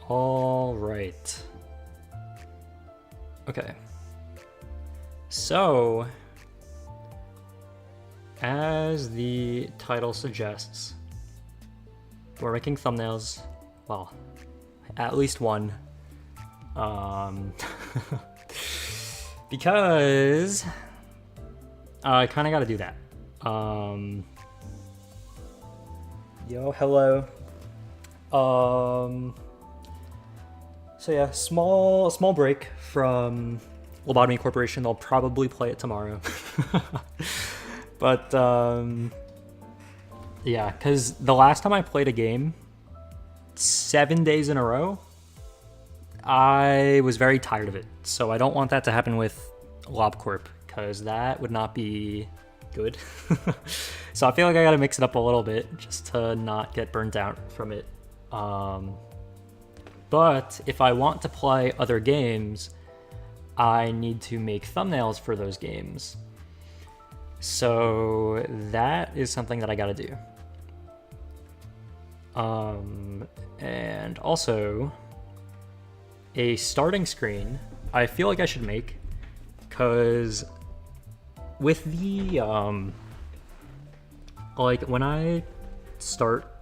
All right. Okay. So, as the title suggests, we're making thumbnails. Well, at least one. Because I kind of got to do that. Yo, hello. So yeah, small break from Lobotomy Corporation. They'll probably play it tomorrow. But yeah, because the last time I played a game 7 days in a row, I was very tired of it. So I don't want that to happen with LobCorp, because that would not be good. So I feel like I gotta mix it up a little bit just to not get burnt out from it. But if I want to play other games, I need to make thumbnails for those games. So that is something that I gotta do. And also, a starting screen I feel like I should make, because with the like when I start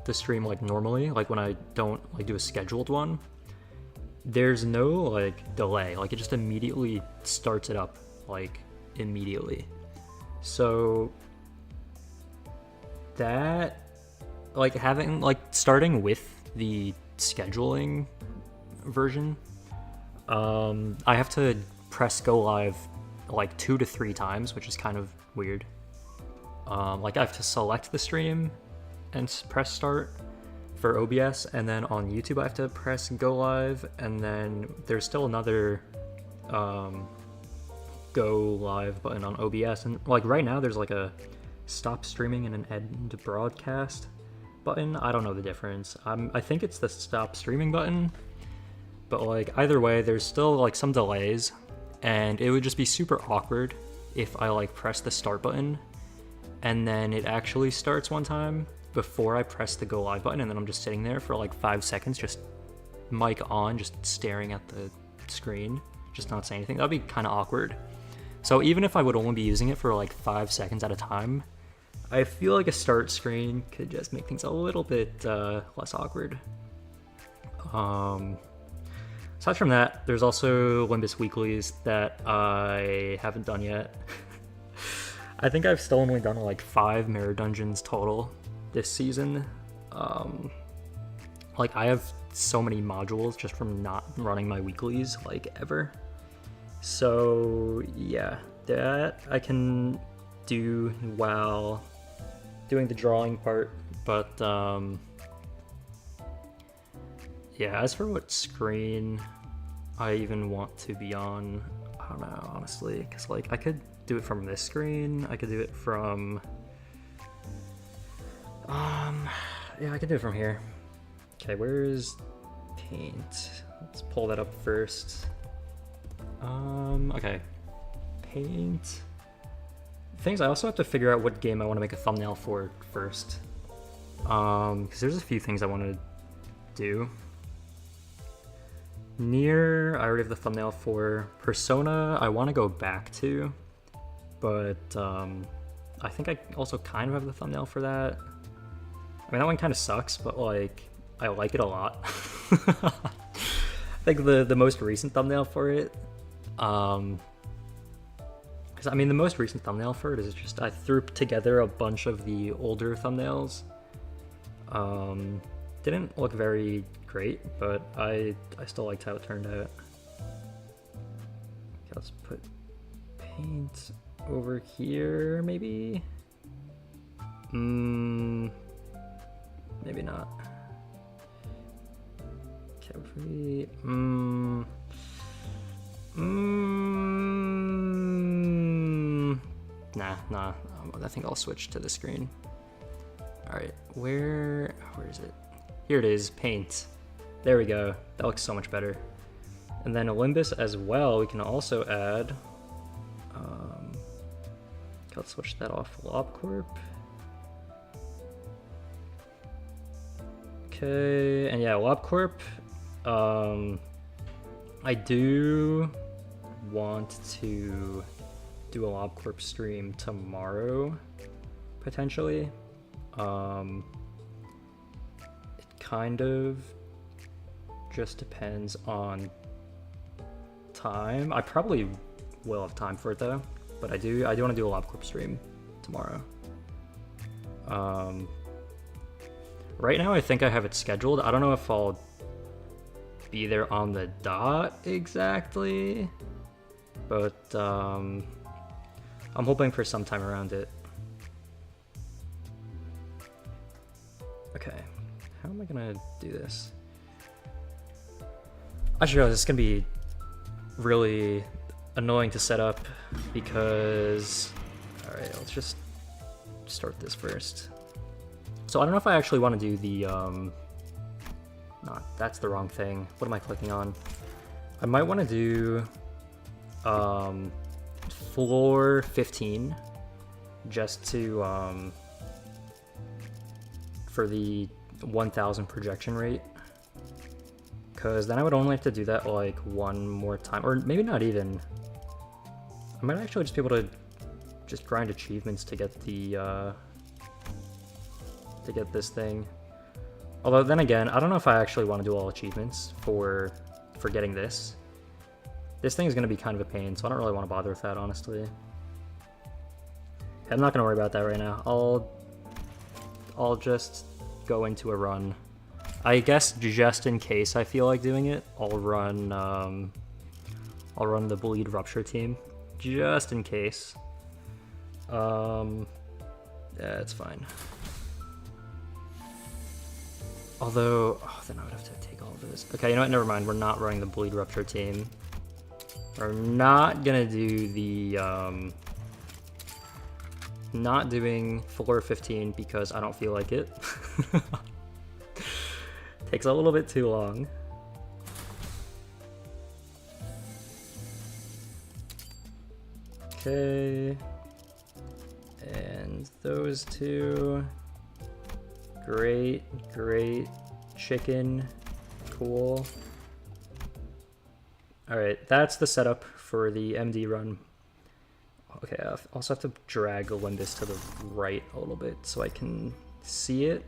the stream like normally, like when I don't like do a scheduled one, there's no like delay, like it just immediately starts it up, like immediately. So that, like having like starting with the scheduling version, I have to press go live like 2 to 3 times, which is kind of weird. Like I have to select the stream and press start for OBS, and then on YouTube I have to press go live, and then there's still another go live button on OBS, and like right now there's like a stop streaming and an end broadcast button. I don't know the difference. I think it's the stop streaming button, but like either way there's still like some delays, and it would just be super awkward if I like press the start button and then it actually starts one time before I press the go live button, and then I'm just sitting there for like 5 seconds, just mic on, just staring at the screen, just not saying anything. That'd be kind of awkward. So even if I would only be using it for like 5 seconds at a time, I feel like a start screen could just make things a little bit less awkward. Aside from that, there's also Limbus weeklies that I haven't done yet. I think I've still only done like 5 mirror dungeons total this season. Like I have so many modules just from not running my weeklies like ever. So yeah, that I can do while doing the drawing part, but yeah, as for what screen I even want to be on, I don't know, honestly, because like I could do it from this screen, I could do it from yeah, I could do it from here. Okay, where's Paint? Let's pull that up first. Okay, Paint. Things I also have to figure out what game I want to make a thumbnail for first, because there's a few things I want to do. Nier, I already have the thumbnail for. Persona, I want to go back to, but I think I also kind of have the thumbnail for that. I mean, that one kind of sucks, but like I like it a lot. I think the most recent thumbnail for it, because I mean the most recent thumbnail for it is just I threw together a bunch of the older thumbnails. Didn't look very great, but I still liked how it turned out. Okay, let's put Paint over here, maybe? Maybe not. Okay, if we... Nah. I think I'll switch to the screen. Alright, where is it? Here it is, Paint. There we go. That looks so much better. And then Olympus as well, we can also add... let's switch that off, LobCorp. Okay, and yeah, LobCorp, I do want to do a LobCorp stream tomorrow, potentially. It kind of just depends on time. I probably will have time for it though, but I do want to do a LobCorp stream tomorrow. Right now I think I have it scheduled. I don't know if I'll be there on the dot exactly, but I'm hoping for some time around it. Okay, how am I gonna do this? I should know this is gonna be really annoying to set up because, all right, let's just start this first. So I don't know if I actually want to do the, that's the wrong thing. What am I clicking on? I might want to do floor 15 just to, for the 1000 projection rate. Because then I would only have to do that like one more time, or maybe not even. I might actually just be able to just grind achievements to get the, to get this thing. Although then again, I don't know if I actually want to do all achievements for getting this. This thing is going to be kind of a pain, so I don't really want to bother with that, honestly. I'm not going to worry about that right now. I'll just go into a run. I guess just in case I feel like doing it, I'll run the Bleed Rupture team, just in case. Yeah, it's fine. Although, then I would have to take all of this. Okay, you know what? Never mind. We're not running the Bleed Rupture team. We're not gonna do the not doing floor 15 because I don't feel like it. Takes a little bit too long. Okay. And those two. Great, great. Chicken. Cool. Alright, that's the setup for the MD run. Okay, I also have to drag Olympus to the right a little bit so I can see it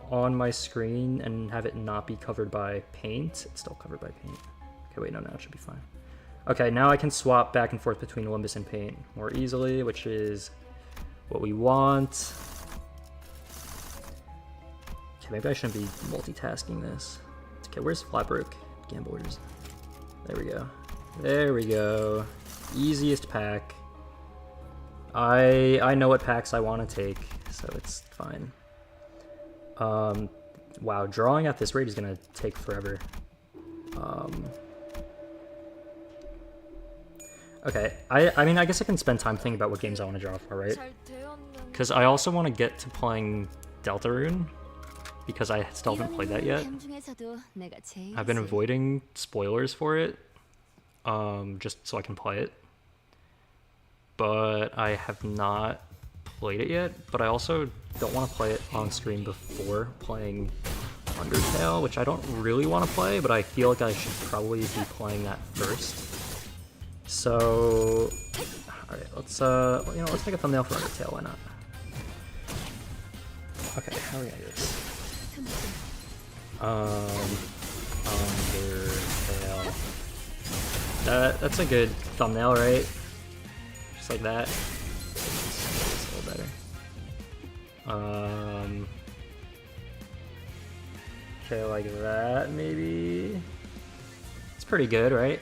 on my screen and have it not be covered by paint. It's still covered by paint. Okay, wait, no, now it should be fine. Okay, now I can swap back and forth between Olympus and paint more easily, which is what we want. Okay, maybe I shouldn't be multitasking this. Okay, where's Flatbrook Gamblers? There we go. There we go. Easiest pack. I know what packs I want to take, so it's fine. Wow, drawing at this rate is gonna take forever. Okay, I mean, I guess I can spend time thinking about what games I want to draw for, right? Because I also want to get to playing Deltarune, because I still haven't played that yet. I've been avoiding spoilers for it, just so I can play it. But I have not played it yet, but I also don't want to play it on stream before playing Undertale, which I don't really want to play, but I feel like I should probably be playing that first. So, alright, let's let's make a thumbnail for Undertale, why not? Okay, how are we gonna do this? Undertale. That's a good thumbnail, right? Just like that. It's a little better. Okay, like that, maybe? It's pretty good, right?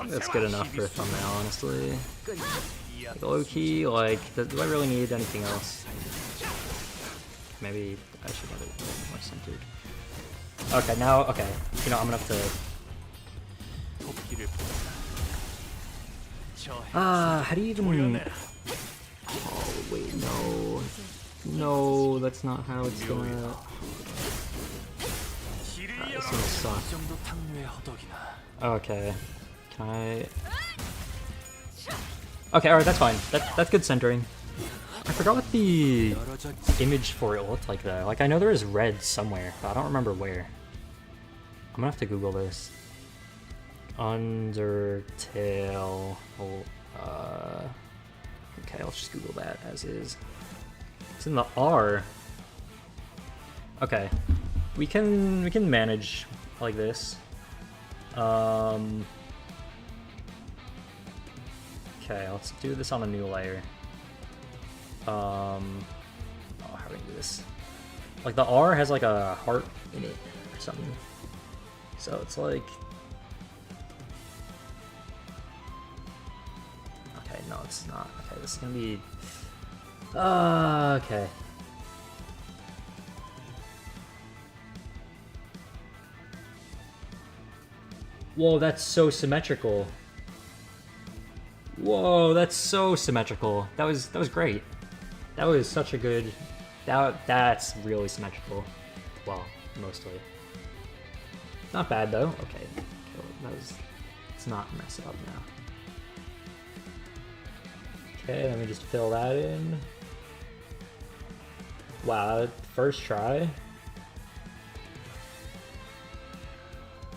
That's good enough for a thumbnail, honestly. Like, low-key, like, do I really need anything else? Maybe I should have it more centered. Okay, now, okay. You know, I'm gonna have to... how do you even... Oh, wait, no. No, that's not how it's gonna... This gonna suck. Okay. Can I... Okay, alright, that's fine. That's good centering. I forgot what the image for it looked like though. Like I know there is red somewhere, but I don't remember where. I'm gonna have to Google this. Undertale. Okay, let's just Google that as is. It's in the R. Okay, we can manage like this. Okay, let's do this on a new layer. Oh, how do we do this? Like the R has like a heart in it or something. So it's like, okay, no, it's not. Okay, this is gonna be, okay. Whoa, that's so symmetrical. Whoa, that's so symmetrical. That was great. That was such a good. That's really symmetrical. Well, mostly. Not bad though. Okay, let's not mess it up now. Okay, let me just fill that in. Wow, first try.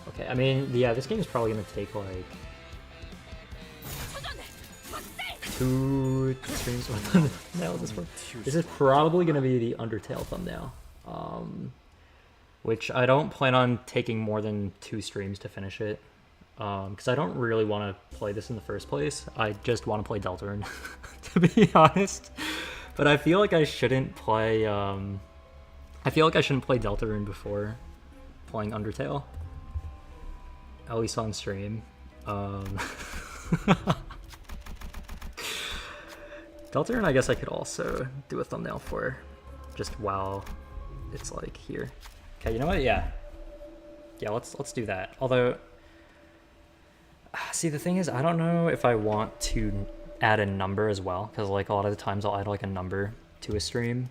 Okay, I mean, yeah, this game is probably gonna take like 2 streams worth of thumbnail at this point. This is probably gonna be the Undertale thumbnail, which I don't plan on taking more than 2 streams to finish it, because I don't really want to play this in the first place. I just want to play Deltarune, to be honest. But I feel like I shouldn't play. I feel like I shouldn't play Deltarune before playing Undertale. At least on stream. Deltarune, I guess I could also do a thumbnail for, just while it's like here. Okay, you know what? Yeah, let's do that. Although, see, the thing is, I don't know if I want to add a number as well, because like a lot of the times I'll add like a number to a stream,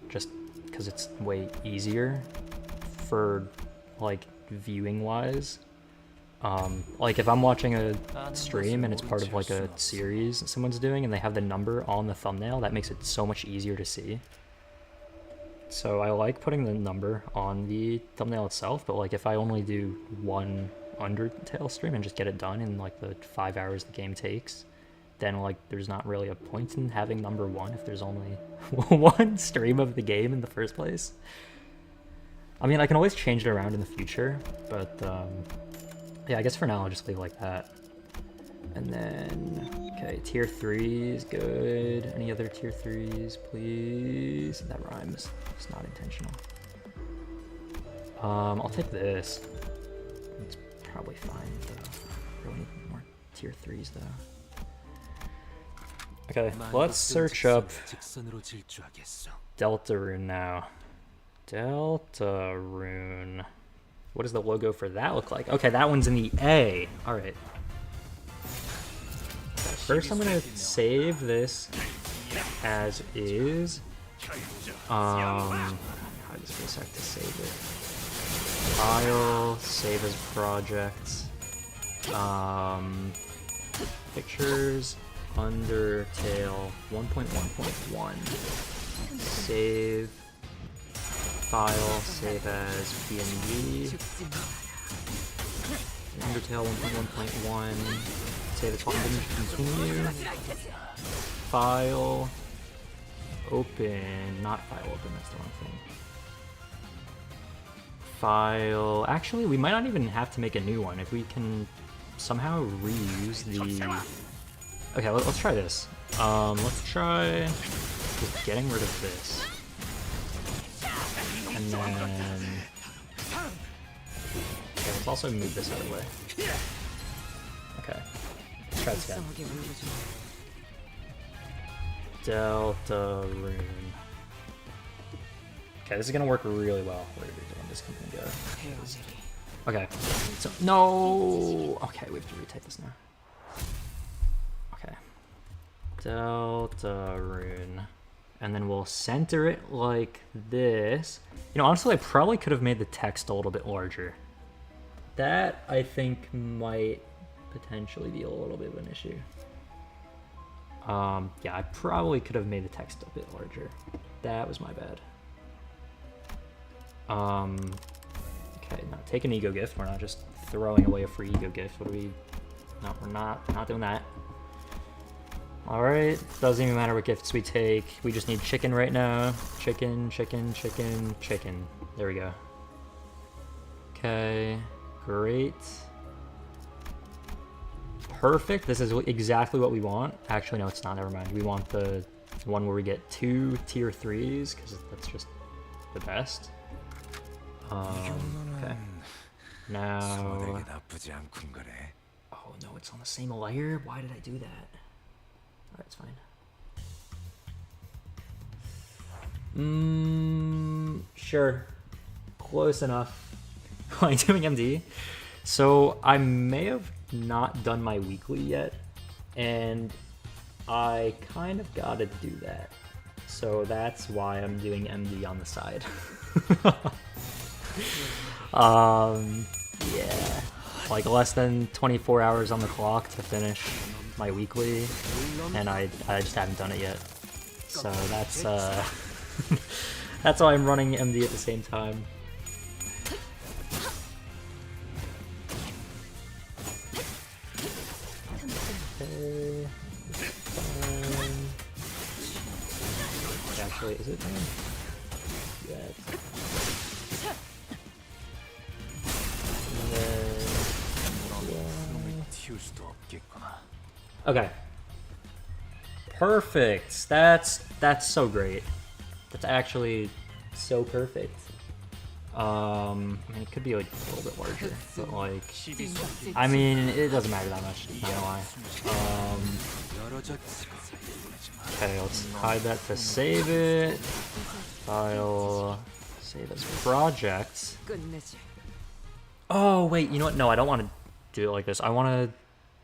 just because it's way easier for like viewing wise. Like if I'm watching a stream and it's part of like a series someone's doing and they have the number on the thumbnail, that makes it so much easier to see. So I like putting the number on the thumbnail itself, but like if I only do one Undertale stream and just get it done in like the 5 hours the game takes, then like there's not really a point in having number 1 if there's only one stream of the game in the first place. I mean, I can always change it around in the future, but yeah, I guess for now I'll just leave it like that. And then, okay, tier 3 is good. Any other tier 3s, please? That rhymes. It's not intentional. I'll take this. It's probably fine, though. Really need more tier 3s, though. Okay, let's search up Deltarune now. Deltarune. What does the logo for that look like? Okay, that one's in the A. All right. First, I'm gonna save this as is. I just need a sec to save it. File, save as projects. Pictures, Undertale 1.1.1. Save. File, save as PNG. Undertale 1.1.1. Save as continue. File. Open. Not file open, that's the wrong thing. File. Actually, we might not even have to make a new one if we can somehow reuse the. Okay, let's try this. Let's try just getting rid of this. And then, okay, let's also move this out of the way. Okay, let's try this again. Deltarune. Okay, this is gonna work really well. Where did this company go? Okay, so no. Okay, we have to retype this now. Okay, Deltarune. And then we'll center it like this. You know, honestly, I probably could have made the text a little bit larger. That, I think, might potentially be a little bit of an issue. Yeah, I probably could have made the text a bit larger. That was my bad. Okay, now take an ego gift. We're not just throwing away a free ego gift. What do we... No, we're not doing that. Alright, doesn't even matter what gifts we take. We just need chicken right now. Chicken, chicken, chicken, chicken. There we go. Okay, great. Perfect, this is exactly what we want. Actually, no, it's not, never mind. We want the one where we get 2 tier 3s, because that's just the best. Okay. Now... Oh no, it's on the same layer? Why did I do that? Alright, it's fine. Sure. Close enough. Am I doing MD? So I may have not done my weekly yet, and I kind of gotta do that. So that's why I'm doing MD on the side. Yeah. Like less than 24 hours on the clock to finish my weekly, and I just haven't done it yet. So that's that's why I'm running MD at the same time. Okay. Actually, is it? Yeah. Okay. Perfect. That's so great. That's actually so perfect. I mean, it could be like a little bit larger, but like, I mean, it doesn't matter that much. Not gonna lie. Okay, let's hide that to save it. File, save as project. Oh wait, you know what? No, I don't want to do it like this. I want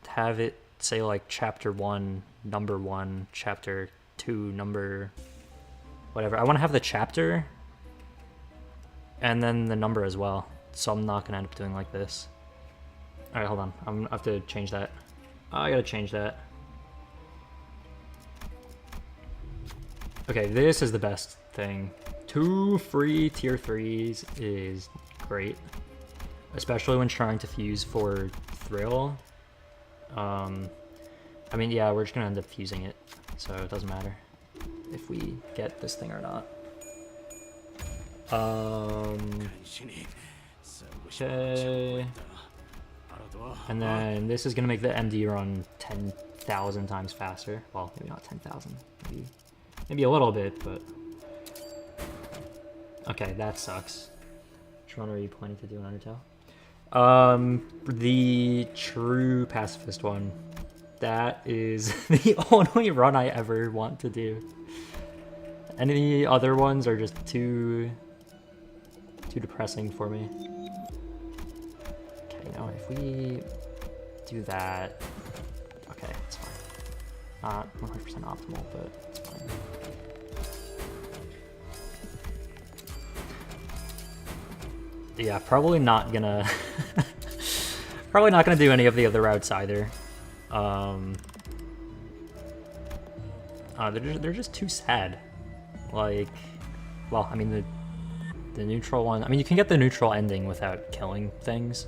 to have it say like chapter 1, number 1, chapter 2, number whatever. I want to have the chapter and then the number as well. So I'm not gonna end up doing like this. All right, hold on. I have to change that. I gotta change that. Okay, this is the best thing. 2 free tier 3s is great, especially when trying to fuse for Thrill. I mean, yeah, we're just gonna end up fusing it, so it doesn't matter if we get this thing or not. Okay. And then this is gonna make the MD run 10,000 times faster. Well, maybe not 10,000, maybe a little bit, but okay, that sucks. Which one are you planning to do in Undertale? The true pacifist one. That is the only run I ever want to do. Any other ones are just too depressing for me. Okay, now if we do that, okay, it's fine. Not 100% optimal, but it's fine. Yeah, probably not gonna do any of the other routes either. They're just too sad. Like, well, I mean the neutral one. I mean, you can get the neutral ending without killing things,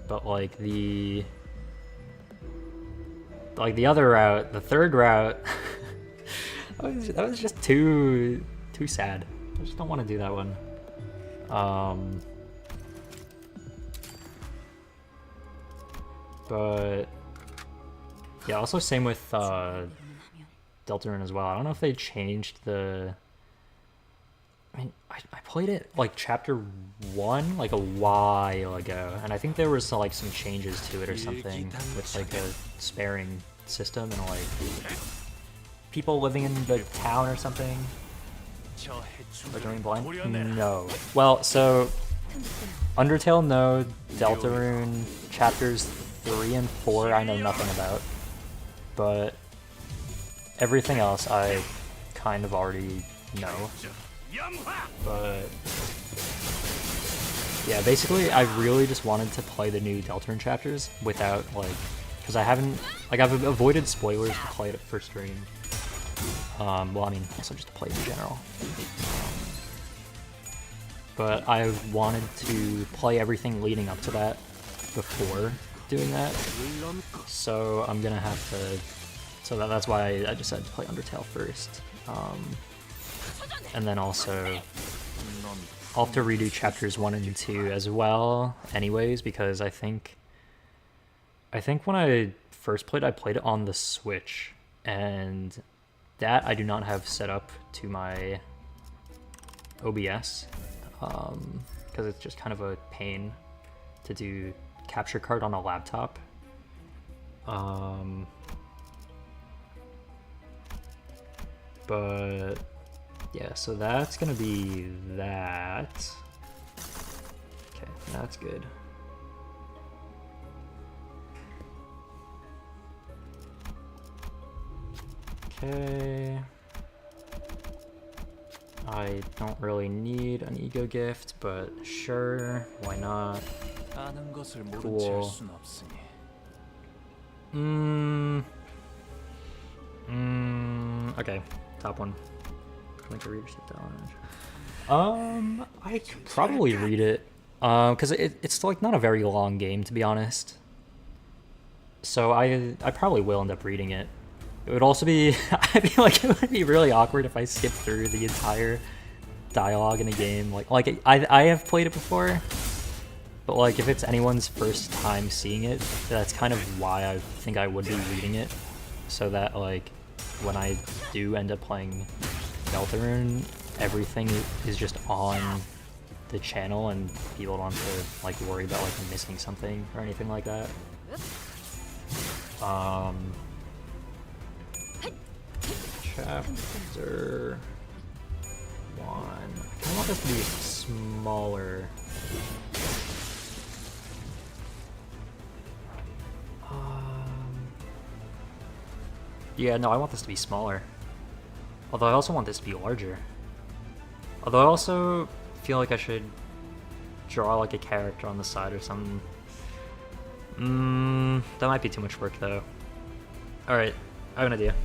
but like the other route, the third route, that was just too sad. I just don't want to do that one. But yeah, also same with Deltarune as well. I don't know if they changed the... I mean, I played it like chapter 1 like a while ago, and I think there was like some changes to it or something with like a sparing system and like people living in the town or something. Or going blind? No. Well, so Undertale, no. Deltarune chapters 3 and 4 I know nothing about, but everything else I kind of already know. But yeah, basically I really just wanted to play the new Deltarune chapters without like because I haven't, like, I've avoided spoilers to play it for stream. Well, I mean, also just to play in general. But I wanted to play everything leading up to that before doing that. So I'm gonna have to, so that's why I decided to play Undertale first. And then also, I'll have to redo chapters 1 and 2 as well, anyways, because I think when I first played, I played it on the Switch, and that I do not have set up to my OBS, because it's just kind of a pain to do capture card on a laptop. But yeah, so that's gonna be that. Okay, that's good. Okay. I don't really need an ego gift, but sure, why not? Cool. Okay, top one. Like a readership challenge. I could probably read it. Because it's like not a very long game, to be honest. So I probably will end up reading it. It would also be, I feel like it would be really awkward if I skipped through the entire dialogue in a game. Like I have played it before, but like if it's anyone's first time seeing it, that's kind of why I think I would be reading it, so that like when I do end up playing Deltarune, everything is just on the channel and people don't have to like worry about like missing something or anything like that. Chapter 1. I want this to be smaller. Yeah, no, I want this to be smaller. Although I also want this to be larger. Although I also feel like I should draw like a character on the side or something. That might be too much work though. Alright, I have an idea.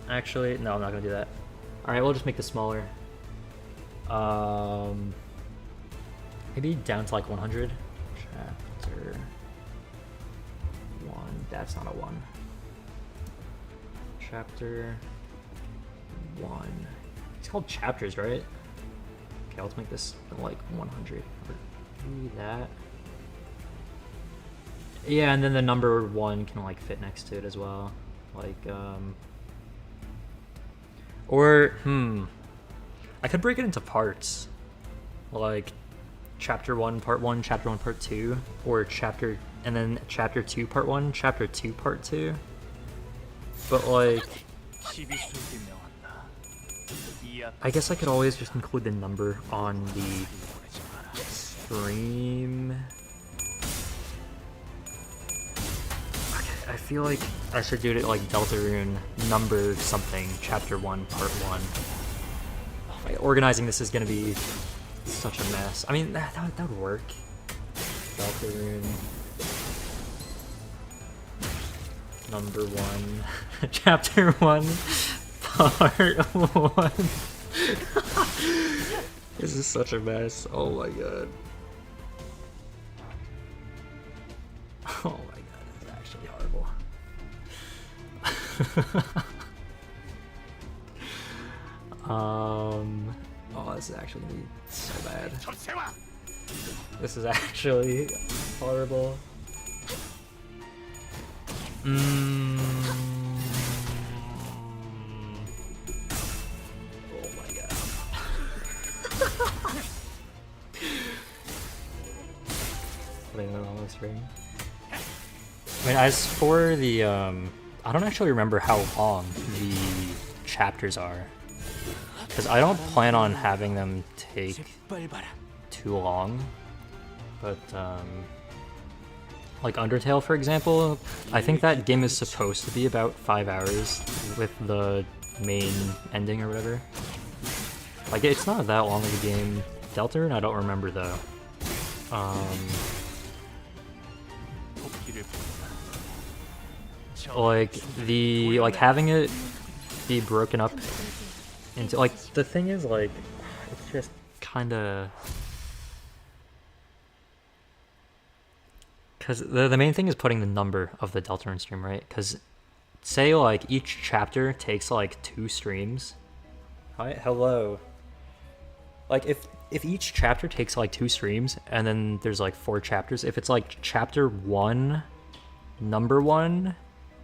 Actually, no, I'm not gonna do that. Alright, we'll just make this smaller. Maybe down to like 100. Chapter 1. That's not a 1. Chapter 1. It's called chapters, right? Okay, let's make this like 100. Maybe that. Yeah, and then the number 1 can like fit next to it as well. Like, or, I could break it into parts. Like, chapter 1, part 1, chapter 1, part 2, or chapter, and then chapter 2, part 1, chapter 2, part 2. But like, I guess I could always just include the number on the stream. Okay, I feel like I should do it like Deltarune number something, chapter 1, part 1. Like, organizing this is gonna be such a mess. I mean, that would work. Deltarune number 1, chapter 1, part 1. This is such a mess. Oh my god. Oh my god, this is actually horrible. Oh, this is actually gonna be so bad. This is actually horrible. Oh my god. Putting it on the screen. I mean, as for the, I don't actually remember how long the chapters are. Because I don't plan on having them take too long. But, like Undertale, for example, I think that game is supposed to be about 5 hours with the main ending or whatever. Like, it's not that long of a game. Deltarune, I don't remember though. Like having it be broken up into like the thing is like it's just kind of because the main thing is putting the number of the Deltarune stream, right? Because say like each chapter takes like 2 streams. Hi, hello. Like if each chapter takes like 2 streams and then there's like 4 chapters, if it's like chapter 1 number 1,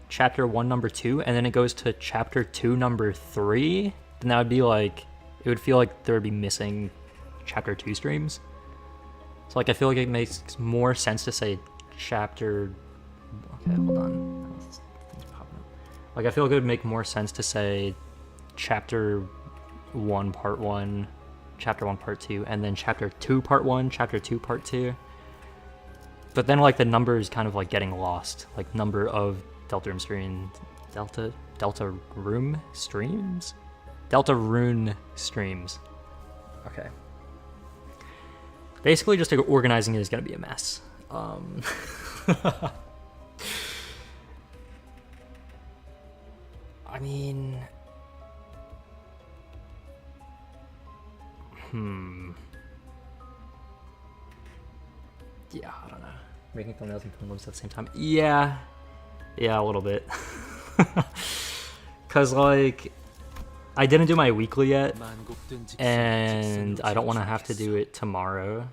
chapter 1 number 2, and then it goes to chapter 2 number 3, then that would be like, it would feel like there would be missing chapter 2 streams. So like I feel like it makes more sense to say chapter, okay, hold on. Things popping up. Like I feel like it would make more sense to say chapter 1 part 1, chapter 1 part 2, and then chapter 2 part 1, chapter 2 part 2. But then like the number is kind of like getting lost, like number of Deltarune stream, Deltarune streams? Deltarune streams. Okay. Basically just organizing it is gonna be a mess. I mean, yeah, I don't know. Making thumbnails and putting links at the same time. Yeah, a little bit. Cause like, I didn't do my weekly yet, and I don't want to have to do it tomorrow,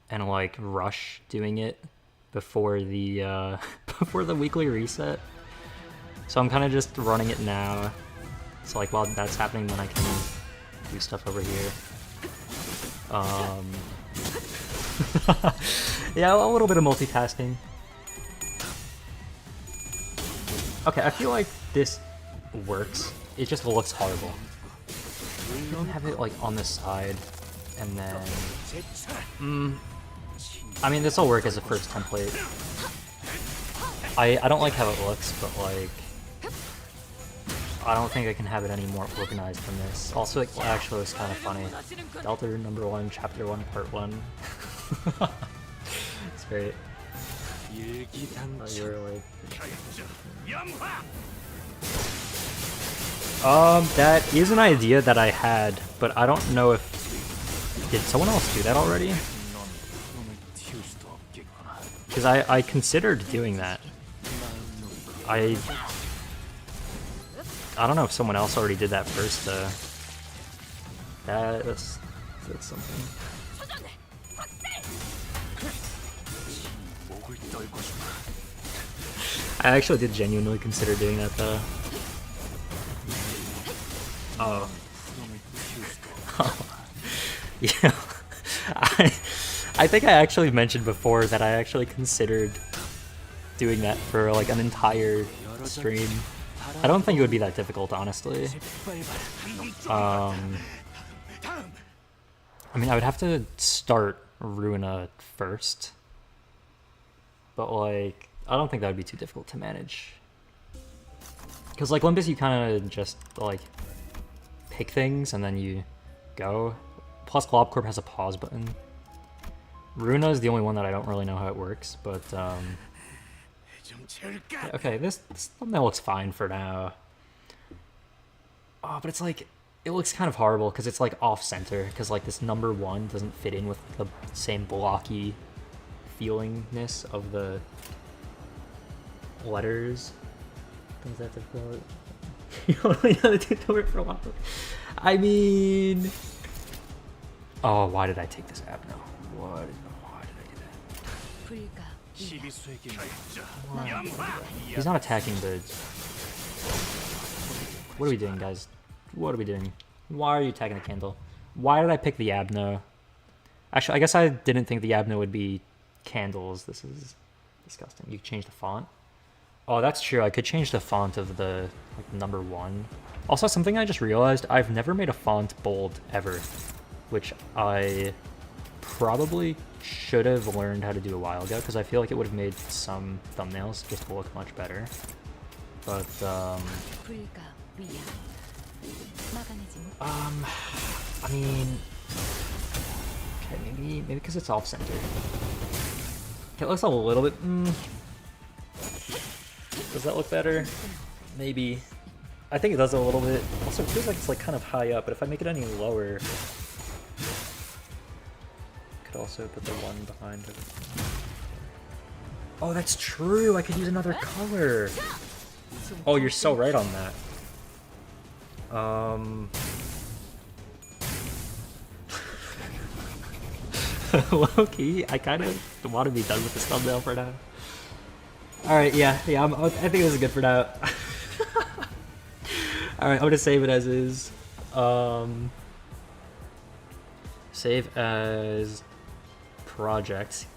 and like rush doing it before the before the weekly reset. So I'm kind of just running it now. So like while that's happening, then I can do stuff over here. Yeah, a little bit of multitasking. Okay, I feel like this works. It just looks horrible. You don't have it like on the side, and then I mean, this will work as a first template. I don't like how it looks, but like I don't think I can have it any more organized than this. Also, it actually looks kind of funny. Deltarune number 1, chapter 1, part 1. It's great. You're like... that is an idea that I had, but I don't know if... Did someone else do that already? Because I considered doing that. I don't know if someone else already did that first, that's something. I actually did genuinely consider doing that though. Oh. Yeah. I think I actually mentioned before that I actually considered doing that for like an entire stream. I don't think it would be that difficult, honestly. I mean, I would have to start Ruina first. But, like, I don't think that would be too difficult to manage. Because, like, Olympus, you kind of just, like, pick things and then you go. Plus, Globcorp has a pause button. Ruina is the only one that I don't really know how it works, but, okay, this thumbnail looks fine for now. Oh, but it's like, it looks kind of horrible because it's like off-center, because like this number 1 doesn't fit in with the same blocky feelingness of the letters. Things that difficult. You only know the tutorial for a while. I mean, oh, why did I take this app now? Why did I do that? He's not attacking the... What are we doing, guys? What are we doing? Why are you attacking the candle? Why did I pick the Abno? Actually, I guess I didn't think the Abno would be candles. This is disgusting. You can change the font. Oh, that's true. I could change the font of the like, number 1. Also, something I just realized, I've never made a font bold ever, which I probably should have learned how to do a while ago, because I feel like it would have made some thumbnails just look much better. But, I mean, okay, maybe because it's off-center. Okay, it looks a little bit, Does that look better? Maybe. I think it does a little bit. Also, it feels like it's like kind of high up, but if I make it any lower, I could also put the one behind it. Oh, that's true. I could use another color. Oh, you're so right on that. Low-key, I kind of want to be done with this thumbnail for now. Alright, yeah, I think this is good for now. Alright, I'm gonna save it as is. Save as project.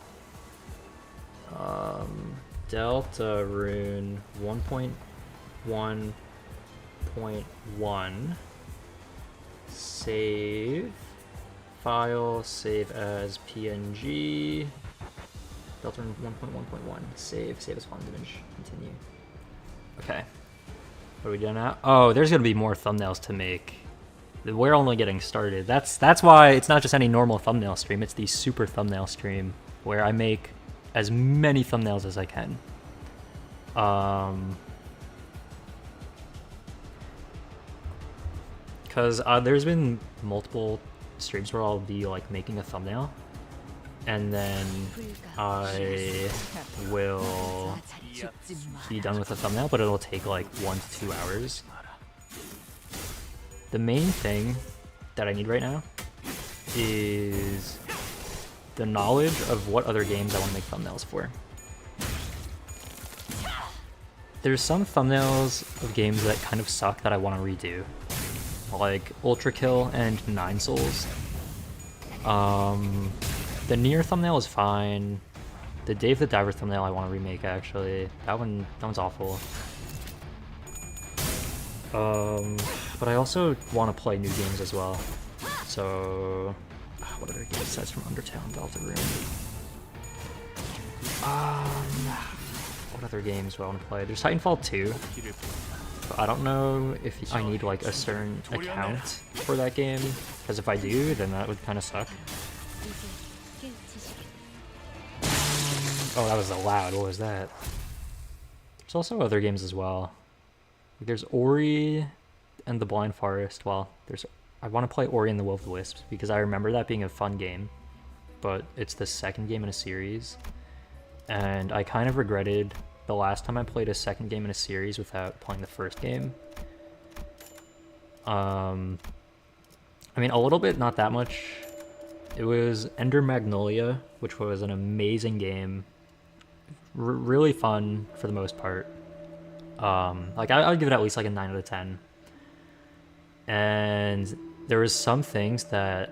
Delta rune 1.1.1. Save. File, save as PNG. Delta rune 1.1.1. Save as font image. Continue. Okay. What are we doing now? Oh, there's gonna be more thumbnails to make. We're only getting started. That's why it's not just any normal thumbnail stream. It's the super thumbnail stream where I make as many thumbnails as I can. Because there's been multiple streams where I'll be like making a thumbnail, and then I will be done with the thumbnail, but it'll take like 1 to 2 hours. The main thing that I need right now is the knowledge of what other games I want to make thumbnails for. There's some thumbnails of games that kind of suck that I want to redo, like Ultra Kill and Nine Souls. The Nier thumbnail is fine. The Dave the Diver thumbnail I want to remake, actually. That one's awful. But I also want to play new games as well. So, what other game sets from Undertale and Delta Rune? What other games do I want to play? There's Titanfall 2. But I don't know if I need like a certain account for that game, because if I do, then that would kind of suck. Oh, that was loud. What was that? There's also other games as well. There's Ori and the Blind Forest. Well, I want to play Ori and the Will of the Wisps because I remember that being a fun game, but it's the second game in a series, and I kind of regretted the last time I played a second game in a series without playing the first game. I mean, a little bit, not that much. It was Ender Magnolia, which was an amazing game. Really fun for the most part. Like I'd give it at least like a 9 out of 10. And there was some things that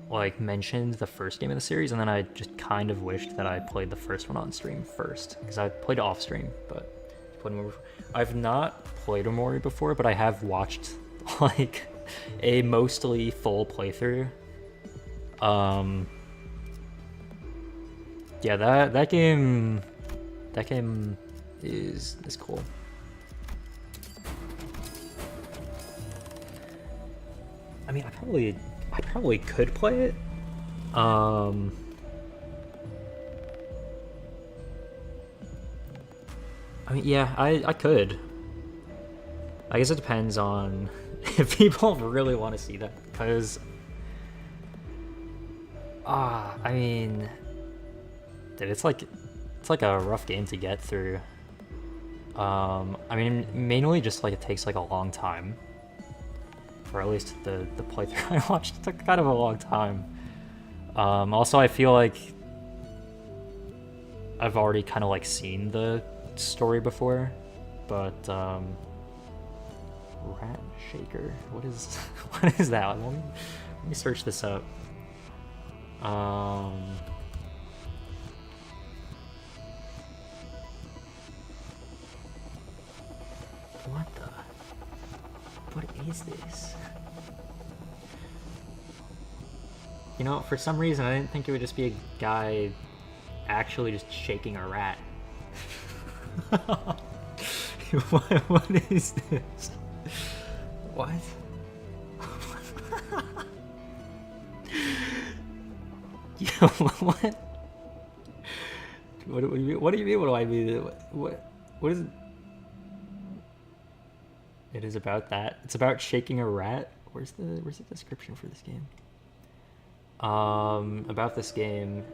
like mentioned the first game of the series, and then I just kind of wished that I played the first one on stream first, because I played it off stream. But I've not played Omori before, but I have watched like a mostly full playthrough. Yeah, that game is cool. I mean, I probably could play it. I mean, yeah, I could. I guess it depends on if people really want to see that, because I mean, dude, it's like a rough game to get through. I mean, mainly just like it takes like a long time, or at least the playthrough I watched took kind of a long time. Also, I feel like I've already kind of like seen the story before, but Rat Shaker, what is that? Let me search this up. What is this? You know, for some reason I didn't think it would just be a guy actually just shaking a rat. What is this? What? Yo, what? What do you mean? What do I mean? What? What is it? It is about that. It's about shaking a rat. Where's the description for this game? About this game.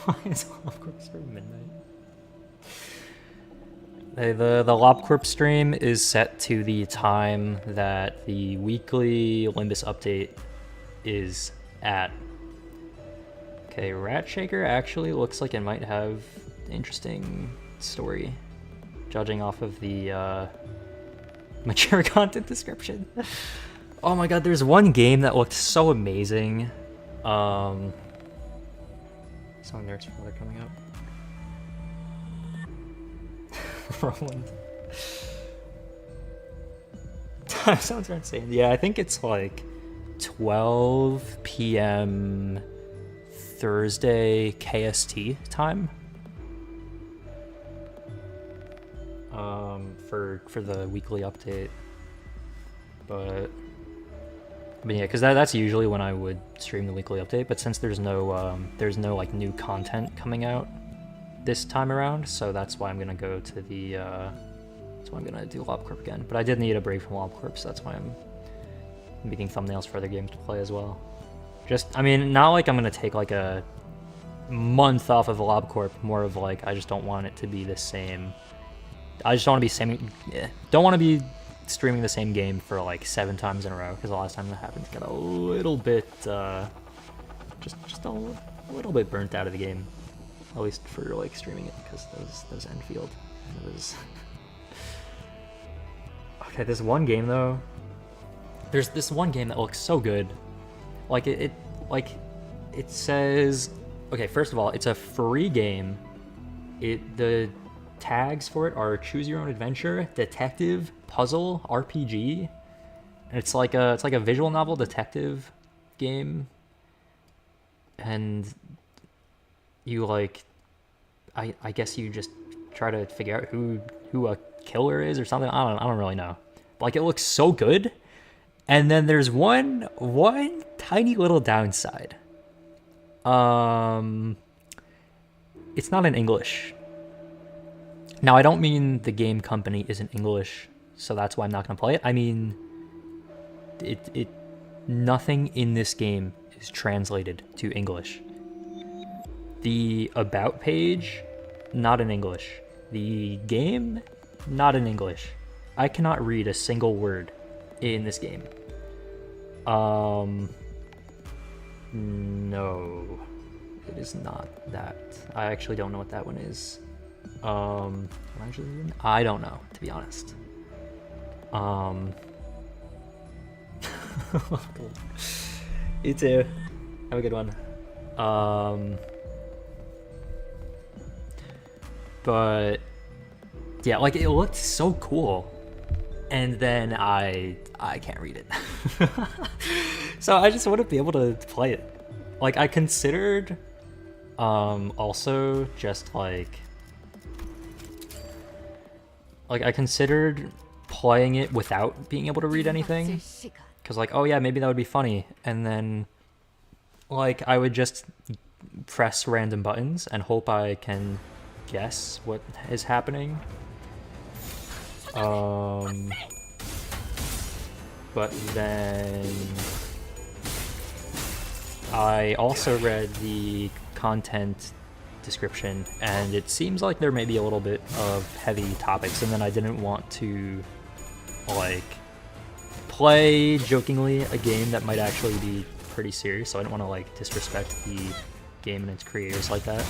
Why is LobCorp stream midnight? The LobCorp stream is set to the time that the weekly Limbus update is at. Okay, Rat Shaker actually looks like it might have interesting story, judging off of the mature content description. Oh my god, there's one game that looked so amazing. Song Nerds Father coming up. Roland. Time zones are insane. Yeah, I think it's like 12 p.m. Thursday KST time. For the weekly update. But yeah, because that's usually when I would stream the weekly update. But since there's no like new content coming out this time around, so that's why I'm gonna go to the that's why I'm gonna do LobCorp again. But I did need a break from LobCorp, so that's why I'm making thumbnails for other games to play as well. I mean, not like I'm gonna take like a month off of LobCorp, more of like I just don't want it to be the same. I just don't want to be don't want to be streaming the same game for like 7 times in a row, because the last time that happened got a little bit just a little bit burnt out of the game, at least for like streaming it, because those Enfield and it was okay. This one game though, there's this one game that looks so good. Like it says, okay, first of all, it's a free game. The tags for it are choose your own adventure, detective, puzzle, RPG. And it's like a visual novel detective game. And you like I guess you just try to figure out who a killer is or something. I don't really know. But, like, it looks so good. And then there's one tiny little downside. It's not in English. Now, I don't mean the game company isn't English, so that's why I'm not going to play it. I mean, nothing in this game is translated to English. The About page, not in English. The game, not in English. I cannot read a single word in this game. No, it is not that. I actually don't know what that one is. I don't know, to be honest. You too. Have a good one. But yeah, like, it looked so cool, and then I can't read it. So I just wouldn't be able to play it. Like, I considered also just like I considered playing it without being able to read anything, because like, oh yeah, maybe that would be funny, and then like I would just press random buttons and hope I can guess what is happening. But then I also read the content description, and it seems like there may be a little bit of heavy topics, and then I didn't want to like play jokingly a game that might actually be pretty serious, so I didn't want to like disrespect the game and its creators like that.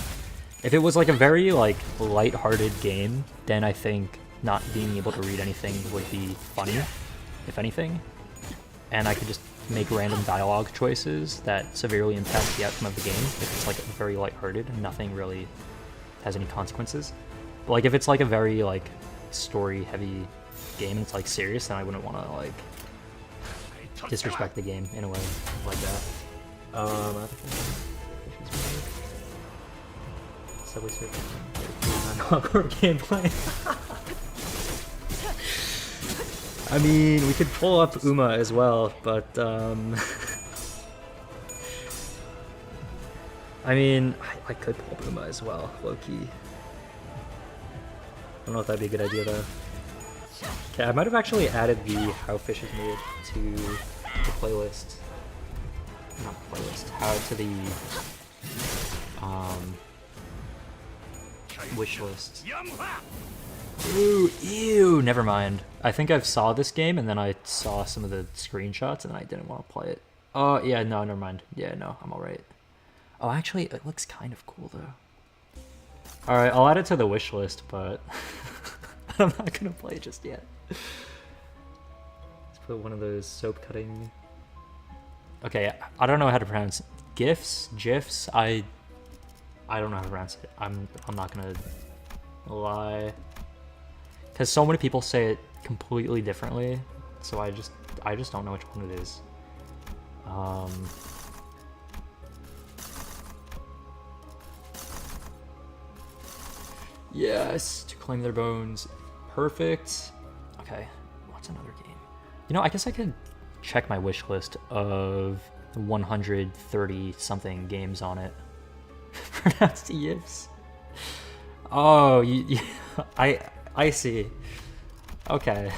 If it was like a very like light-hearted game, then I think not being able to read anything would be funny, if anything, and I could just make random dialogue choices that severely impact the outcome of the game if it's like very lighthearted and nothing really has any consequences. But like if it's like a very like story-heavy game and it's like serious, then I wouldn't want to like disrespect the game in a way like that. Subway Surfing. Awkward gameplay. I mean, we could pull up Uma as well, but I mean, I could pull up Uma as well, low-key. I don't know if that'd be a good idea though. Okay, I might have actually added the How Fish is Made to the playlist. Not playlist, how to the wish list. Ooh, ew, never mind. I think I've saw this game and then I saw some of the screenshots and I didn't want to play it. Oh, yeah, no, never mind. Yeah, no, I'm alright. Oh, actually, it looks kind of cool though. Alright, I'll add it to the wish list, but I'm not gonna play it just yet. Let's put one of those soap cutting. Okay, I don't know how to pronounce it. GIFs. I don't know how to pronounce it. I'm not gonna lie, because so many people say it completely differently. So I just don't know which one it is. Yes, to claim their bones. Perfect. Okay, what's another game? You know, I guess I could check my wish list of 130 something games on it. Pronounced yips. Oh, I see. Okay.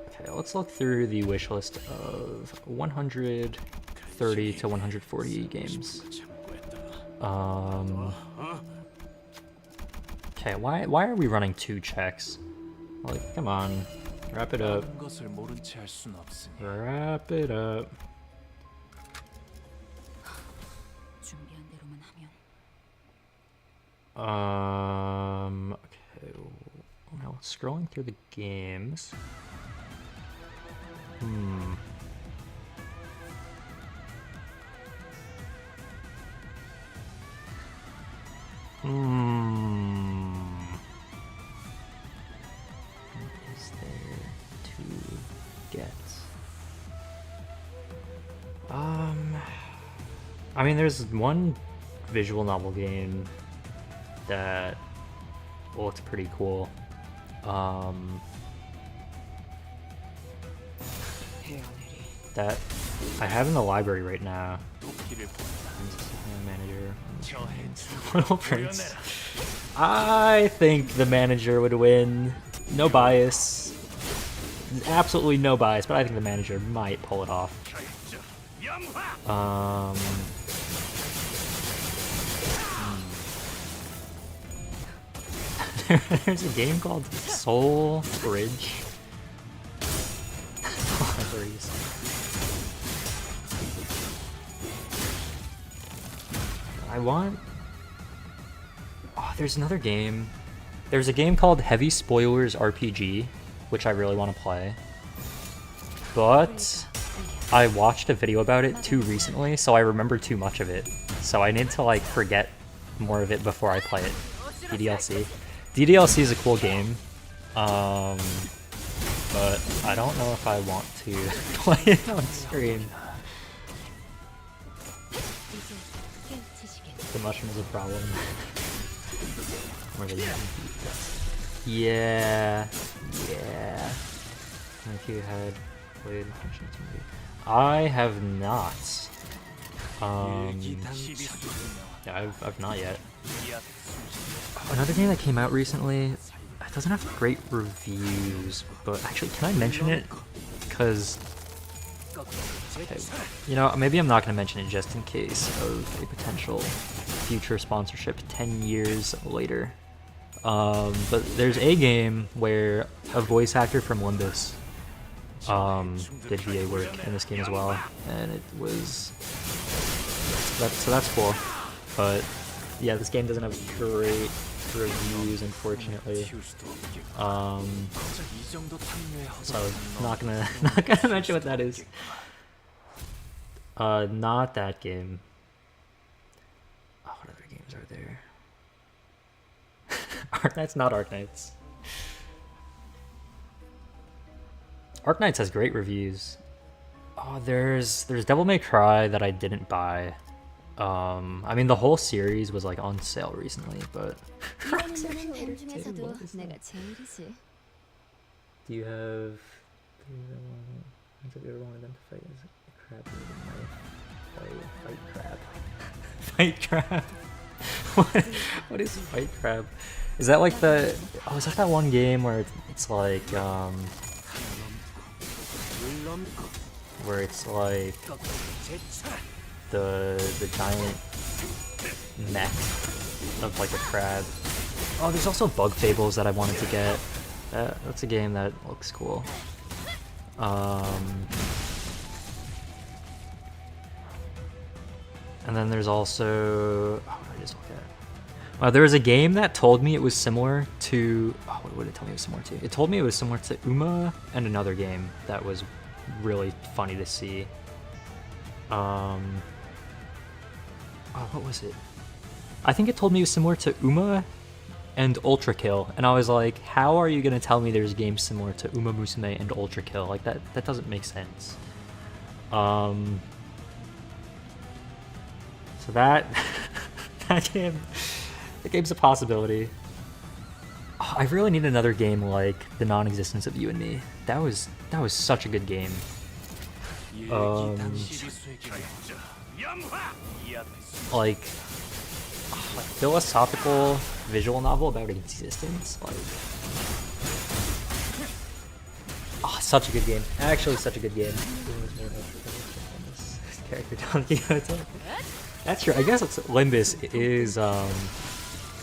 Okay, let's look through the wish list of 130 to 140 games. Okay, why are we running 2 checks? Like, come on, wrap it up. Wrap it up. Okay. Now scrolling through the games. What is there to get? I mean, there's one visual novel game that looks pretty cool. That I have in the library right now. Manager. Little Prince. I think the manager would win. No bias. Absolutely no bias, but I think the manager might pull it off. There's a game called Soul Bridge. I want... Oh, there's another game. There's a game called Heavy Spoilers RPG, which I really want to play. But I watched a video about it too recently, so I remember too much of it. So I need to like forget more of it before I play it. DDLC. DDLC is a cool game. But I don't know if I want to play it on stream. The mushroom is a problem. Yeah. If you had played I have not. Yeah, I've not yet. Another game that came out recently, it doesn't have great reviews, but actually, can I mention it? Because, okay, you know, maybe I'm not going to mention it just in case of a potential future sponsorship 10 years later. But there's a game where a voice actor from Limbus did VA work in this game as well, and it was... So that's cool. But yeah, this game doesn't have great reviews, unfortunately. So not gonna mention what that is. Not that game. Oh, what other games are there? Arknight's not Arknights. Arknights has great reviews. Oh, Oh, there's Devil May Cry that I didn't buy. I mean the whole series was like on sale recently, but do you have you ever wanted them to fight as a crab with a knife? Fight crab. Fight crab. What is fight crab? Is that like the is that one game where it's like where it's like the giant neck of like a crab. Oh, there's also Bug Fables that I wanted to get. That's a game that looks cool. And then there's also what did I just look at? There was a game that told me it was similar to what would it tell me it was similar to? It told me it was similar to Uma and another game that was really funny to see. What was it? I think it told me it was similar to Uma and Ultra Kill, and I was like, how are you gonna tell me there's games similar to Uma Musume and Ultra Kill? Like that doesn't make sense. So that that game's a possibility. Oh, I really need another game like The Non-Existence of You and Me. That was such a good game. Like philosophical visual novel about existence. Like, such a good game. Actually, such a good game. Character Donkey. That's true. I guess it's Limbus is.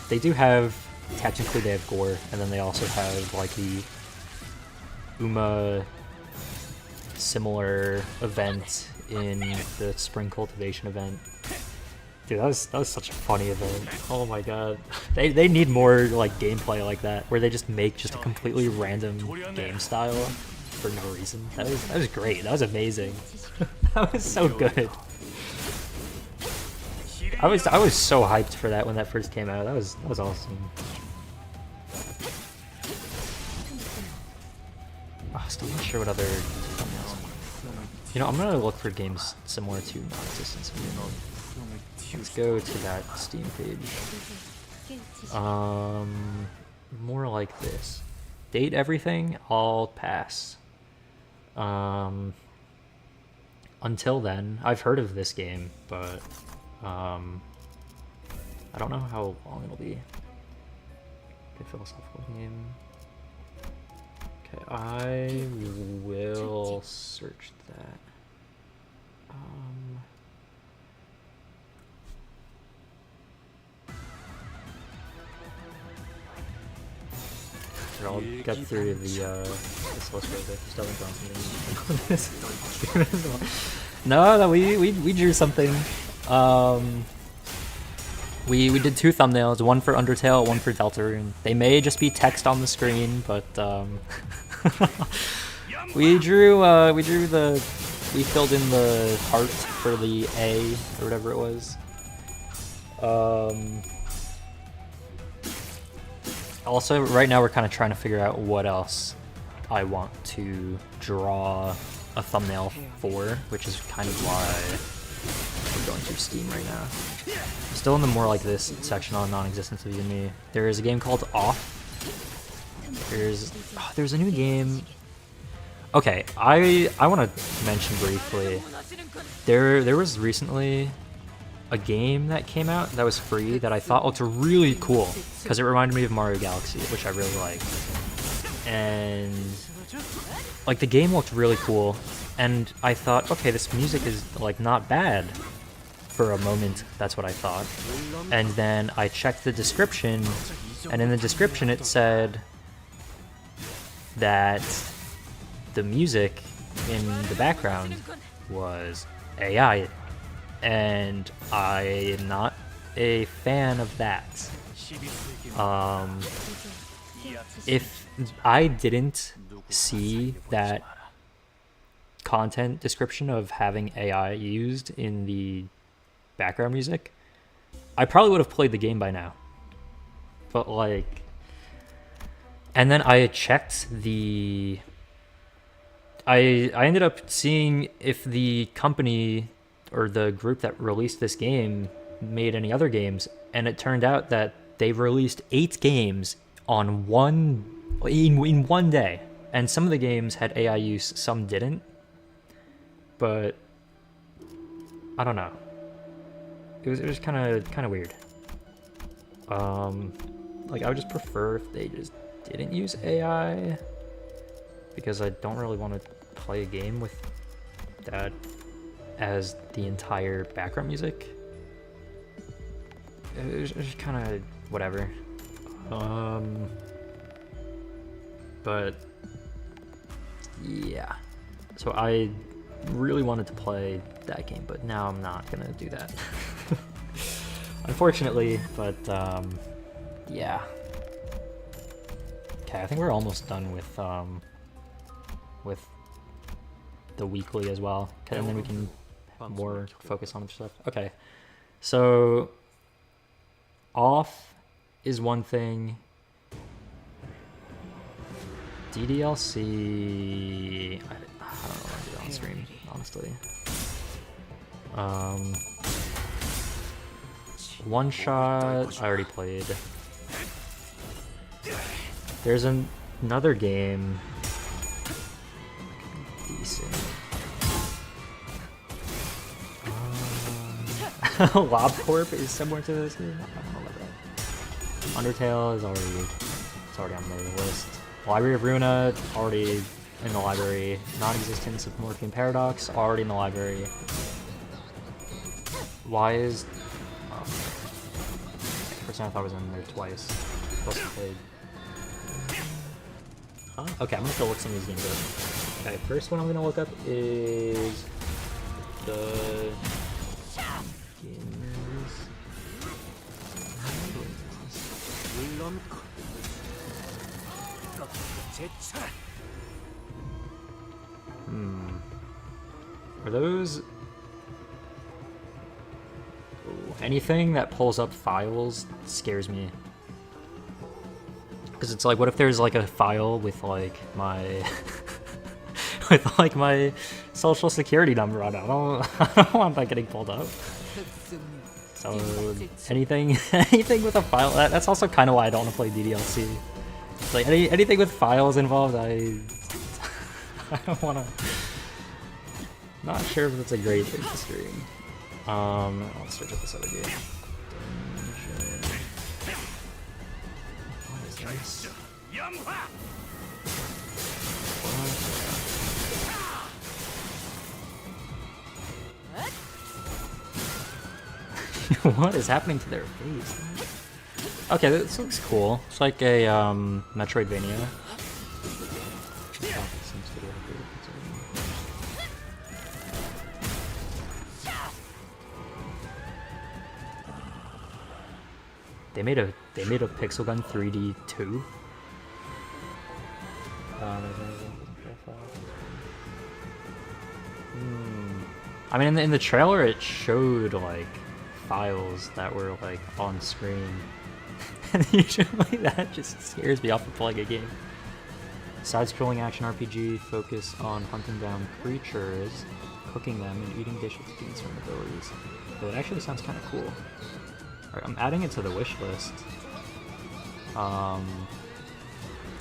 They do have technically they have gore, and then they also have like the Uma similar event in the spring cultivation event. Dude, that was such a funny event. Oh my god. They need more like gameplay like that, where they just make just a completely random game style for no reason. That was great. That was amazing. That was so good. I was so hyped for that when that first came out. That was awesome. Still not sure what other thumbnails. You know, I'm gonna look for games similar to Non-Existence. Let's go to that Steam page. More like this. Date everything, I'll pass. Until then, I've heard of this game, but I don't know how long it'll be. Okay, philosophical game. Okay, I will search that. I'll get through this list real quick. Just doesn't something. No, we drew something. We did two thumbnails, one for Undertale, one for Deltarune. They may just be text on the screen, but we filled in the heart for the A or whatever it was. Also, right now we're kind of trying to figure out what else I want to draw a thumbnail for, which is kind of why we're going through Steam right now. I'm still in the more like this section on Non-Existence of You and Me. There is a game called Off. There's a new game. Okay, I want to mention briefly. There was recently a game that came out that was free that I thought looked really cool because it reminded me of Mario Galaxy, which I really like. And like the game looked really cool, and I thought, okay, this music is like not bad. For a moment, that's what I thought. And then I checked the description, and in the description it said that the music in the background was AI, and I am not a fan of that. If I didn't see that content description of having AI used in the background music, I probably would have played the game by now. But like, and then I checked the I ended up seeing if the company or the group that released this game made any other games, and it turned out that they released 8 games on in one day, and some of the games had AI use, some didn't. But I don't know. It was kind of weird. Like I would just prefer if they just didn't use AI, because I don't really want to play a game with that as the entire background music. It was kind of whatever. But yeah, so I really wanted to play that game, but now I'm not gonna do that. Unfortunately, but yeah. Okay, I think we're almost done with the weekly as well, and then we can more focus on stuff. Okay, so off is one thing. DDLC, I don't know what to do on stream, honestly. One shot, I already played. There's another game. Decent. LobCorp is similar to this game. I don't know about that. Undertale is already on the list. Library of Runa, already in the library. Non-existence of Morphean Paradox, already in the library. Why is... Oh, first time I thought I was in there twice. Supposed to play... Huh? Okay, I'm gonna have to look some of these games up. Okay, first one I'm gonna look up is... the... Are those... Anything that pulls up files scares me. Because it's like, what if there's like a file with like my... with like my social security number on it? I don't want that getting pulled up. So anything with a file, that's also kind of why I don't want to play DDLC. It's like anything with files involved, I don't want to. Not sure if it's a great thing to stream. I'll search up this other game. What is this? What is happening to their face? Okay, this looks cool. It's like a Metroidvania. They made a Pixel Gun 3D 2. I mean, in the trailer, it showed like files that were like on screen, and usually that just scares me off of playing a game. Side-scrolling action RPG, focus on hunting down creatures, cooking them, and eating dishes to gain certain abilities. So it actually sounds kind of cool. Alright, I'm adding it to the wish list.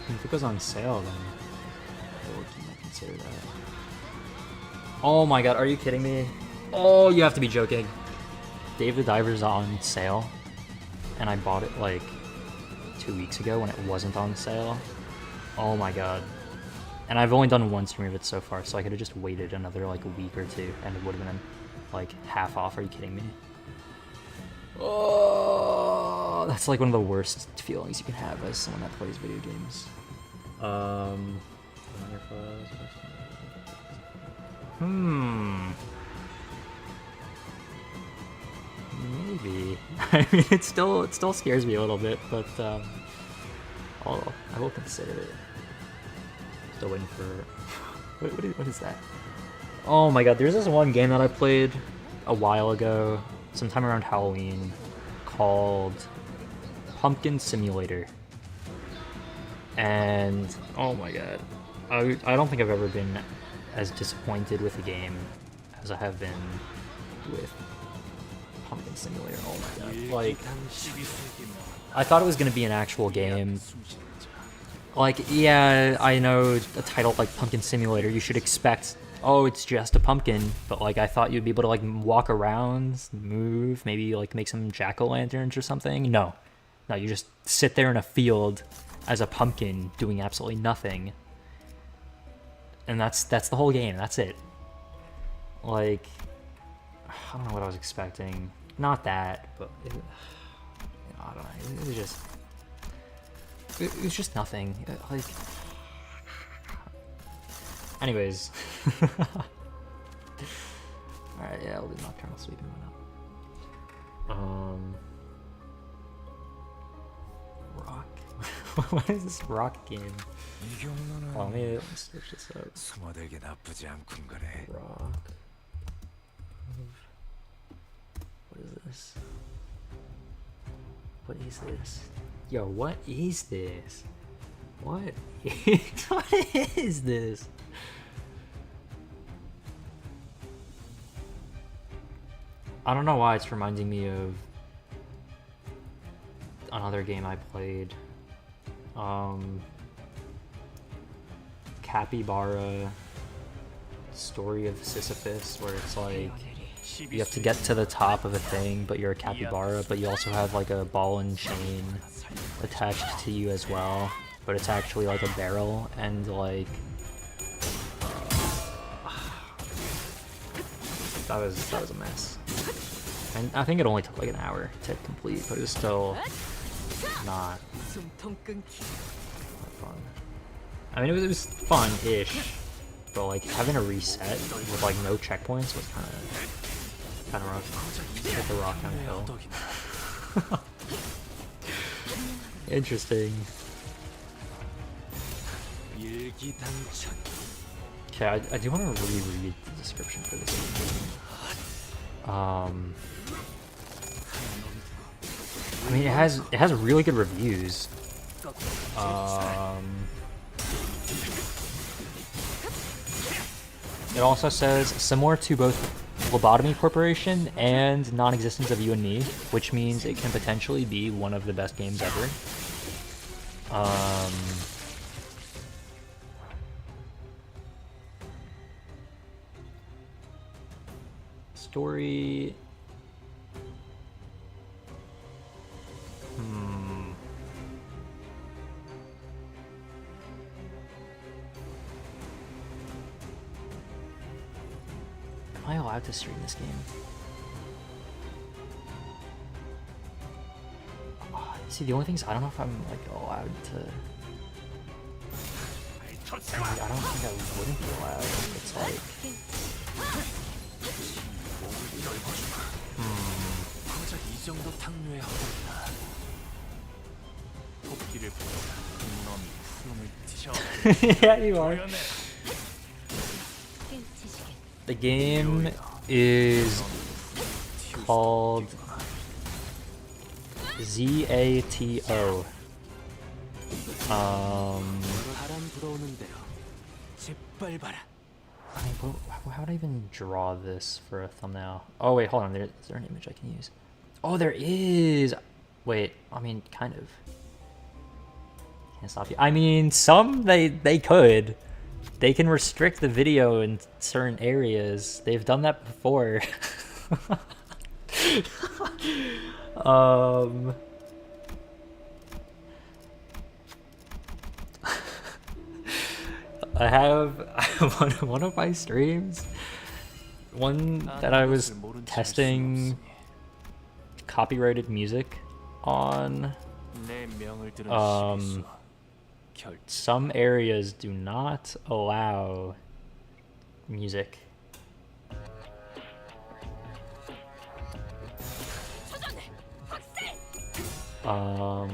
If it goes on sale, then I can consider that. Oh my god, are you kidding me? Oh, you have to be joking. Dave the Diver's on sale, and I bought it like 2 weeks ago when it wasn't on sale. Oh my god. And I've only done one stream of it so far, so I could have just waited another like a week or two and it would have been like half off. Are you kidding me? Oh, that's like one of the worst feelings you can have as someone that plays video games. Maybe. I mean, it still scares me a little bit, but I will consider it. Still waiting for... What is that? Oh my god, there's this one game that I played a while ago, sometime around Halloween, called Pumpkin Simulator. And, oh my god. I don't think I've ever been as disappointed with the game as I have been with Pumpkin Simulator. Oh my god. Like, I thought it was going to be an actual game. Like, yeah, I know a title like Pumpkin Simulator, you should expect, oh, it's just a pumpkin, but like I thought you'd be able to like walk around, move, maybe like make some jack-o'-lanterns or something. No, you just sit there in a field as a pumpkin doing absolutely nothing, and that's the whole game. That's it. Like, I don't know what I was expecting. Not that, but I don't know. It was just. It was just nothing. Like, anyways. Alright, yeah, I'll do Nocturnal Sweep and whatnot. Rock. What is this rock game? Oh, let me search this up. Rock. What is this? What is this? Yo, what is this? What is this? I don't know why it's reminding me of another game I played. Capybara Story of Sisyphus, where it's like you have to get to the top of a thing, but you're a capybara, but you also have like a ball and chain attached to you as well, but it's actually like a barrel, and like that was a mess. And I think it only took like an hour to complete, but it was still not fun. I mean, it was fun-ish, but like having a reset with like no checkpoints was kind of rough. Hit the rock down the hill. Interesting. Okay, I do want to reread the description for this game. I mean, it has really good reviews. It also says similar to both Lobotomy Corporation and Non-Existence of You and Me, which means it can potentially be one of the best games ever. Story. Am I allowed to stream this game? See, the only thing is, I don't know if I'm like allowed to. I mean, I don't think I wouldn't be allowed. It's like. Yeah, you are. The game is called ZATO. I mean, how would I even draw this for a thumbnail? Oh wait, hold on. Is there an image I can use? Oh, there is. Wait, I mean, kind of. Can't stop you. I mean, some they could. They can restrict the video in certain areas. They've done that before. I have one of my streams, one that I was testing copyrighted music on. Some areas do not allow music. Huh?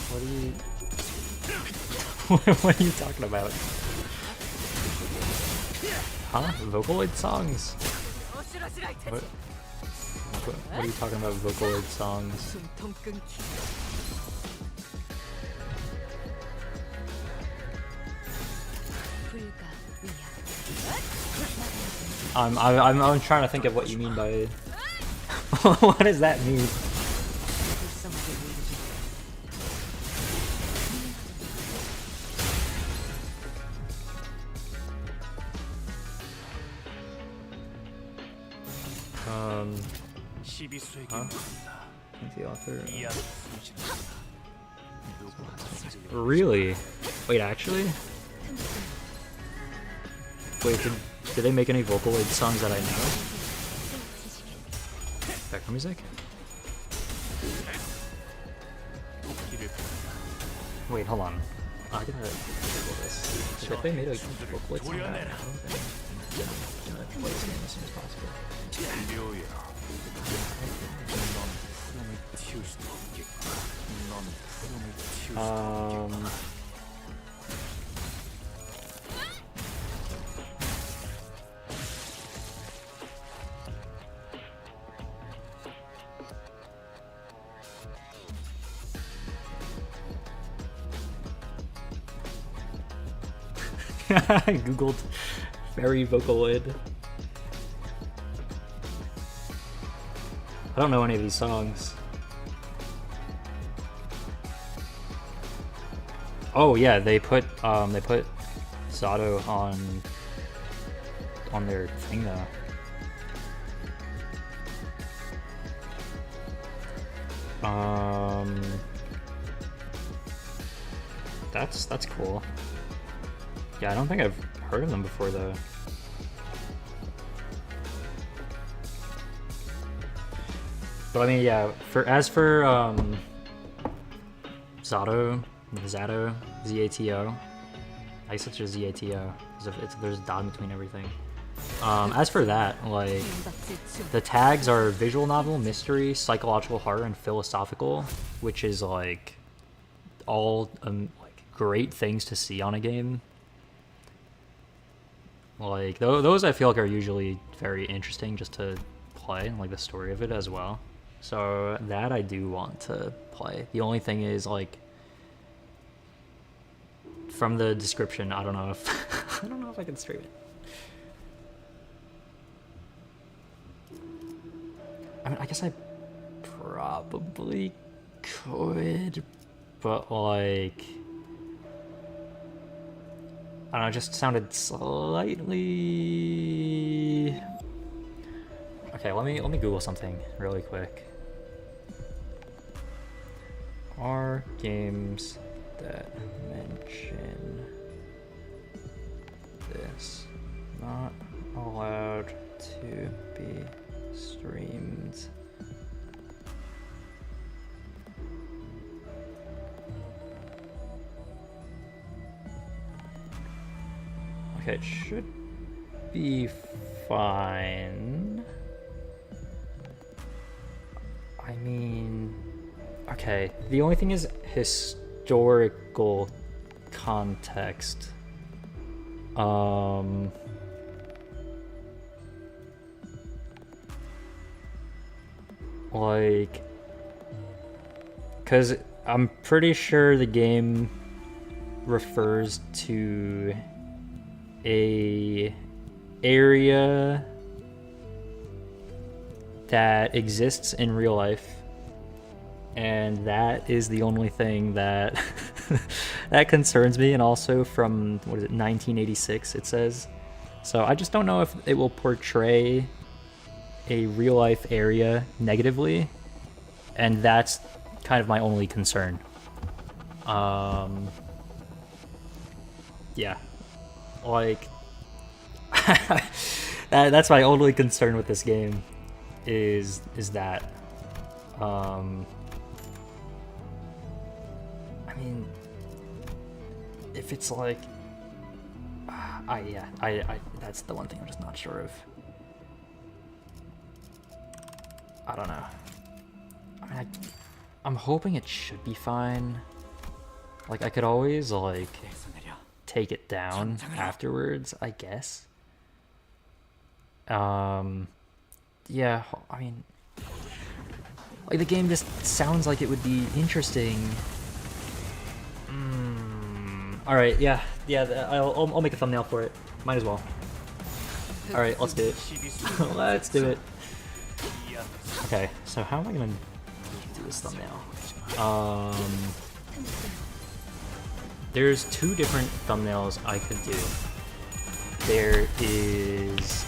What are you... what are you talking about? Huh? Vocaloid songs? What What are you talking about? Vocaloid songs? I'm trying to think of what you mean by. What does that mean? Huh? The author. Really? Wait, actually? Wait, did they make any Vocaloid songs that I know? Background music? Wait, hold on. I gotta Google this. If they made a Vocaloid song that I know, then I'm gonna play this game as soon as possible. I googled fairy Vocaloid. I don't know any of these songs. Oh yeah, they put Zato on their thing though. That's cool. Yeah, I don't think I've heard of them before though. But I mean, yeah. As for Zato, Z-A-T-O. I guess it's just Z-A-T-O because there's a dot in between everything. As for that, like the tags are visual novel, mystery, psychological horror, and philosophical, which is like all like great things to see on a game. Like those I feel like are usually very interesting just to play, and like the story of it as well. So that I do want to play. The only thing is like from the description, I don't know if I don't know if I can stream it. I mean, I guess I probably could, but like I don't know, it just sounded slightly. Okay, let me Google something really quick. Are games that mention this not allowed to be streamed? Okay, it should be fine. I mean, okay, the only thing is historical context. Like, because I'm pretty sure the game refers to a area that exists in real life, and that is the only thing that that concerns me. And also from, what is it, 1986 it says. So I just don't know if it will portray a real life area negatively, and that's kind of my only concern. Yeah, like that's my only concern with this game is that I mean, if it's like I that's the one thing I'm just not sure of. I don't know. I mean, I'm hoping it should be fine. Like, I could always like take it down afterwards, I guess. Yeah, I mean, Like, the game just sounds like it would be interesting. Alright, yeah, I'll make a thumbnail for it. Might as well. Alright, let's do it. Let's do it. Okay, so how am I gonna do this thumbnail? There's two different thumbnails I could do. There is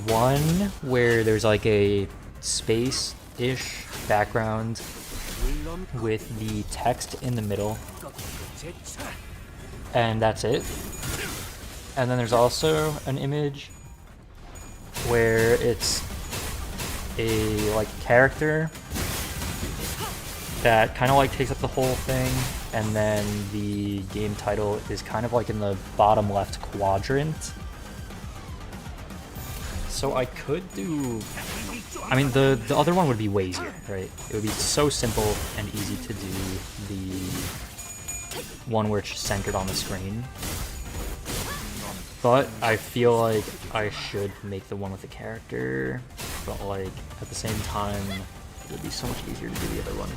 one where there's like a space-ish background with the text in the middle, and that's it. And then there's also an image where it's a like character that kind of like takes up the whole thing, and then the game title is kind of like in the bottom left quadrant. So I could do, I mean, the other one would be way easier, right? It would be so simple and easy to do the one where it's centered on the screen. But I feel like I should make the one with the character, but like at the same time, it would be so much easier to do the other one.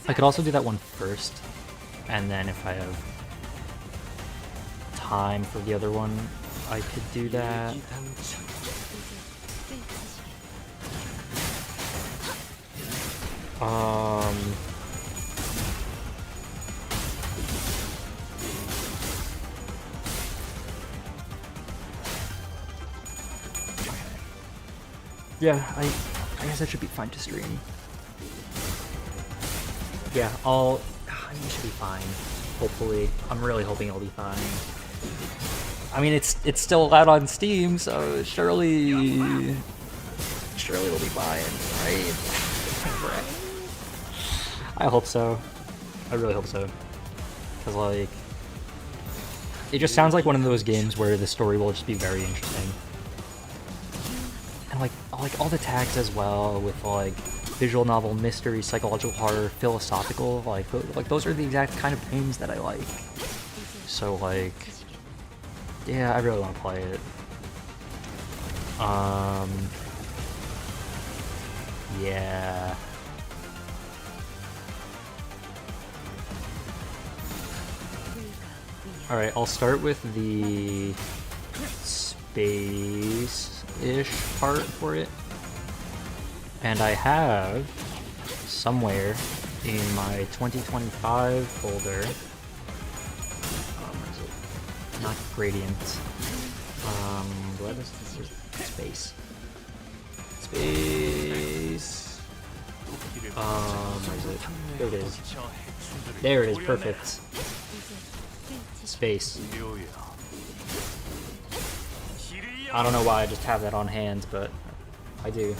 I could also do that one first, and then if I have time for the other one, I could do that. Yeah, I guess that should be fine to stream. Yeah, you should be fine. Hopefully. I'm really hoping it'll be fine. I mean, it's still allowed on Steam, so surely it'll be fine, right? I hope so. I really hope so. Because, like, it just sounds like one of those games where the story will just be very interesting. And, like all the tags as well, with, like, visual novel, mystery, psychological horror, philosophical, like those are the exact kind of games that I like. So, like, yeah, I really want to play it. Yeah. Alright, I'll start with the space-ish part for it. And I have, somewhere in my 2025 folder, where is it? Not gradient. What is this? Space. Space. Where is it? There it is. There it is, perfect. Space. I don't know why I just have that on hand, but I do.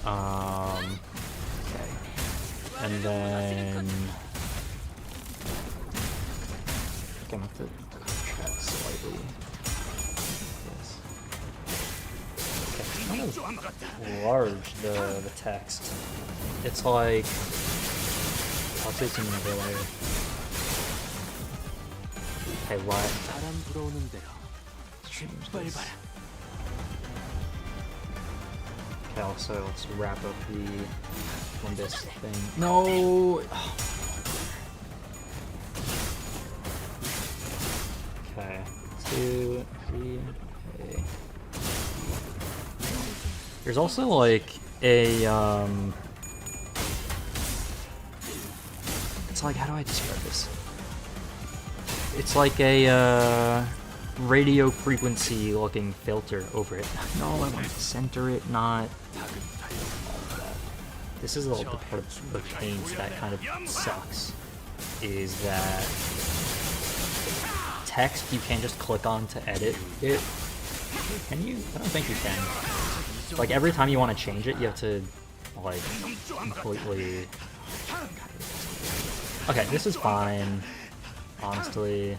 Okay. And then I'm gonna have to contrast slightly. Yes. Okay, it's kind of large, the text. It's like, I'll say something over later. Okay, what? Okay, also let's wrap up the Nimbus thing. No! Okay, 2, 3, okay. There's also like a, it's like, how do I describe this? It's like a, radio frequency looking filter over it. No, I want to center it, not all of that. This is the part of the paint that kind of sucks, is that text you can't just click on to edit it. Can you? I don't think you can. Like, every time you want to change it, you have to, like, completely... Okay, this is fine, honestly.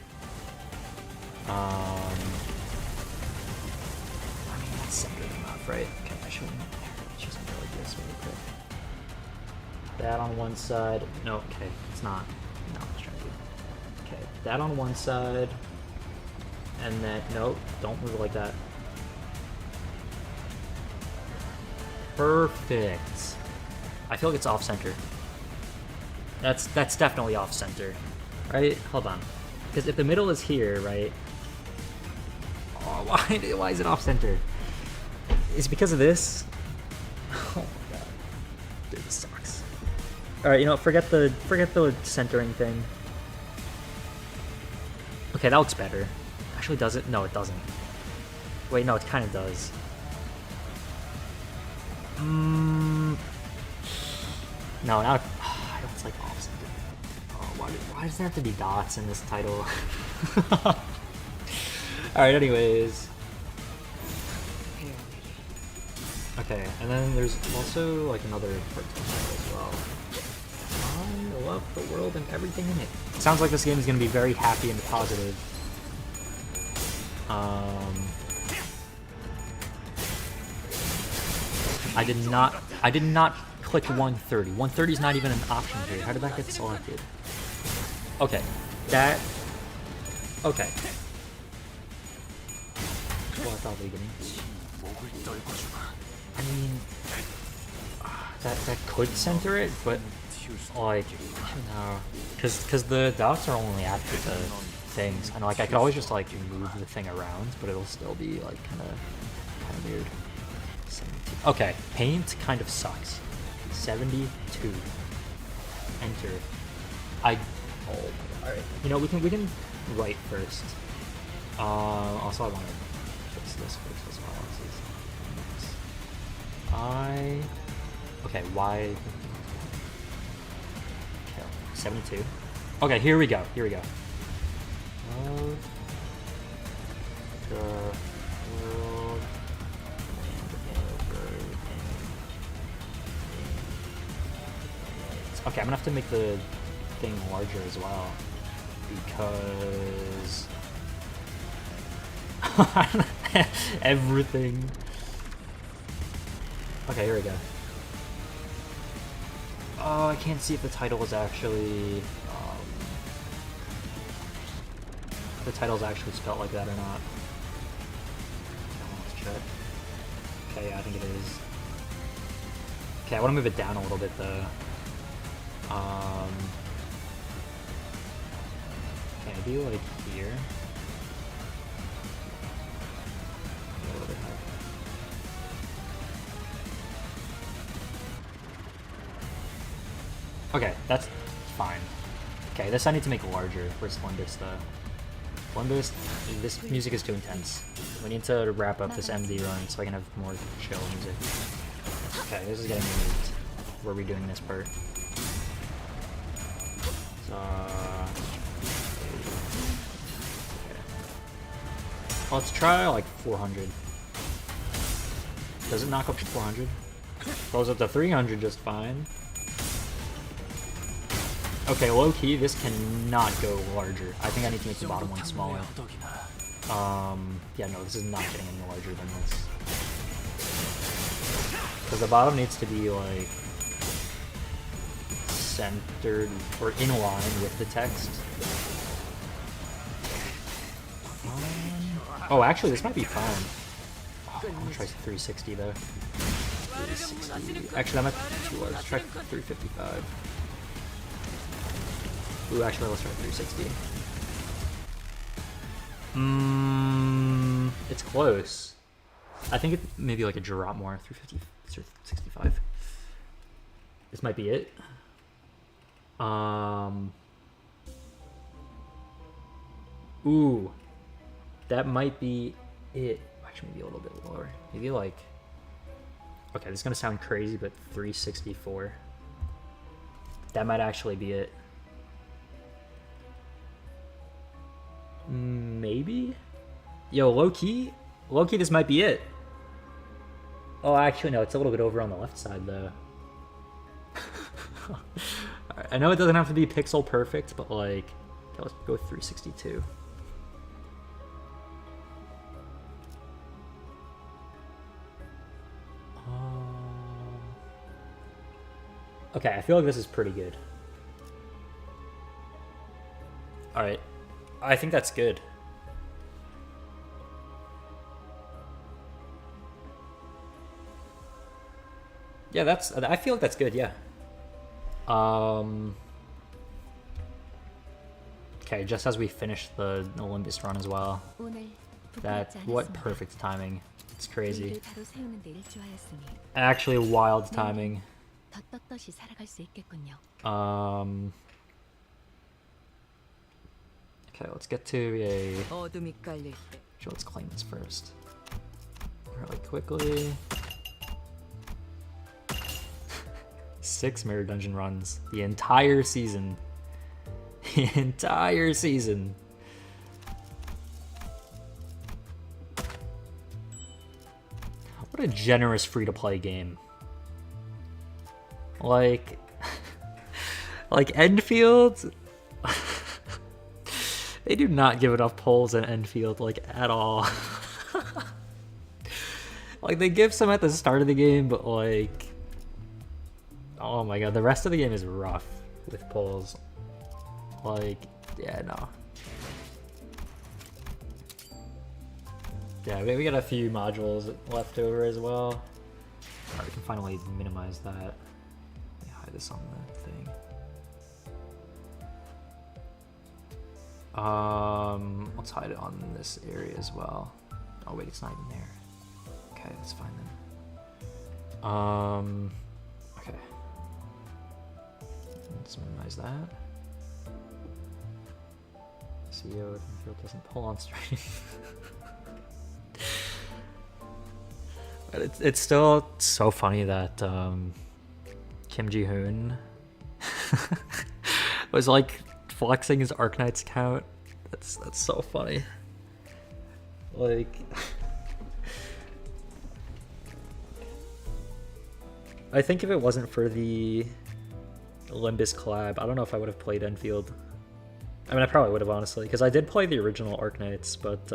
I mean, that's centered enough, right? Okay, I shouldn't just go like this really quick. That on one side. No, okay, it's not. No, let's try to do. Okay, that on one side. And then, nope, don't move it like that. Perfect. I feel like it's off center. That's definitely off center. Right? Hold on. Because if the middle is here, right? Oh, why is it off center? Is it because of this? Oh my god. Dude, this sucks. Alright, you know what, forget the centering thing. Okay, that looks better. Actually, does it? No, it doesn't. Wait, no, it kind of does. No, now it's like off center. Oh, why does there have to be dots in this title? Alright, anyways. Okay, and then there's also like another part to the title as well. I love the world and everything in it. Sounds like this game is going to be very happy and positive. I did not click 130. 130 is not even an option here. How did that get selected? Okay, okay. Well, I thought we didn't. I mean, that could center it, but like, no, because the dots are only after the things, and like I could always just like move the thing around, but it'll still be like kind of weird. 72. Okay, paint kind of sucks. 72. Enter. Oh, all right. You know, we can write first. Also, I want to fix this first as well. Okay, why? Okay, 72. Okay, here we go. Of the world and everything. Okay, I'm gonna have to make the thing larger as well because everything. Okay, here we go. Oh, I can't see if the title is actually spelled like that or not. Let's check. Okay, yeah, I think it is. Okay, I want to move it down a little bit though. Can I do like here? Okay, that's fine. Okay, this I need to make larger for Splendus though. Splendus, this music is too intense. We need to wrap up this MD run so I can have more chill music. Okay, this is getting removed. We're redoing this part. So, okay. Let's try like 400. Does it knock up to 400? Goes up to 300 just fine. Okay, low key, this cannot go larger. I think I need to make the bottom one smaller. Yeah, no, this is not getting any larger than this. Because the bottom needs to be like centered or in line with the text. Oh, actually, this might be fine. Oh, I'm gonna try 360 though. 360. Actually, that might be too large. Let's try 355. Ooh, actually, let's try 360. It's close. I think it maybe like a drop more. 350, 365. This might be it. Ooh, that might be it. Actually, maybe a little bit lower. Maybe like. Okay, this is gonna sound crazy, but 364. That might actually be it. Maybe? Yo, low-key, this might be it. Oh, actually, no, it's a little bit over on the left side, though. Alright, I know it doesn't have to be pixel perfect, but, like, okay, let's go with 362. Okay, I feel like this is pretty good. Alright. I think that's good. Yeah, I feel like that's good, yeah. Okay, just as we finish the Olympus run as well. What perfect timing. It's crazy. Actually wild timing. Okay, let's get to a... Sure, let's claim this first. Really quickly. 6 Mirror Dungeon runs. The entire season. The entire season. What a generous free-to-play game. Like... like, Enfield... They do not give enough polls in Enfield, like, at all. Like, they give some at the start of the game, but, like... Oh my god, the rest of the game is rough with polls. Like, yeah, no. Yeah, we got a few modules left over as well. Alright, we can finally minimize that. Let me hide this on the thing. Let's hide it on this area as well. Oh wait, it's not even there. Okay, that's fine then. Okay. Let's minimize that. CEO Field doesn't pull on stream. But it's still so funny that Kim Ji-hoon was like flexing his Arknights account. That's so funny. Like, I think if it wasn't for the Olympus collab, I don't know if I would have played Enfield. I mean, I probably would have, honestly, because I did play the original Arknights, but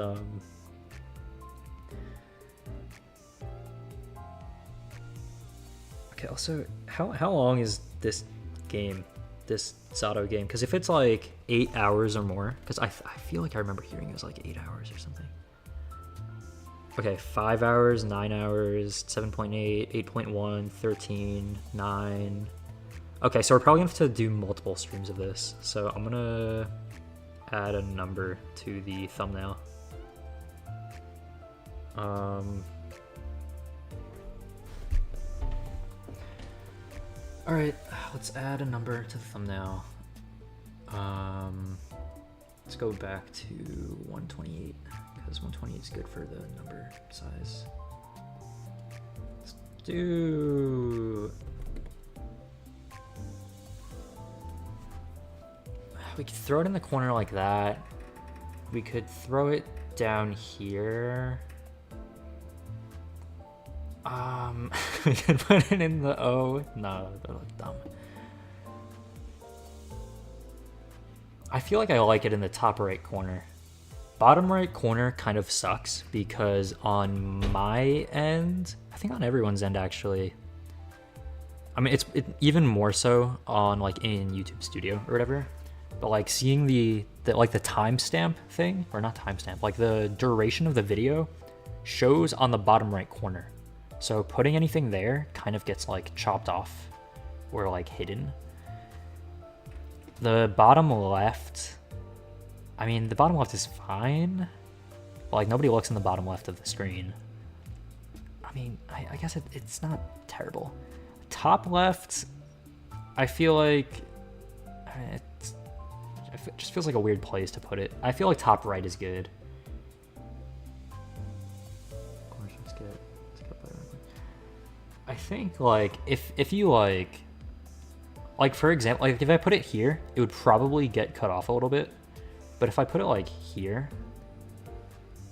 okay, also, how long is this game? This Zato game? Because if it's like 8 hours or more, because I feel like I remember hearing it was like 8 hours or something. Okay, 5 hours, 9 hours, 7.8, 8.1, 13, 9. Okay, so we're probably gonna have to do multiple streams of this. So I'm gonna add a number to the thumbnail. Alright, let's add a number to the thumbnail. Let's go back to 128, because 128 is good for the number size. Let's do... We could throw it in the corner like that. We could throw it down here. We could put it in the O. No, that would look dumb. I feel like I like it in the top right corner. Bottom right corner kind of sucks because on my end, I think on everyone's end actually. I mean, it's even more so on like in YouTube Studio or whatever. But like seeing the timestamp thing, or not timestamp, like the duration of the video shows on the bottom right corner. So putting anything there kind of gets like chopped off or like hidden. The bottom left, I mean, the bottom left is fine, but like nobody looks in the bottom left of the screen. I mean, I guess it's not terrible. Top left, I feel like it just feels like a weird place to put it. I feel like top right is good. I think like if you like for example, like if I put it here, it would probably get cut off a little bit. But if I put it like here,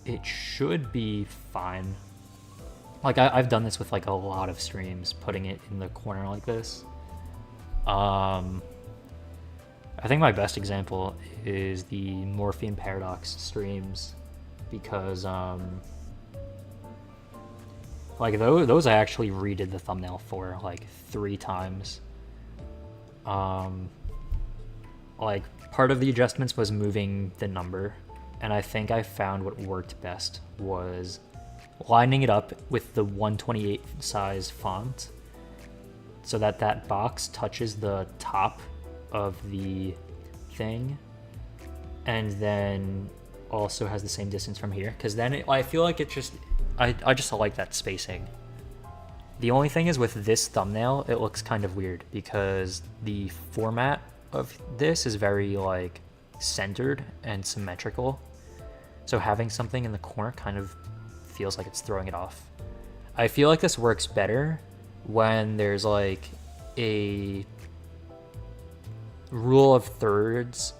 it should be fine. Like I've done this with like a lot of streams, putting it in the corner like this. I think my best example is the Morphine Paradox streams, because like those I actually redid the thumbnail for like 3 times. Like part of the adjustments was moving the number, and I think I found what worked best was lining it up with the 128 size font so that that box touches the top of the thing, and then also has the same distance from here, because then I feel like it just, I just like that spacing. The only thing is with this thumbnail, it looks kind of weird because the format of this is very like centered and symmetrical. So having something in the corner kind of feels like it's throwing it off. I feel like this works better when there's like a rule of thirds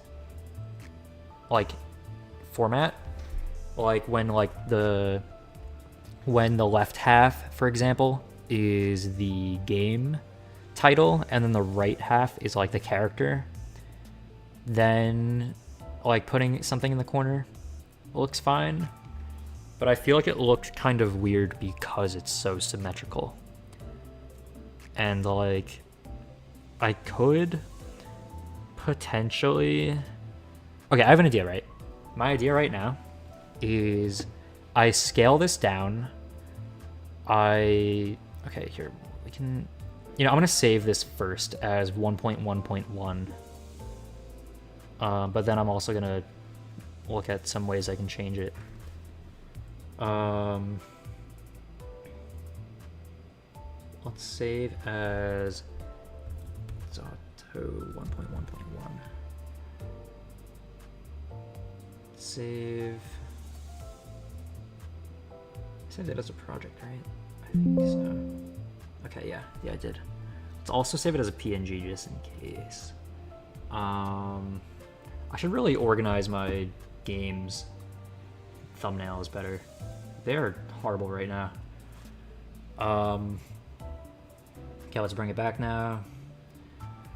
like format, like when the left half, for example, is the game title and then the right half is like the character, then like putting something in the corner looks fine. But I feel like it looked kind of weird because it's so symmetrical. And like I could potentially, okay, I have an idea, right? My idea right now is I scale this down. Okay, here, we can, I'm gonna save this first as 1.1.1. But then I'm also gonna look at some ways I can change it. Let's save as Zato 1.1.1. Save it as a project, right? I think so. Okay, yeah, I did. Let's also save it as a PNG just in case. I should really organize my games thumbnails better. They're horrible right now. Okay, let's bring it back now.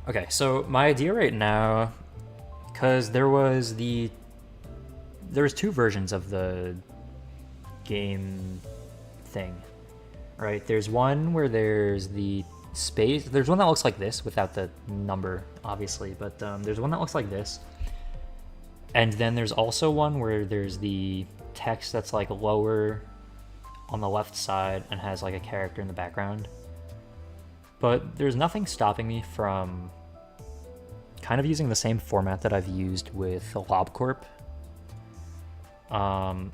Okay, so my idea right now, because there's two versions of the game thing, right? There's one where there's the space. There's one that looks like this without the number, obviously, but there's one that looks like this. And then there's also one where there's the text that's like lower on the left side and has like a character in the background. But there's nothing stopping me from kind of using the same format that I've used with LobCorp.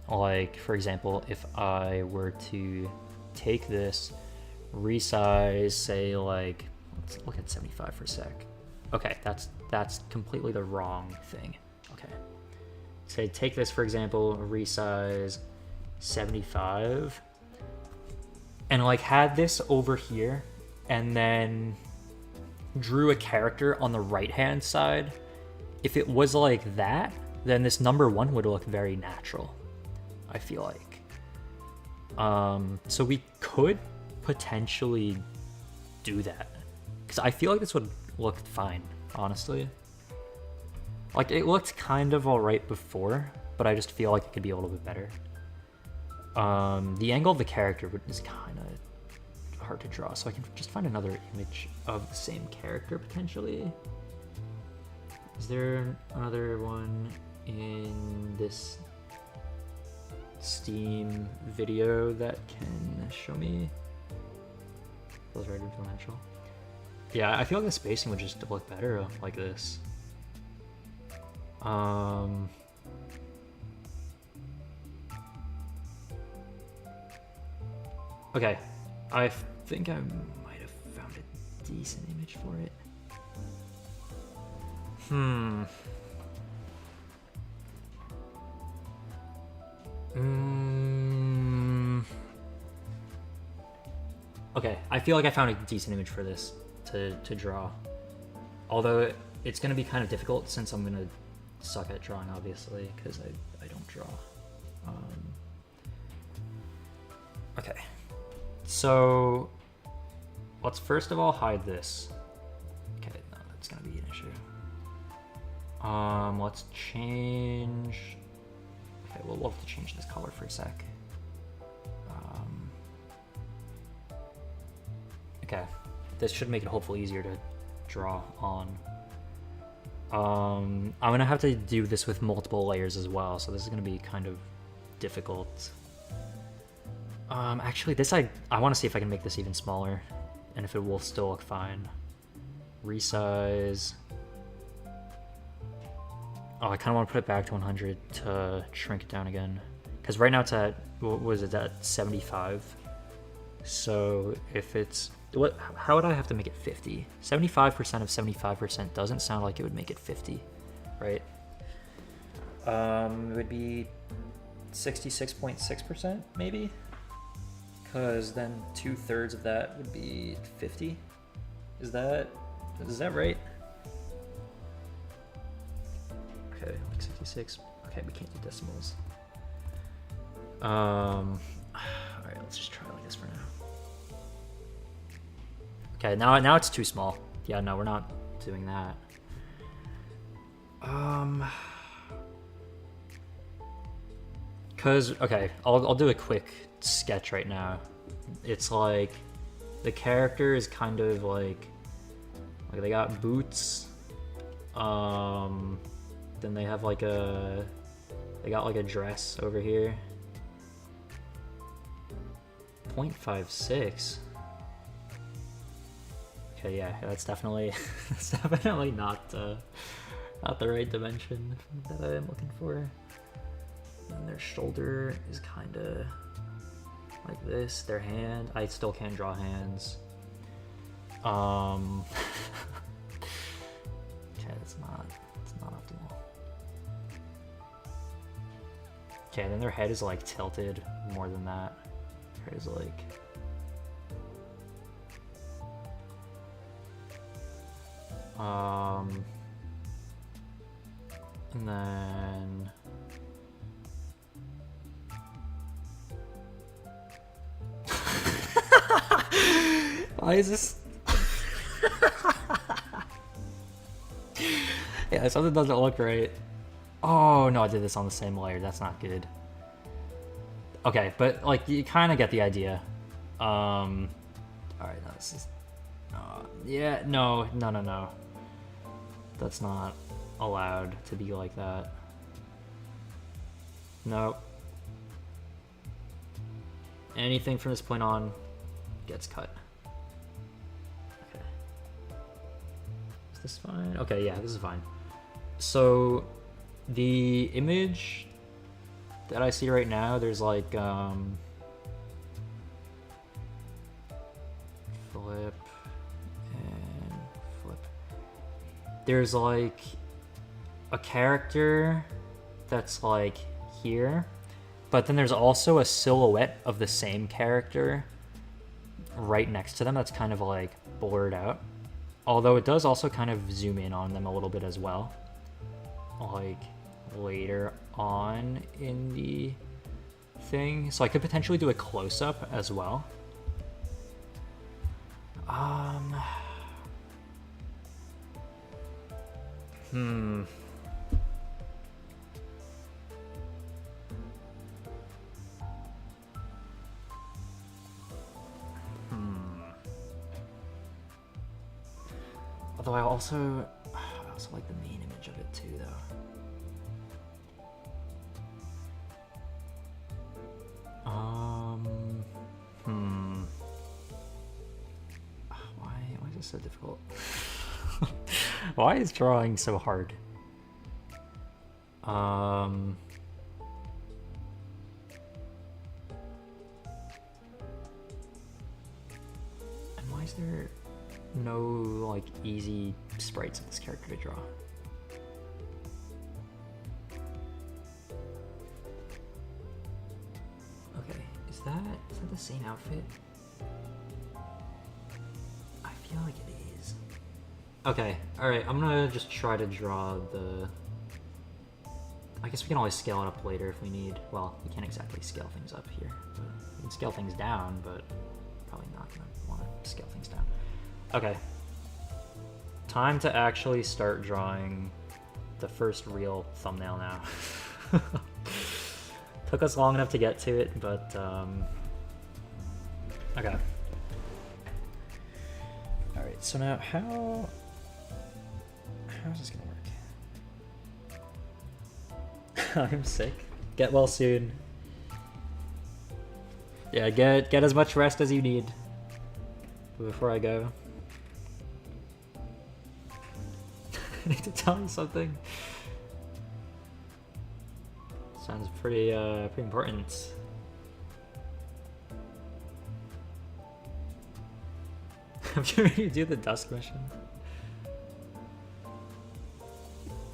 Like, for example, if I were to take this, resize, say like, let's look at 75 for a sec. Okay, that's completely the wrong thing. Okay. Say take this, for example, resize 75, and like had this over here, and then drew a character on the right-hand side. If it was like that, then this number 1 would look very natural, I feel like. So we could potentially do that, because I feel like this would look fine, honestly. Like, it looked kind of alright before, but I just feel like it could be a little bit better. The angle of the character is kind of hard to draw, so I can just find another image of the same character, potentially. Is there another one in this Steam video that can show me? Feels very influential. Yeah, I feel like the spacing would just look better like this. Okay, I think I might have found a decent image for it. Okay, I feel like I found a decent image for this to draw. Although it's going to be kind of difficult since I'm going to suck at drawing, obviously, because I don't draw. Okay, so let's first of all hide this. Okay, no, that's going to be an issue. Let's change. Okay, we'll have to change this color for a sec. Okay, this should make it hopefully easier to draw on. I'm gonna have to do this with multiple layers as well, so this is gonna be kind of difficult. Actually, this I want to see if I can make this even smaller. and if it will still look fine. Resize. Oh, I kind of want to put it back to 100 to shrink it down again. Because right now it's at, what was it, at 75? So if it's, how would I have to make it 50? 75% of 75% doesn't sound like it would make it 50, right? It would be 66.6% maybe? Because then 2/3 of that would be 50? Is that right? Okay, like 66. Okay, we can't do decimals. Alright, let's just try like this for now. Okay, now it's too small. Yeah, no, we're not doing that. Cause okay, I'll do a quick sketch right now. It's like the character is kind of like they got boots. Then they have like they got like a dress over here. 0.56. Okay, yeah, that's definitely not the right dimension that I am looking for. And their shoulder is kind of like this. Their hand, I still can't draw hands. Okay, it's not optimal. Okay, then their head is like tilted more than that. Their head is like. And then. Why is this? Yeah, something doesn't look right. Oh no, I did this on the same layer. That's not good. Okay, but like you kind of get the idea. All right, no, this is. Yeah, no. That's not allowed to be like that. Nope. Anything from this point on gets cut. Okay. Is this fine? Okay, yeah, this is fine. So the image that I see right now, there's like flip and flip. There's like a character that's like here, but then there's also a silhouette of the same character right next to them that's kind of like blurred out. Although it does also kind of zoom in on them a little bit as well. Like later on in the thing. So I could potentially do a close-up as well. Although I also like the main image of it too, though. Why is this so difficult? Why is drawing so hard? And why is there no like easy sprites of this character to draw? Okay, is that the same outfit? I feel like it is. Okay, alright, I'm gonna just try to draw the... I guess we can always scale it up later if we need. Well, we can't exactly scale things up here, but we can scale things down, but probably not gonna want to scale things down. Okay. Time to actually start drawing the first real thumbnail now. Took us long enough to get to it, but okay. Alright, so now how is this gonna work? I'm sick. Get well soon. Yeah, get as much rest as you need. before I go. I need to tell you something. Sounds pretty important. I'm sure you do the dusk mission.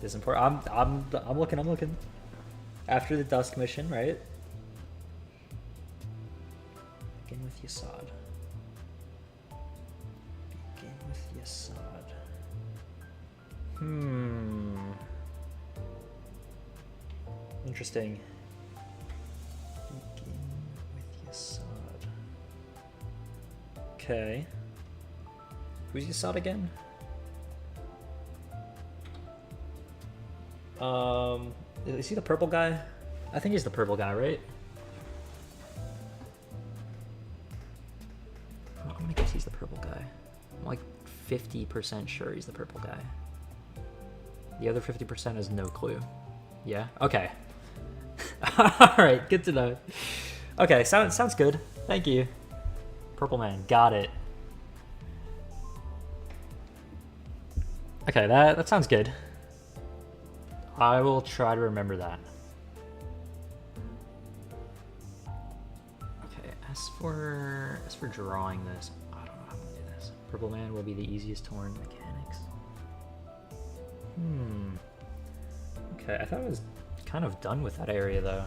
It's important. I'm looking. After the dusk mission, right? Begin with Yasad. Begin with Yasad. Interesting. Begin with Yasad. Okay. Who's Yasad again? Is he the purple guy? I think he's the purple guy, right? I'm gonna guess he's the purple guy. I'm like 50% sure he's the purple guy. The other 50% has no clue. Yeah? Okay. Alright, good to know. Okay, sounds good. Thank you. Purple man, got it. Okay, that sounds good. I will try to remember that. Okay, as for drawing this, I don't know how I'm gonna do this. Purple man will be the easiest to learn mechanics. Okay, I thought I was kind of done with that area though.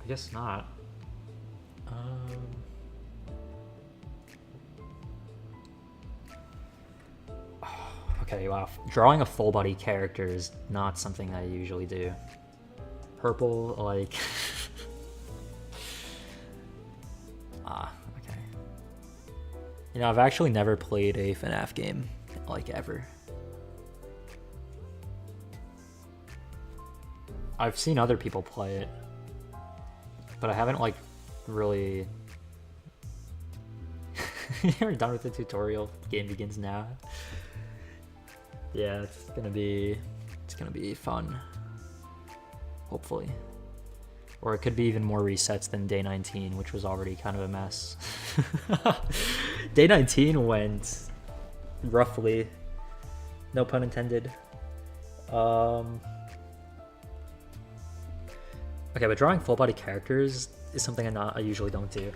I guess not. Okay, wow. Drawing a full body character is not something I usually do. Purple, like... okay. You know, I've actually never played a FNAF game, like, ever. I've seen other people play it, but I haven't, like, really... You're done with the tutorial? The game begins now. Yeah, it's gonna be fun. Hopefully. Or it could be even more resets than day 19, which was already kind of a mess. Day 19 went roughly, no pun intended. Okay, but drawing full body characters is something I usually don't do.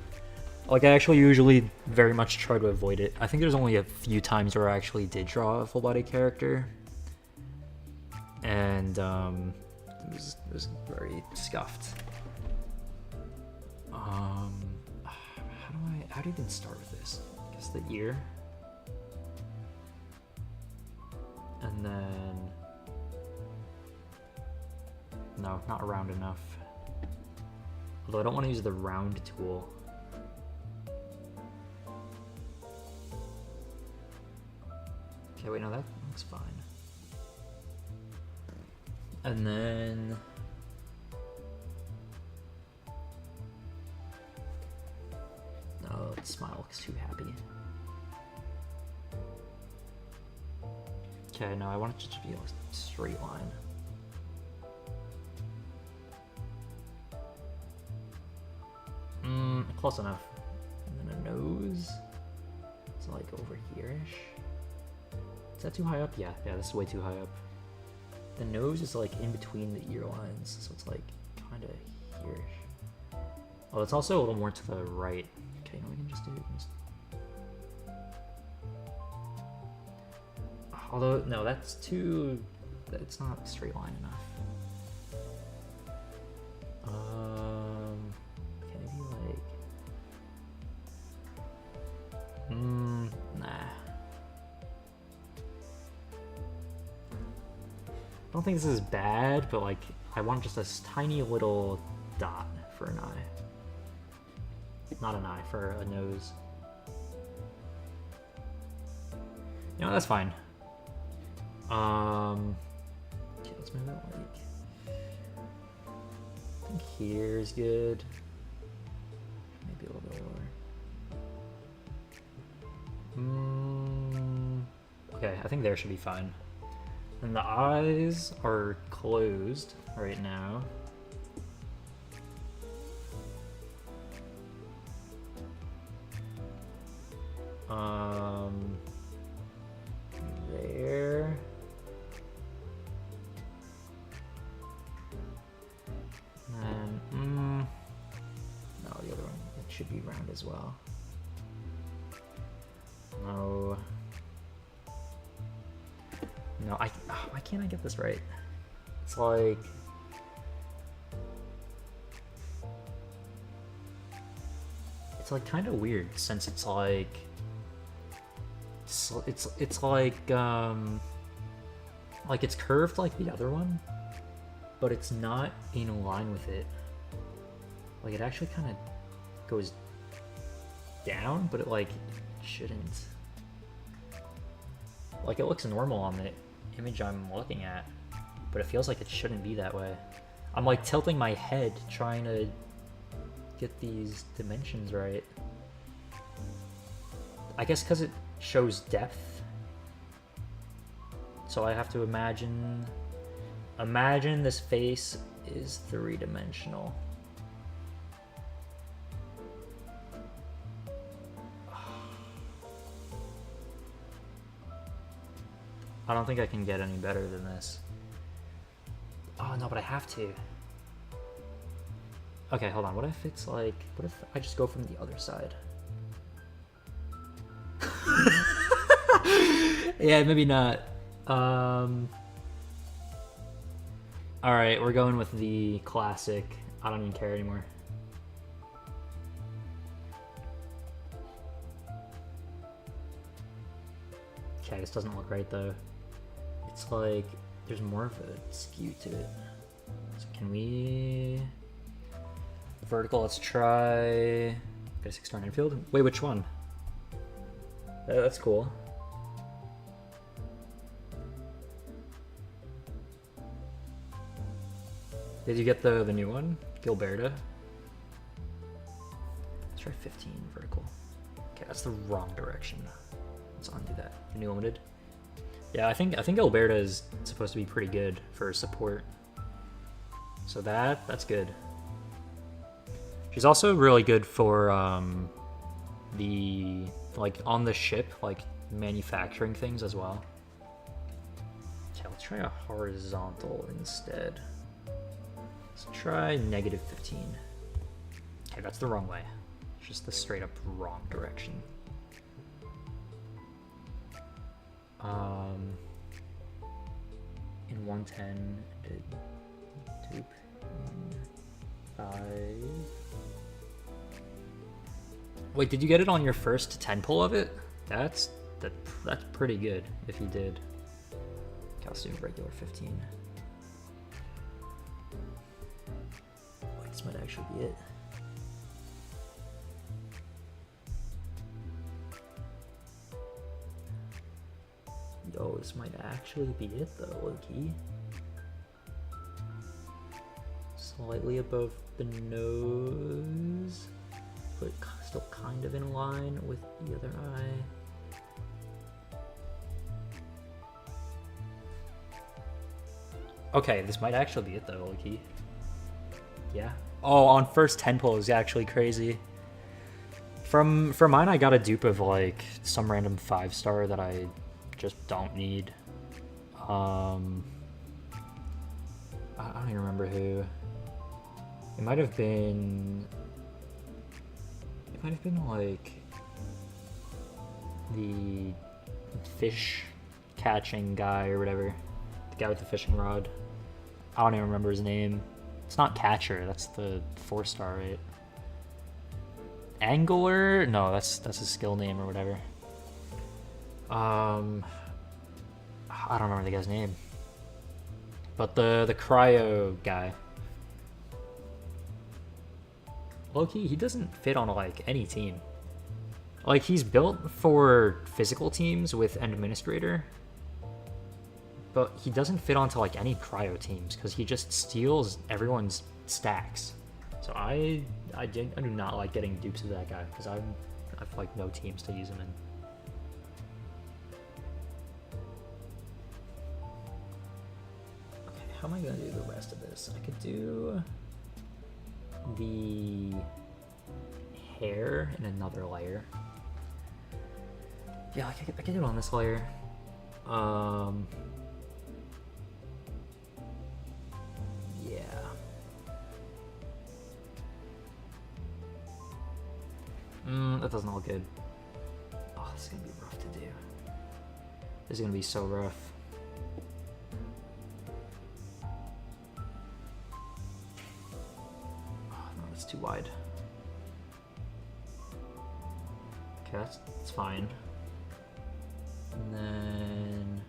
Like, I actually usually very much try to avoid it. I think there's only a few times where I actually did draw a full body character. And, it was very scuffed. How do you even start with this? I guess the ear. And then... No, not round enough. Although I don't want to use the round tool. Okay, wait, no, that looks fine. And then... No, that smile looks too happy. Okay, no, I want it to be a straight line. Close enough. And then a nose. It's like over here-ish. Is that too high up? Yeah, this is way too high up. The nose is like in between the ear lines, so it's like kind of here-ish. Oh, it's also a little more to the right. Okay, no, we can just do it. Although, no, that's too... It's not a straight line enough. Okay, maybe like... Nah. I don't think this is bad, but like, I want just a tiny little dot for an eye. Not an eye, for a nose. You know, that's fine. Okay, let's move it like... I think here's good. Maybe a little bit lower. Okay, I think there should be fine. And the eyes are closed right now. There. And, no, the other one, it should be round as well. No. No, why can't I get this right? It's like... It's like kind of weird since it's like... It's like it's curved like the other one, but it's not in line with it. Like it actually kind of goes down, but it like shouldn't. Like it looks normal on the image I'm looking at, but it feels like it shouldn't be that way. I'm like tilting my head trying to get these dimensions right. I guess because it shows depth, so I have to imagine this face is three-dimensional. I don't think I can get any better than this. Oh no, but I have to. Okay, hold on. What if it's like, what if I just go from the other side? Yeah, maybe not. Alright, we're going with the classic. I don't even care anymore. Okay, this doesn't look right though. It's like, there's more of a skew to it. So can we... Vertical, let's try... Get a 6-star infield? Wait, which one? That's cool. Did you get the new one? Gilberta? Let's try 15 vertical. Okay, that's the wrong direction. Let's undo that. New limited. Yeah, I think Gilberta is supposed to be pretty good for support. So that's good. She's also really good for the like on the ship, like manufacturing things as well. Okay, let's try a horizontal instead. Let's try -15. Okay, that's the wrong way. It's just the straight up wrong direction. In 110, did dupe in 5. Wait, did you get it on your first 10 pull of it? That's pretty good if you did. Calcium regular 15. Wait, this might actually be it. Yo, this might actually be it though, low-key. Slightly above the nose, but still kind of in line with the other eye. Okay, this might actually be it though, low-key. Yeah. Oh, on first 10 pull is actually crazy. For mine, I got a dupe of like some random 5-star that I just don't need. I don't even remember who. It might have been like the fish catching guy or whatever. The guy with the fishing rod. I don't even remember his name. It's not Catcher, that's the 4-star, right? Angler? No, that's his skill name or whatever. I don't remember the guy's name. But the cryo guy. Low-key, he doesn't fit on like any team. Like he's built for physical teams with Administrator, but he doesn't fit onto like any cryo teams because he just steals everyone's stacks. So I do not like getting dupes of that guy because I've like no teams to use him in. Okay, how am I gonna do the rest of this? I could do the hair in another layer. Yeah, I can do it on this layer. Yeah. That doesn't look good. Oh, this is gonna be rough to do. This is gonna be so rough. Oh, no, that's too wide. Okay, that's fine. And then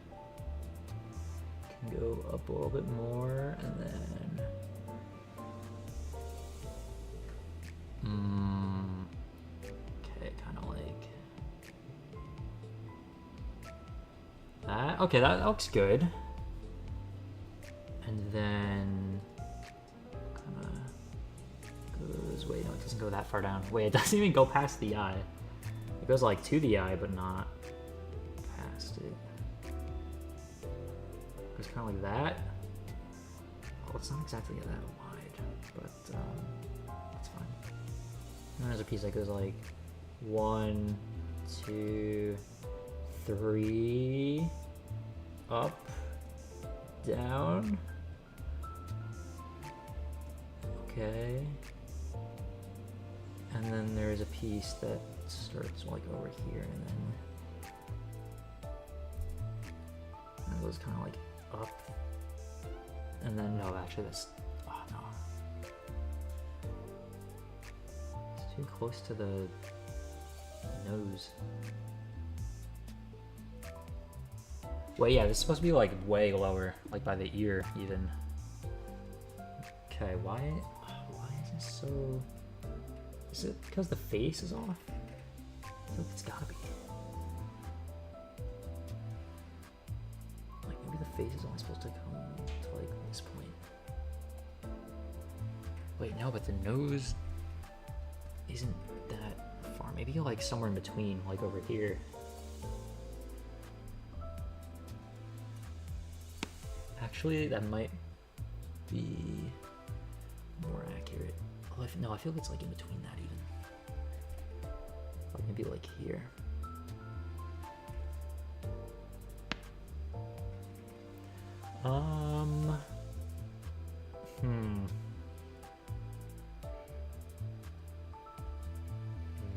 can go up a little bit more, and then okay, kind of like that. Okay, that looks good. And then kind of goes. Wait, no, it doesn't go that far down. Wait, it doesn't even go past the eye. It goes like to the eye, but not past it. It's kind of like that. Well, it's not exactly that wide, but that's fine. And there's a piece that goes like 1, 2, 3, up, down. Okay. And then there's a piece that starts like over here, and then it goes kind of like up, and then no, actually that's, oh no, it's too close to the nose. Wait, yeah, this is supposed to be like way lower, like by the ear even. Okay, why is this so? Is it because the face is off? I feel like it's gotta be. Like maybe the face is only supposed to come to like this point. Wait, no, but the nose isn't that far. Maybe like somewhere in between, like over here. Actually, that might be more accurate. Oh, no, I feel like it's like in between that even. Or maybe like here.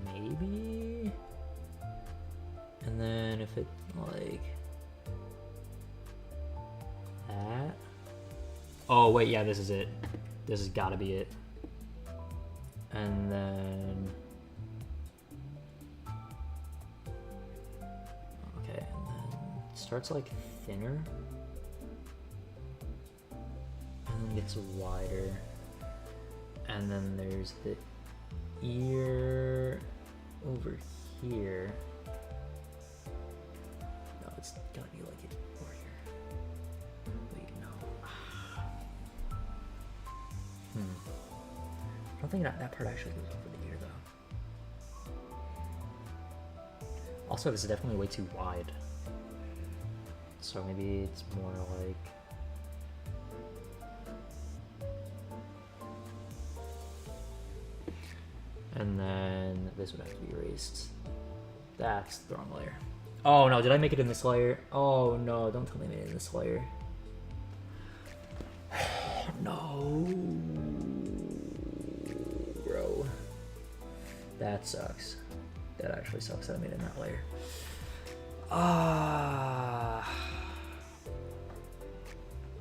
Maybe. And then if it like that. Oh wait, yeah, this is it. This has got to be it. And then okay, and then it starts like thinner and then gets wider, and then there's the ear over here. No, it's gotta be like it over here. Wait, no. I don't think that part actually goes over the ear though. Also, this is definitely way too wide. So maybe it's more like and then this would have to be erased. That's the wrong layer. Oh no, did I make it in this layer? Oh no, don't tell me I made it in this layer. No. Bro. That sucks. That actually sucks that I made it in that layer.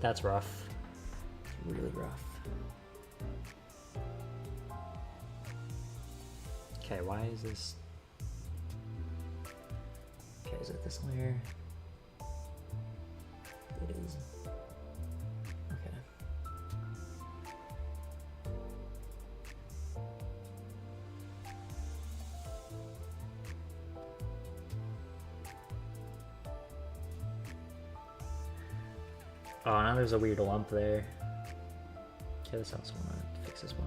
That's rough. Really rough. Okay, why is this? Okay, is it this layer? It is. Okay. Oh, now there's a weird lump there. Okay, this also want to fix as well.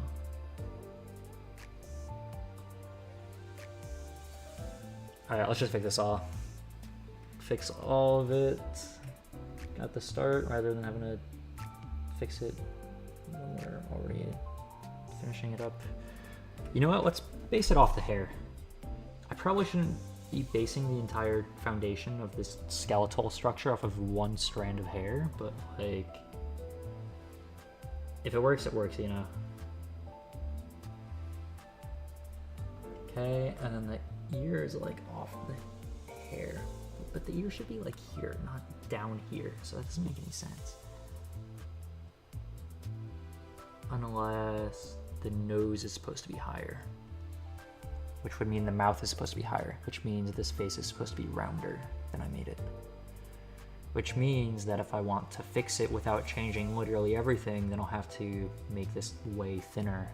Alright, let's just fix this all. Fix all of it at the start rather than having to fix it when we're already finishing it up. You know what? Let's base it off the hair. I probably shouldn't be basing the entire foundation of this skeletal structure off of one strand of hair, but like, if it works, you know. Okay, and then the ear is like off the hair, but the ear should be like here, not down here, so that doesn't make any sense. Unless the nose is supposed to be higher, which would mean the mouth is supposed to be higher, which means this face is supposed to be rounder than I made it. Which means that if I want to fix it without changing literally everything, then I'll have to make this way thinner.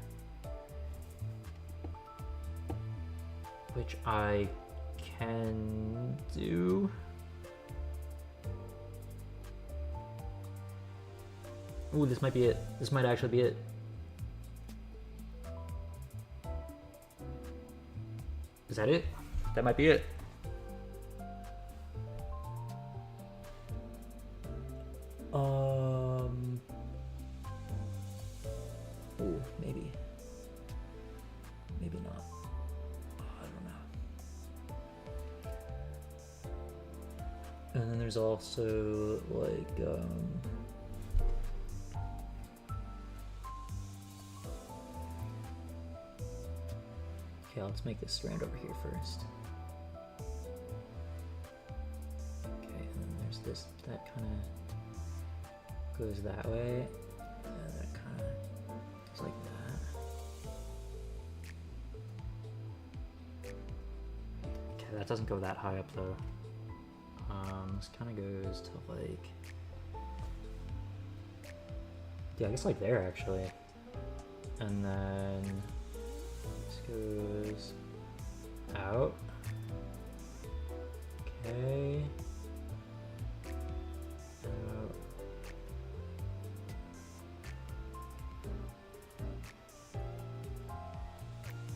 Which I can do. Ooh, this might be it. This might actually be it. Is that it? That might be it. Ooh, maybe. Maybe not. I don't know. And then there's also like okay, let's make this strand over here first. Okay, and then there's this, that kind of goes that way, and that kind of goes like that. Okay, that doesn't go that high up though. This kind of goes to like, yeah, I guess like there actually. And then goes out. Okay. Out.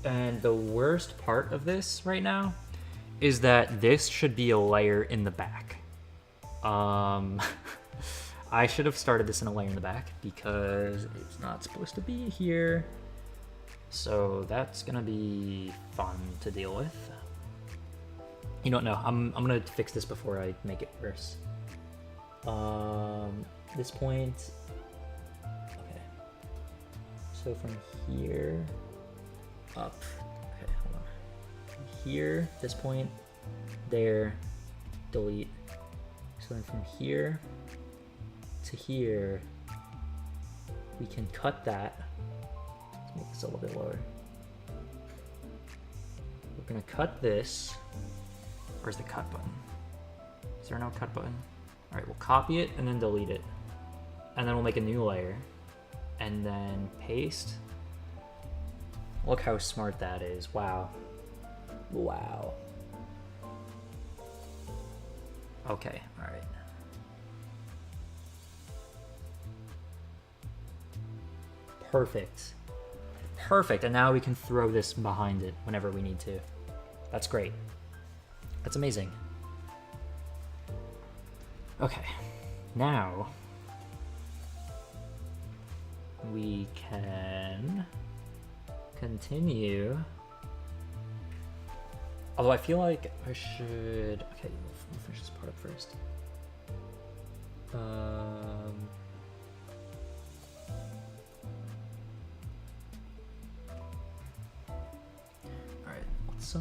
And the worst part of this right now is that this should be a layer in the back. I should have started this in a layer in the back because it's not supposed to be here. So that's gonna be fun to deal with. You know what, no, I'm gonna fix this before I make it worse. This point, okay. So from here up, okay, hold on. From here, this point, there, delete. So then from here to here, we can cut that. Let's make this a little bit lower. We're gonna cut this. Where's the cut button? Is there no cut button? All right, we'll copy it and then delete it. And then we'll make a new layer and then paste. Look how smart that is, wow. Wow. Okay, all right. Perfect. Perfect, and now we can throw this behind it whenever we need to. That's great. That's amazing. Okay, now we can continue. Although I feel like I should, okay, we'll finish this part up first. Alright, let's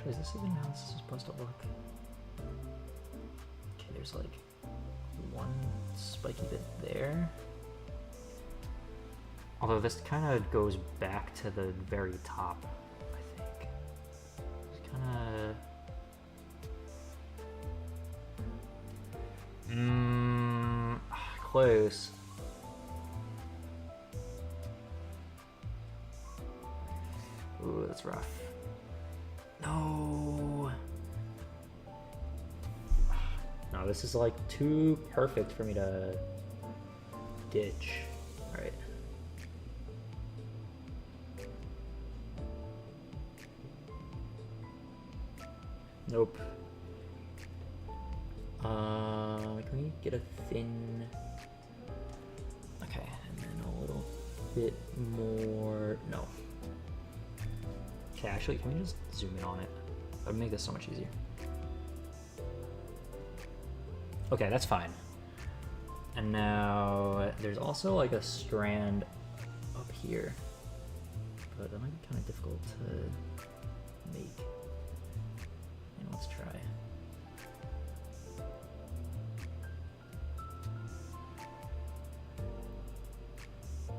actually, is this even how this is supposed to look? Okay, there's like one spiky bit there. Although this kind of goes back to the very top, I think. It's kind of... close. Ooh, that's rough. No! No, this is like too perfect for me to ditch. Alright. Nope. Can we get a thin... Okay, and then a little bit more... No. Okay, actually, can we just zoom in on it? That would make this so much easier. Okay, that's fine. And now there's also like a strand up here, but that might be kind of difficult to make. And let's try.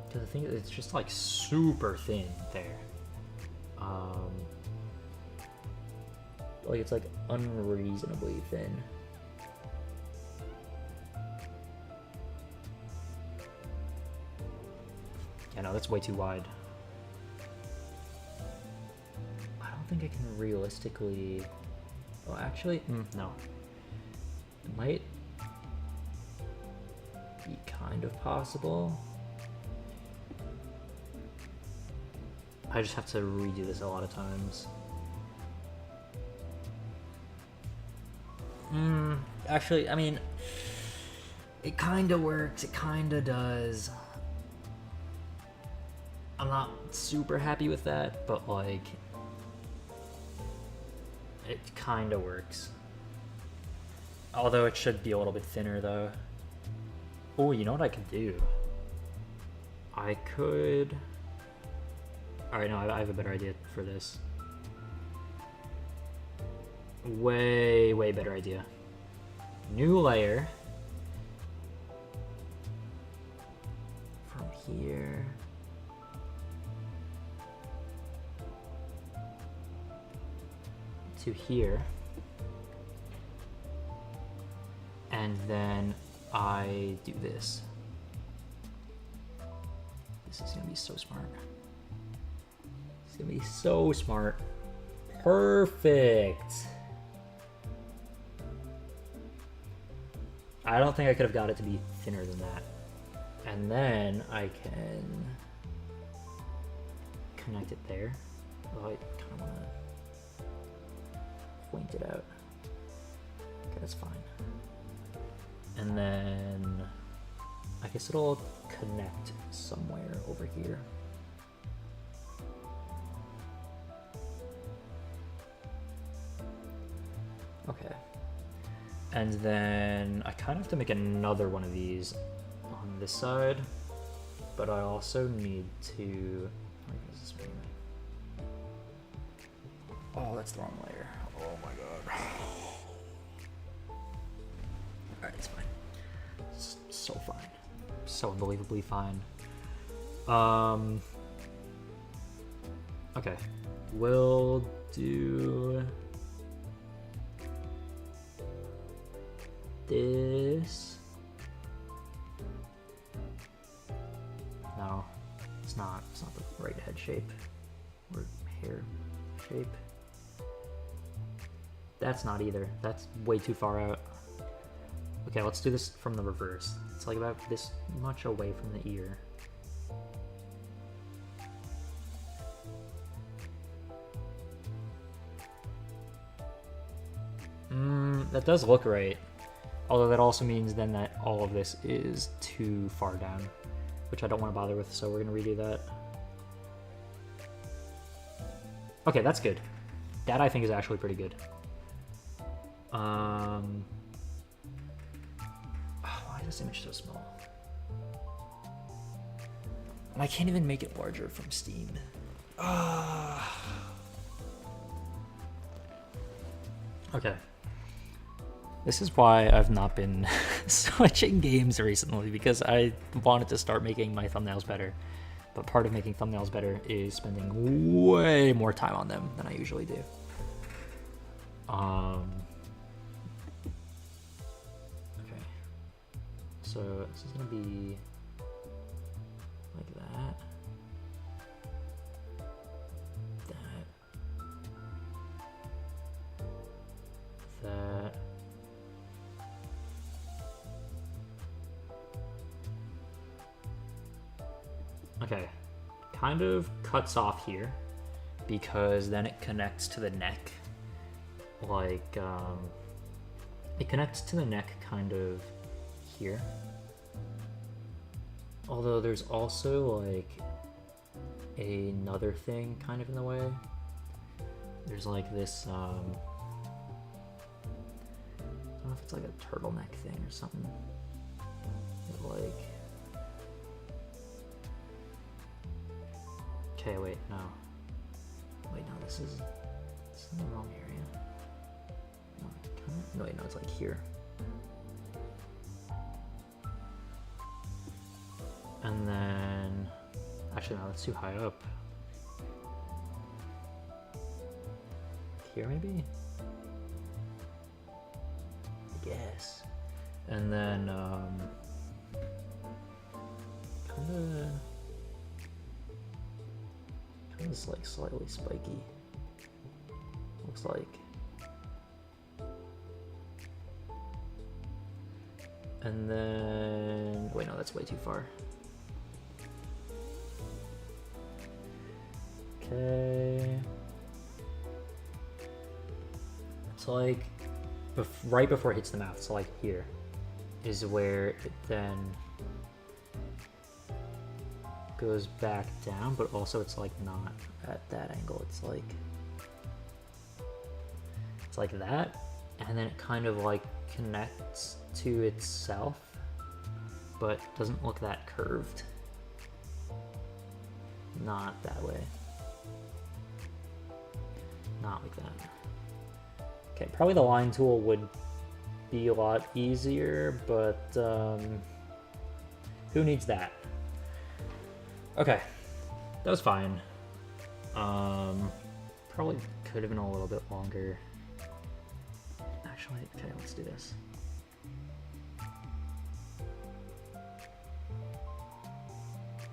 Because I think it's just like super thin there. Like it's like unreasonably thin. Yeah, no, that's way too wide. I don't think I can realistically... Well, actually, no. It might be kind of possible. I just have to redo this a lot of times. Actually, I mean, it kind of works, it kind of does. I'm not super happy with that, but like, it kind of works. Although it should be a little bit thinner though. Oh, you know what I could do? I could... Alright, no, I have a better idea for this. Way, way better idea. New layer. From here. To here. And then I do this. This is gonna be so smart. It's gonna be so smart. Perfect. I don't think I could have got it to be thinner than that. And then I can connect it there. Oh, I kind of want to point it out. Okay, that's fine. And then I guess it'll connect somewhere over here. Okay. And then I kind of have to make another one of these on this side, but I also need to... What does this mean? Oh, that's the wrong layer. Oh my god. Alright, it's fine. It's so fine. So unbelievably fine. Okay. We'll do... this. No, it's not the right head shape or hair shape. That's not either. That's way too far out. Okay, let's do this from the reverse. It's like about this much away from the ear. That does look right. Although that also means then that all of this is too far down, which I don't want to bother with, so we're going to redo that. Okay, that's good. That I think is actually pretty good. Oh, why is this image so small? And I can't even make it larger from Steam. Okay. This is why I've not been switching games recently, because I wanted to start making my thumbnails better. But part of making thumbnails better is spending way more time on them than I usually do. Okay. So this is gonna be like that. That. Okay, kind of cuts off here because then it connects to the neck. Like, it connects to the neck kind of here. Although there's also like another thing kind of in the way. there's like this, I don't know if it's like a turtleneck thing or something. Like, okay, wait, no. Wait, no, this is in the wrong area. No, no, wait, no, it's like here. And then, actually, no, that's too high up. Here, maybe? I guess. And then, kinda is like slightly spiky. Looks like. And then, wait, no, that's way too far. Okay. It's like right before it hits the mouth, so like here is where it then goes back down, but also it's like not at that angle. It's like that, and then it kind of like connects to itself, but doesn't look that curved. Not that way. Not like that. Okay, probably the line tool would be a lot easier, but who needs that? Okay, that was fine. Probably could have been a little bit longer. Actually, okay, let's do this.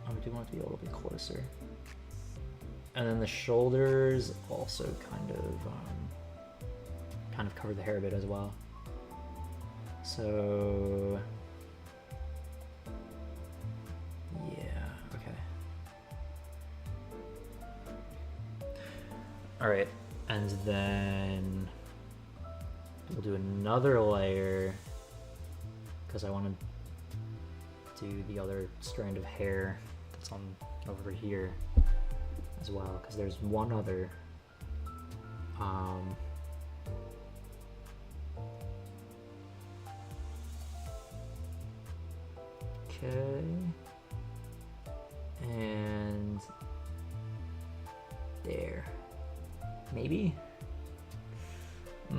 I do want it to be a little bit closer. And then the shoulders also kind of cover the hair a bit as well. So yeah, okay. All right, and then we'll do another layer because I want to do the other strand of hair that's on over here as well, because there's one other okay, and there, maybe. I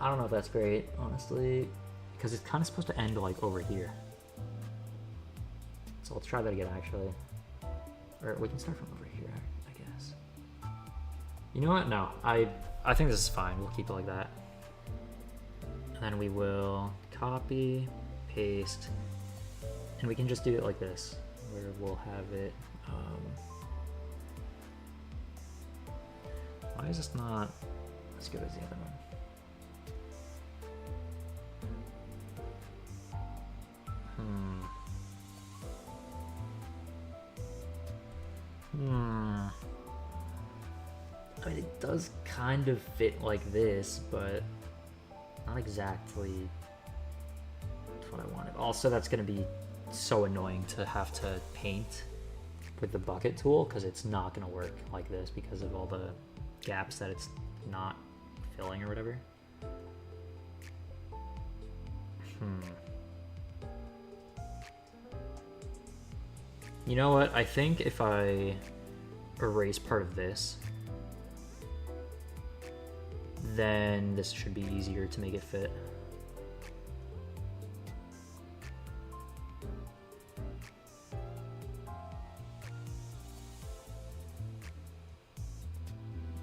don't know if that's great, honestly, because it's kind of supposed to end like over here. So let's try that again, actually. Or we can start from over here, I guess. You know what? No, I think this is fine. We'll keep it like that. And then we will copy, paste, and we can just do it like this, where we'll have it. Why is this not as good as the other one? I mean, it does kind of fit like this, but not exactly what I wanted. Also, that's going to be so annoying to have to paint with the bucket tool, because it's not going to work like this because of all the gaps that it's not filling or whatever. You know what? I think if I erase part of this, then this should be easier to make it fit.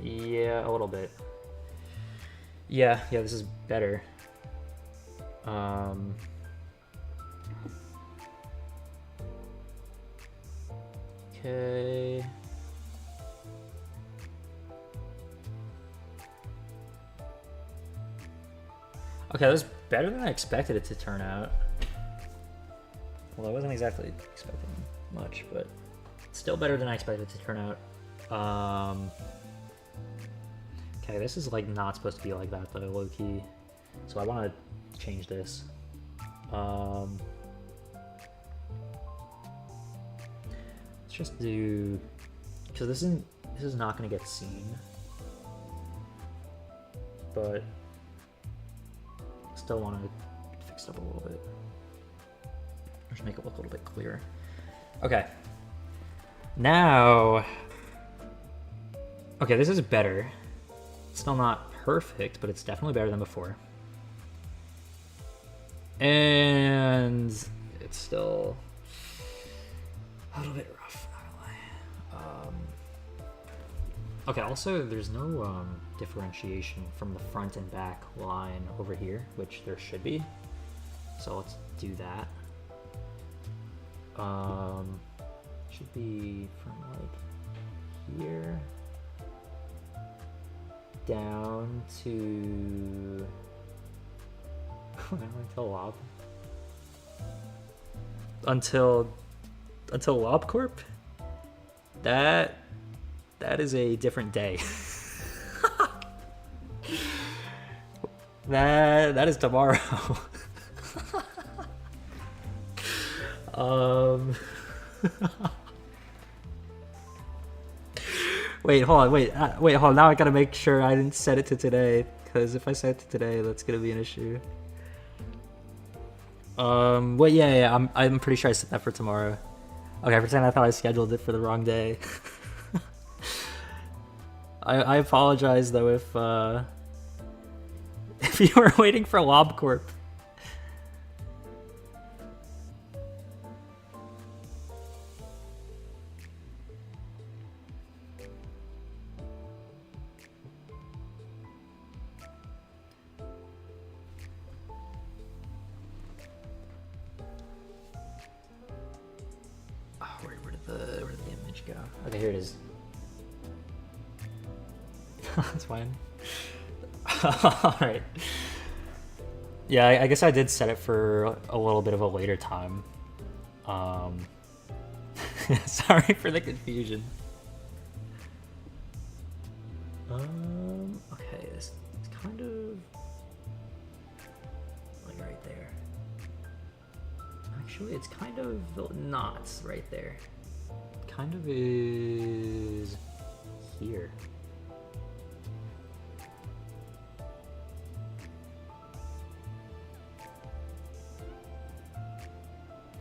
Yeah, a little bit. Yeah, this is better. Okay. Okay, that was better than I expected it to turn out. Well, I wasn't exactly expecting much, but still better than I expected it to turn out. Okay, this is like not supposed to be like that though, low key. So I want to change this. Let's just do, because this is not going to get seen. but still want to fix it up a little bit. Just make it look a little bit clearer. Okay. Now, okay, this is better. Still not perfect, but it's definitely better than before. And it's still a little bit rough, not gonna lie. Okay, also there's no differentiation from the front and back line over here, which there should be. So let's do that. Should be from like here down to until Lob. Until Lob Corp? That is a different day. that is tomorrow. Wait, hold on. Wait, hold on. Now I gotta make sure I didn't set it to today, because if I set it to today, that's gonna be an issue. Wait, yeah, I'm pretty sure I set that for tomorrow. Okay, pretend I thought I scheduled it for the wrong day. I apologize though if you were waiting for LobCorp. Where did the image go? Okay, here it is. That's fine. Alright. Yeah, I guess I did set it for a little bit of a later time. Sorry for the confusion. Okay, this is kind of like right there. Actually, it's kind of the knots right there. Kind of is here.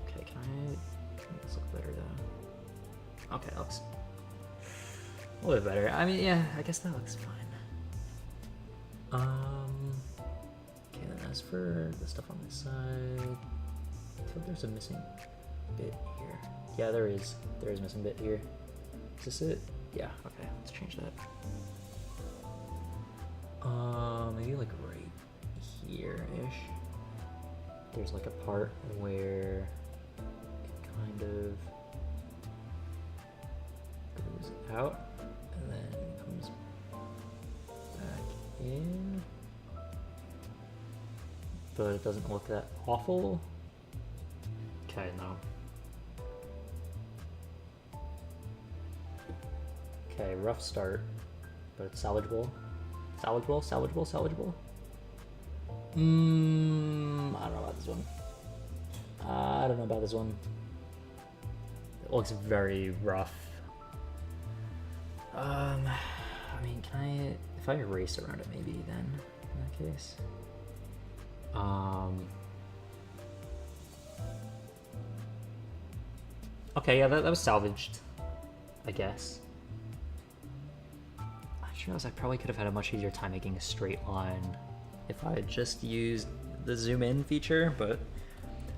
Okay, can I make this look better though? Okay, that looks a little bit better. I mean, yeah, I guess that looks fine. Okay, then as for the stuff on this side, I feel like there's a missing bit here. Yeah, there is. There is a missing bit here. Is this it? Yeah, okay, let's change that. Maybe like right here-ish. There's like a part where it kind of goes out and then comes back in. But it doesn't look that awful. Okay, no. Okay, rough start, but it's salvageable. Salvageable, salvageable, salvageable. I don't know about this one. I don't know about this one. It looks very rough. I mean, can I, if I erase around it maybe then, in that case? Okay, yeah, that was salvaged, I guess. I just realized I probably could have had a much easier time making a straight line if I had just used the zoom in feature, but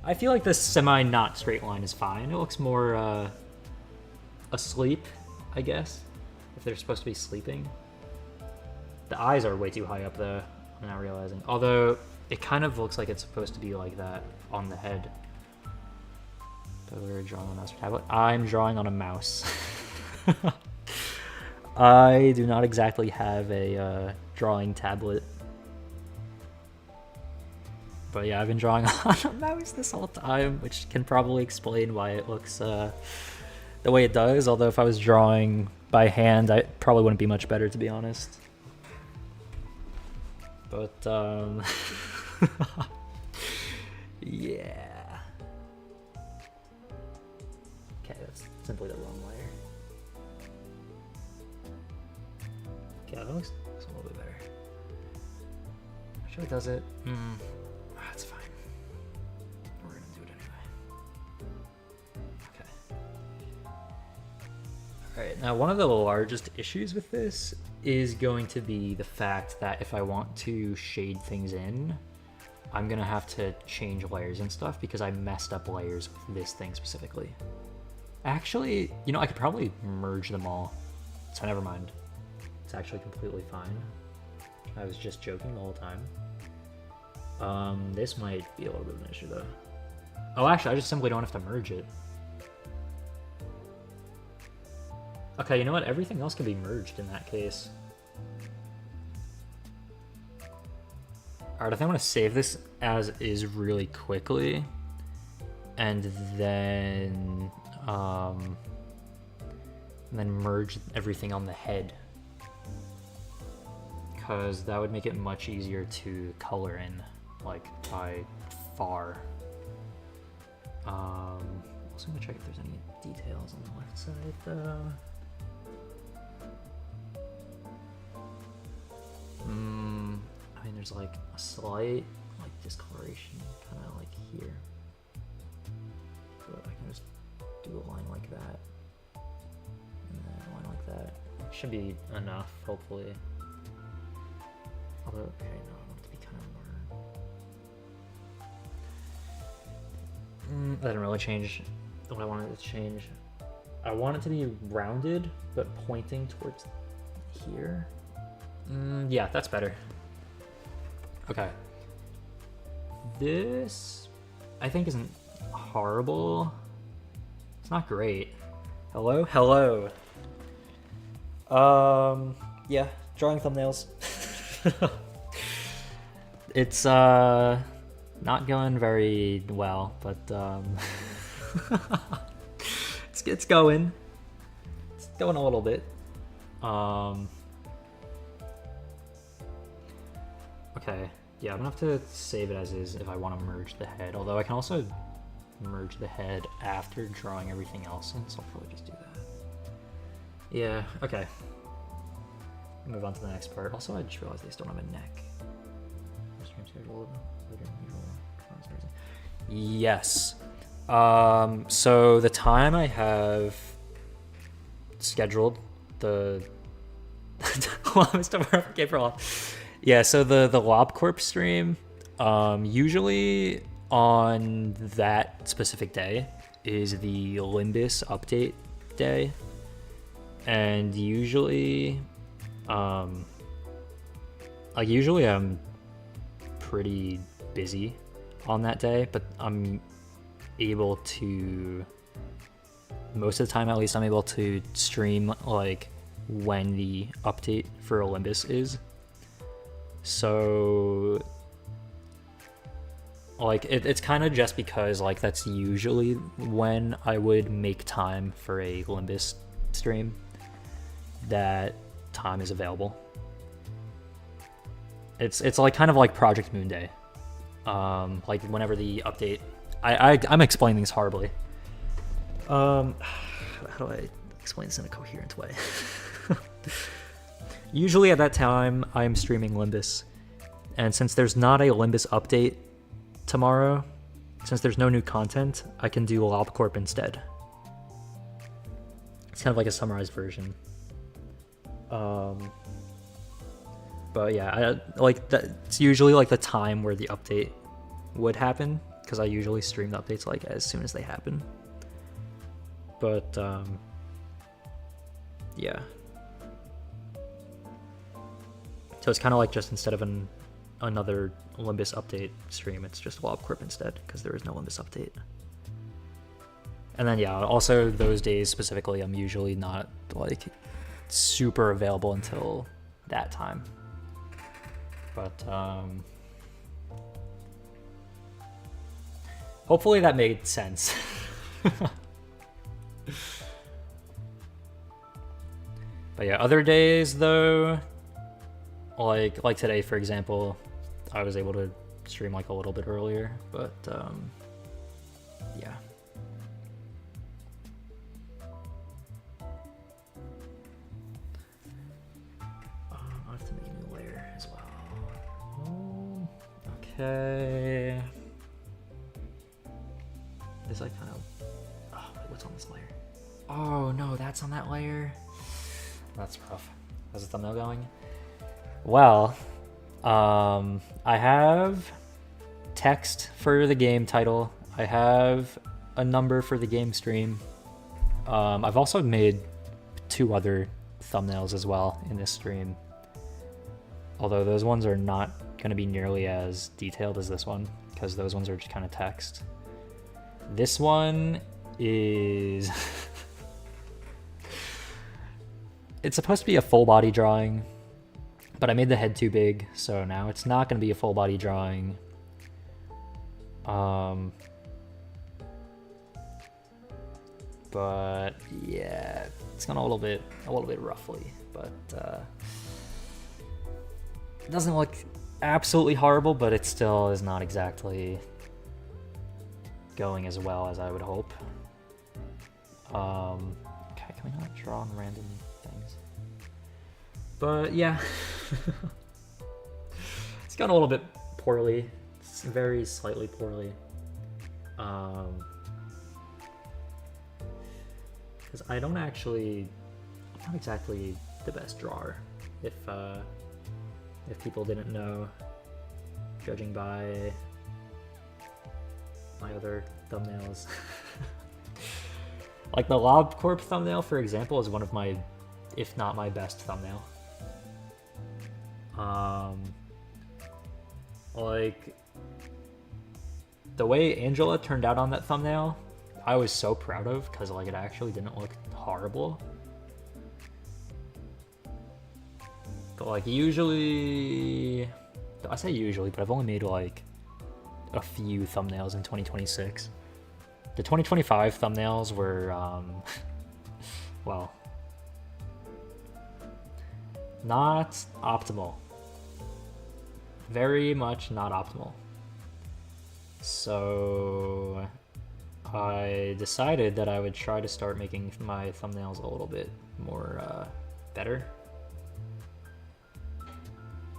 I feel like this semi-not straight line is fine. It looks more asleep, I guess, if they're supposed to be sleeping. The eyes are way too high up though, I'm now realizing. Although, it kind of looks like it's supposed to be like that on the head. But we're drawing on a mouse or tablet. I'm drawing on a mouse. I do not exactly have a drawing tablet. But yeah, I've been drawing on a mouse this whole time, which can probably explain why it looks the way it does. Although if I was drawing by hand, I probably wouldn't be much better, to be honest. But yeah. Okay, that's simply the wrong layer. Okay, that looks a little bit better. Actually, does it? That's fine. We're gonna do it anyway. Okay. Alright, now one of the largest issues with this is going to be the fact that if I want to shade things in, I'm gonna have to change layers and stuff because I messed up layers with this thing specifically. Actually, you know, I could probably merge them all, so never mind. It's actually completely fine. I was just joking the whole time. This might be a little bit of an issue though. Oh, actually, I just simply don't have to merge it. Okay, you know what? Everything else can be merged in that case. Alright, I think I'm gonna save this as is really quickly. And then merge everything on the head. Because that would make it much easier to color in, like, by far. Also gonna check if there's any details on the left side though. I mean, there's like a slight discoloration kind of like here, but I can just do a line like that and then a line like that. Should be enough, hopefully. Although, okay, no, I want it to be kind of more. That didn't really change what I wanted it to change. I want it to be rounded, but pointing towards here. Yeah, that's better. Okay. This, I think, isn't horrible. It's not great. Hello? Hello. Yeah, drawing thumbnails. It's, not going very well, but, it's going. It's going a little bit. Okay, yeah, I'm gonna have to save it as is if I want to merge the head, although I can also merge the head after drawing everything else in, so I'll probably just do that. Yeah, okay. Move on to the next part. Also, I just realized they still don't have a neck. Yes. So the time I have scheduled the yeah, so the LobCorp stream, usually on that specific day is the Limbus update day, and usually usually I'm pretty busy on that day, but I'm able to, most of the time at least, I'm able to stream like when the update for Olympus is. So like it's kind of just because like that's usually when I would make time for a Olympus stream, that time is available. It's like kind of like Project Moon Day. Like whenever the update, I'm explaining things horribly. How do I explain this in a coherent way? Usually at that time, I'm streaming Limbus. And since there's not a Limbus update tomorrow, since there's no new content, I can do LobCorp instead. It's kind of like a summarized version. But yeah, like that's usually like the time where the update would happen, because I usually stream the updates like as soon as they happen. But yeah. So it's kind of like just instead of another Limbus update stream, it's just LobCorp instead, because there is no Limbus update. And then yeah, also those days specifically, I'm usually not like super available until that time. But hopefully that made sense. But yeah, other days though, like today for example, I was able to stream like a little bit earlier, but yeah. I have to make a new layer as well. Okay. This like kind of. Oh, wait, what's on this layer? Oh no, that's on that layer. That's rough. How's the thumbnail going? Well, I have text for the game title. I have a number for the game stream. I've also made 2 other thumbnails as well in this stream. Although those ones are not going to be nearly as detailed as this one, because those ones are just kind of text. This one is... It's supposed to be a full body drawing, but I made the head too big, so now it's not going to be a full body drawing. But yeah, it's gone a little bit roughly, but it doesn't look absolutely horrible, but it still is not exactly going as well as I would hope. Okay, can we not draw on random things? But yeah, it's gone a little bit poorly. It's very slightly poorly. Because I'm not exactly the best drawer, if people didn't know, judging by my other thumbnails. Like the LobCorp thumbnail, for example, is one of my, if not my best thumbnail. Like, the way Angela turned out on that thumbnail, I was so proud of, because like it actually didn't look horrible. But like usually, I say usually, but I've only made like a few thumbnails in 2026. The 2025 thumbnails were, well, not optimal. Very much not optimal. So I decided that I would try to start making my thumbnails a little bit more better.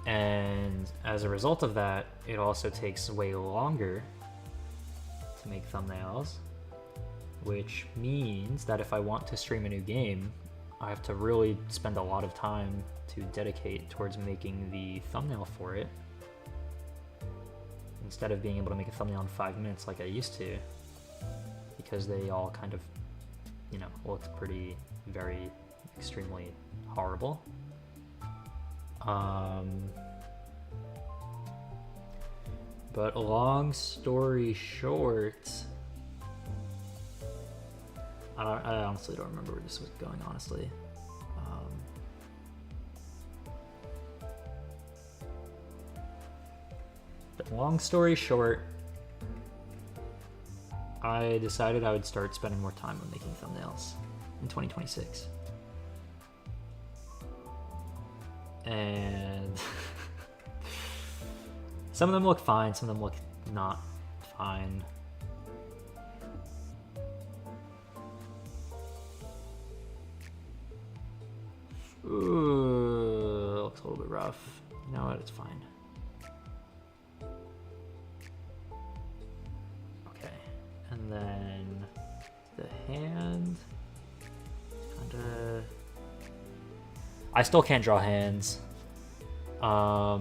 And as a result of that, it also takes way longer to make thumbnails, which means that if I want to stream a new game, I have to really spend a lot of time to dedicate towards making the thumbnail for it, instead of being able to make a thumbnail in 5 minutes like I used to, because they all kind of, you know, looked pretty, very, extremely horrible. But long story short, I honestly don't remember where this was going, honestly. But long story short, I decided I would start spending more time on making thumbnails in 2026. And some of them look fine, some of them look not fine. Ooh, looks a little bit rough. You know what? It's fine. Okay, and then the hand. Kinda. I still can't draw hands. I've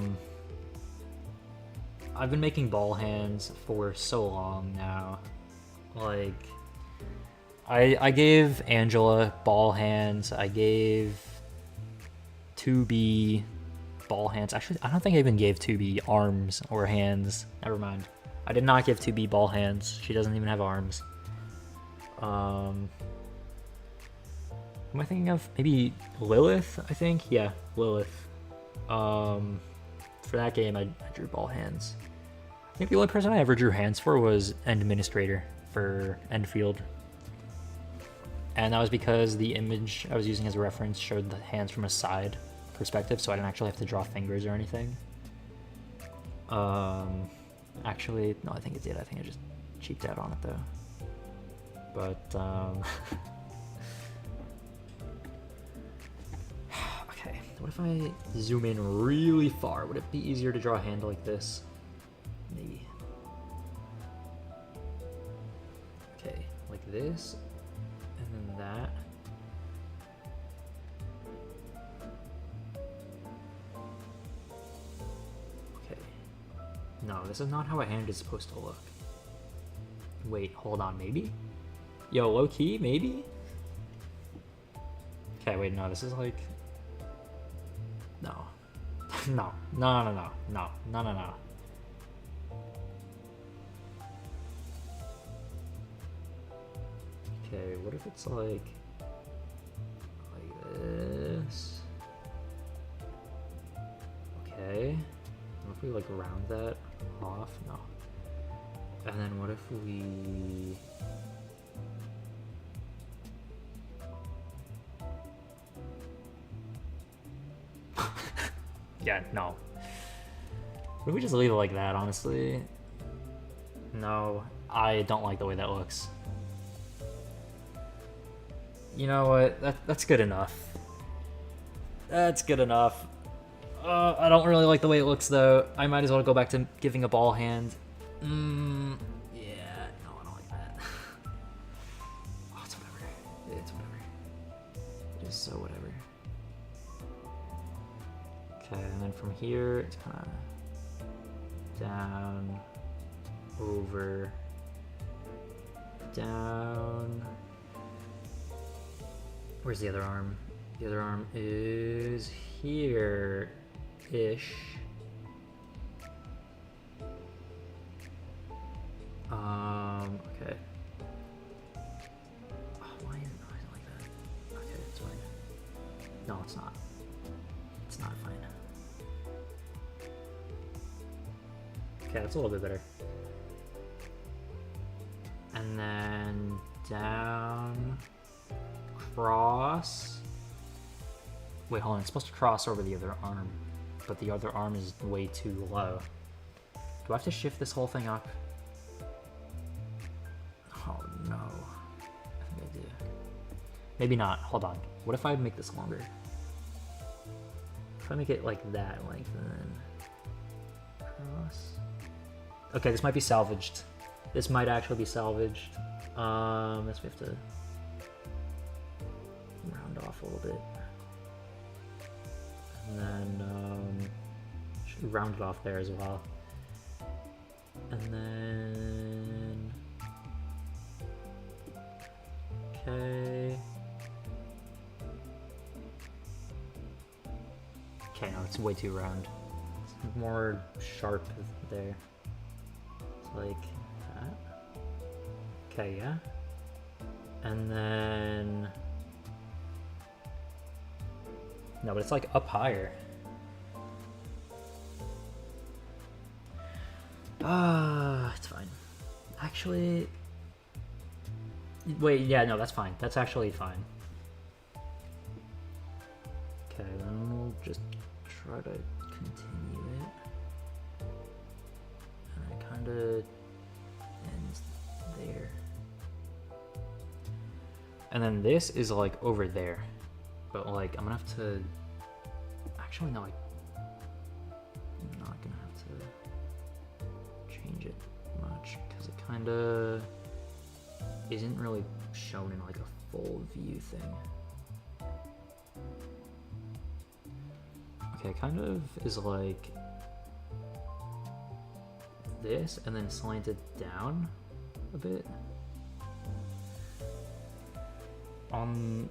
been making ball hands for so long now. Like, I gave Angela ball hands. I gave 2B ball hands. Actually, I don't think I even gave 2B arms or hands. Never mind. I did not give 2B ball hands. She doesn't even have arms. Who am I thinking of? Maybe Lilith, I think? Yeah, Lilith. For that game, I drew ball hands. I think the only person I ever drew hands for was End Administrator for Endfield. And that was because the image I was using as a reference showed the hands from a side perspective, so I didn't actually have to draw fingers or anything. Actually, no, I think it did. I think I just cheaped out on it, though. But, okay, what if I zoom in really far? Would it be easier to draw a hand like this? maybe. Okay, like this, and then that. Okay. No, this is not how a hand is supposed to look. Wait, hold on, maybe? Yo, low key, maybe? Okay, wait, no, this is like... No. No, no, no, no, no, no, no, no. Okay, what if it's like this? Okay. What if we like round that off? No. And then what if we... Yeah, no. What if we just leave it like that, honestly? No, I don't like the way that looks. You know what? That's good enough. That's good enough. I don't really like the way it looks, though. I might as well go back to giving a ball hand. Yeah, no, I don't like that. Oh, it's whatever. It's whatever. It is so whatever. Okay, and then from here, it's kind of down, over, down. Where's the other arm? The other arm is here-ish. Okay. Oh, why is it like that? Okay, it's fine. No, it's not. It's not fine. Okay, that's a little bit better. And then down, cross. Wait, hold on. It's supposed to cross over the other arm, but the other arm is way too low. Do I have to shift this whole thing up? Oh no. I think I do. Maybe not. Hold on. What if I make this longer? If I make it like that length and then cross. Okay, this might be salvaged. This might actually be salvaged. This we have to round off a little bit. And then should round it off there as well. And then okay. Okay, no, it's way too round. It's more sharp there. It's like that. Okay, yeah. And then no, but it's like up higher. It's fine. Actually, wait, yeah, no, that's fine. That's actually fine. Okay, then we'll just try to continue it. And it kind of ends there. And then this is like over there. But like, I'm gonna have to, actually no, I'm not gonna have to change it much because it kind of isn't really shown in like a full view thing. Okay, kind of is like this and then slanted down a bit on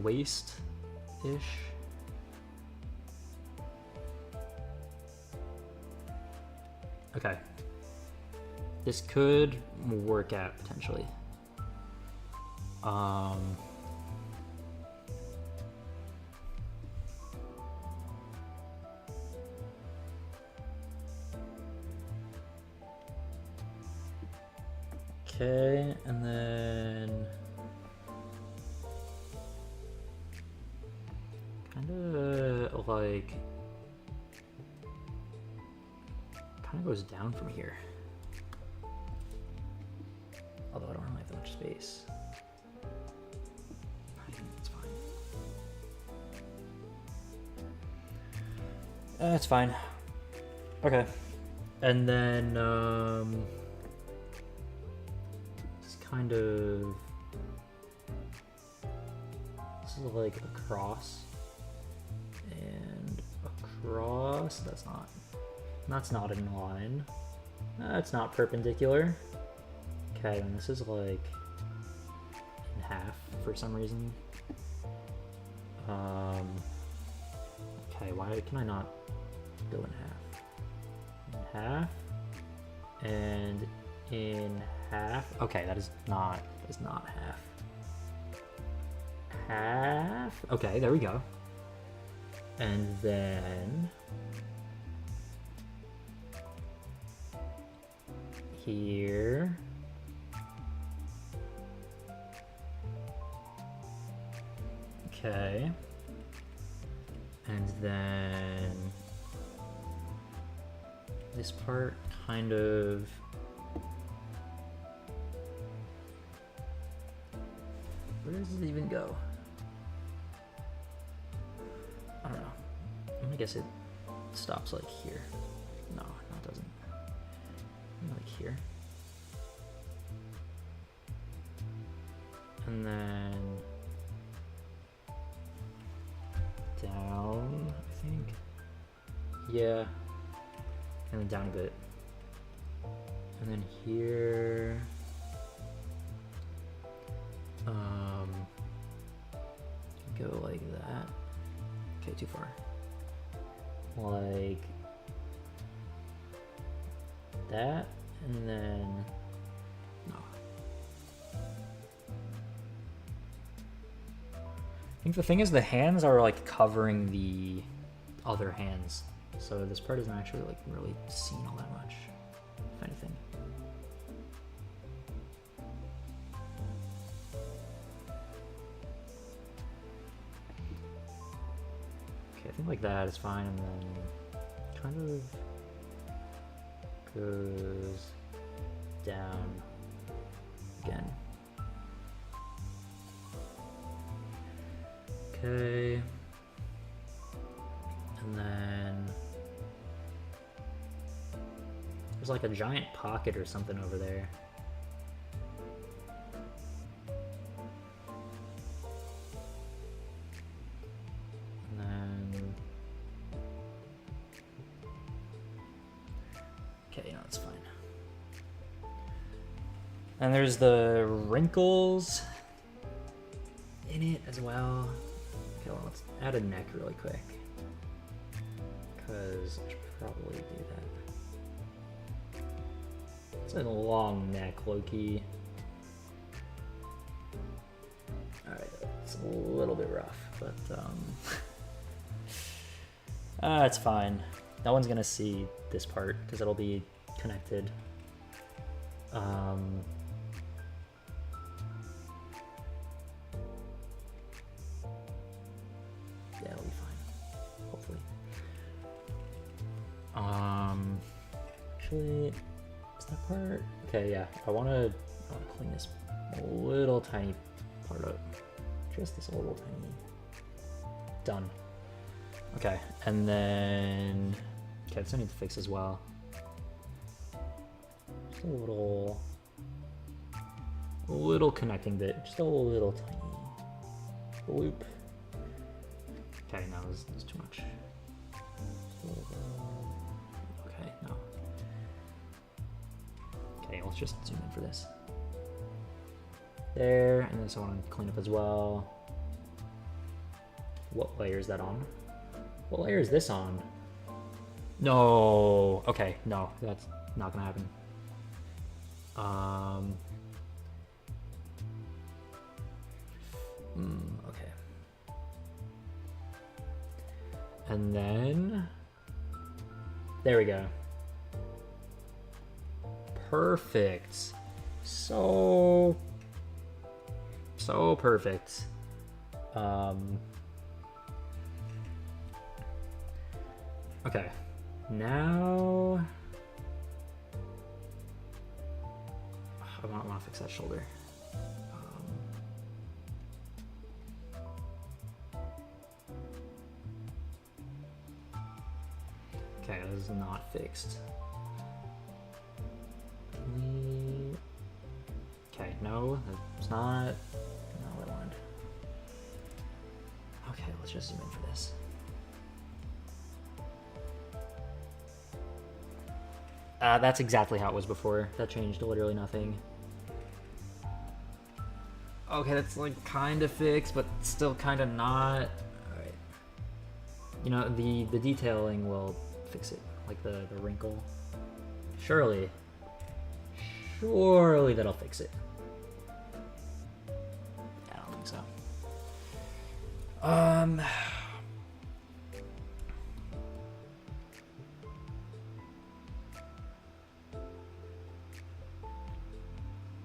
waist-ish. Okay. This could work out potentially. Okay, and then kind of like kind of goes down from here. Although I don't really have that much space. I think it's fine. That's fine. Okay. And then it's kind of, this is like across and across. That's not in line. That's not perpendicular. Okay, and this is like in half for some reason. Okay, why can I not go in half? And in half. Okay, that is not half. Half. Okay, there we go. And then here. Okay. And then this part kind of, where does it even go? I don't know. I'm gonna guess it stops like here. No, it doesn't. Like here. And then down, I think. Yeah. And then down a bit. And then here. Go like that. Okay, too far. Like that, and then no. I think the thing is the hands are like covering the other hands, so this part isn't actually like really seen all that much, if anything. Okay, I think like that is fine, and then kind of goes down again. Okay. And then there's like a giant pocket or something over there. And then okay, no, it's fine. And there's the wrinkles in it as well. Okay, well, let's add a neck really quick, because I should probably do that. It's a long neck, low-key. Alright, it's a little bit rough, but it's fine. No one's gonna see this part because it'll be connected. Yeah, it'll be fine, hopefully. Actually, is that part? Okay, yeah, I wanna clean this little tiny part up. Just this little tiny. Done. Okay, and then okay, this I need to fix as well. Just a little connecting bit, just a little tiny loop. Okay, no, this is too much. Okay, no. Okay, let's just zoom in for this. There, and this I want to clean up as well. What layer is that on? What layer is this on? No. Okay, no, that's not gonna happen. Okay. And then there we go. Perfect. So perfect. Okay, now I want to fix that shoulder. Okay, this is not fixed. Okay, no, it's not what I wanted. Okay, let's just zoom in for this. That's exactly how it was before. That changed literally nothing. Okay, that's like kind of fixed, but still kind of not. All right. You know, the detailing will fix it, like the wrinkle. Surely that'll fix it. I don't think so.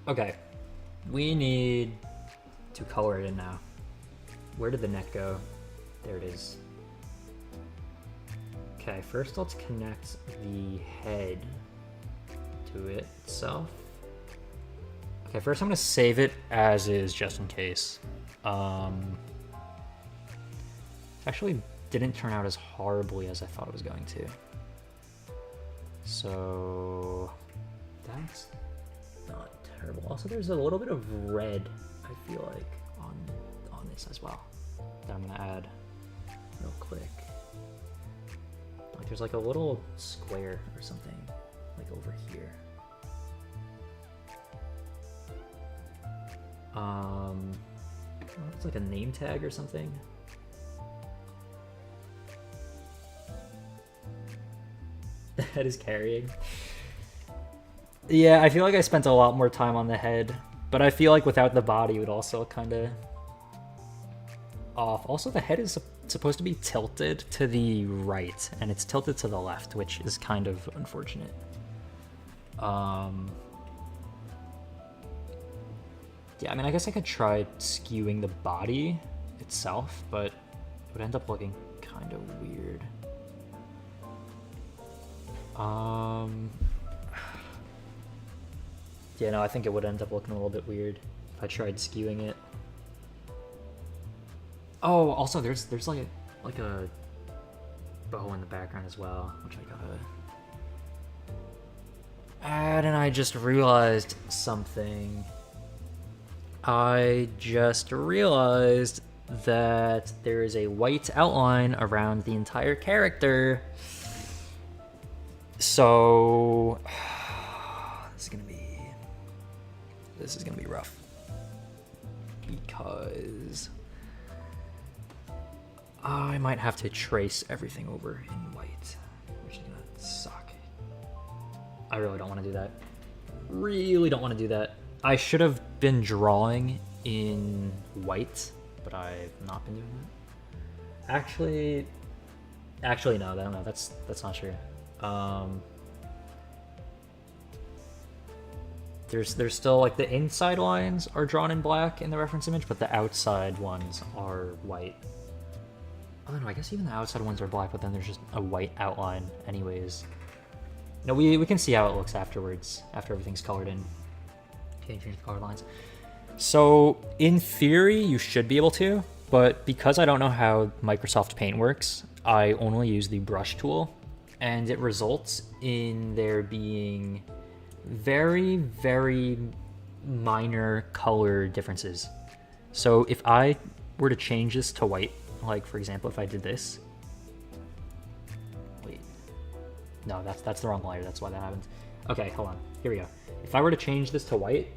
Okay, we need to color it in now. Where did the neck go? There it is. Okay, first let's connect the head to it itself. Okay, first I'm gonna save it as is just in case. Actually didn't turn out as horribly as I thought it was going to. So that's not terrible. Also, there's a little bit of red, I feel like, on this as well, that I'm gonna add real quick. Like there's like a little square or something, like over here. It's like a name tag or something. The head is carrying. Yeah, I feel like I spent a lot more time on the head, but I feel like without the body it would also kind of off. Also, the head is supposed to be tilted to the right, and it's tilted to the left, which is kind of unfortunate. Yeah, I mean, I guess I could try skewing the body itself, but it would end up looking kind of weird. Yeah, no, I think it would end up looking a little bit weird if I tried skewing it. Oh, also there's like a bow in the background as well, which I gotta add, and I just realized something. I just realized that there is a white outline around the entire character. So this is gonna be rough because I might have to trace everything over in white, which is gonna suck. I really don't want to do that. Really don't want to do that. I should have been drawing in white, but I've not been doing that. Actually, no, that's not true. There's still, like, the inside lines are drawn in black in the reference image, but the outside ones are white. Oh no, I guess even the outside ones are black, but then there's just a white outline anyways. No, we can see how it looks afterwards, after everything's colored in. Can you change the color lines? So in theory, you should be able to, but because I don't know how Microsoft Paint works, I only use the brush tool, and it results in there being very, very minor color differences. So if I were to change this to white, like for example, if I did this, wait, no, that's the wrong layer, that's why that happens. Okay, hold on, here we go. If I were to change this to white,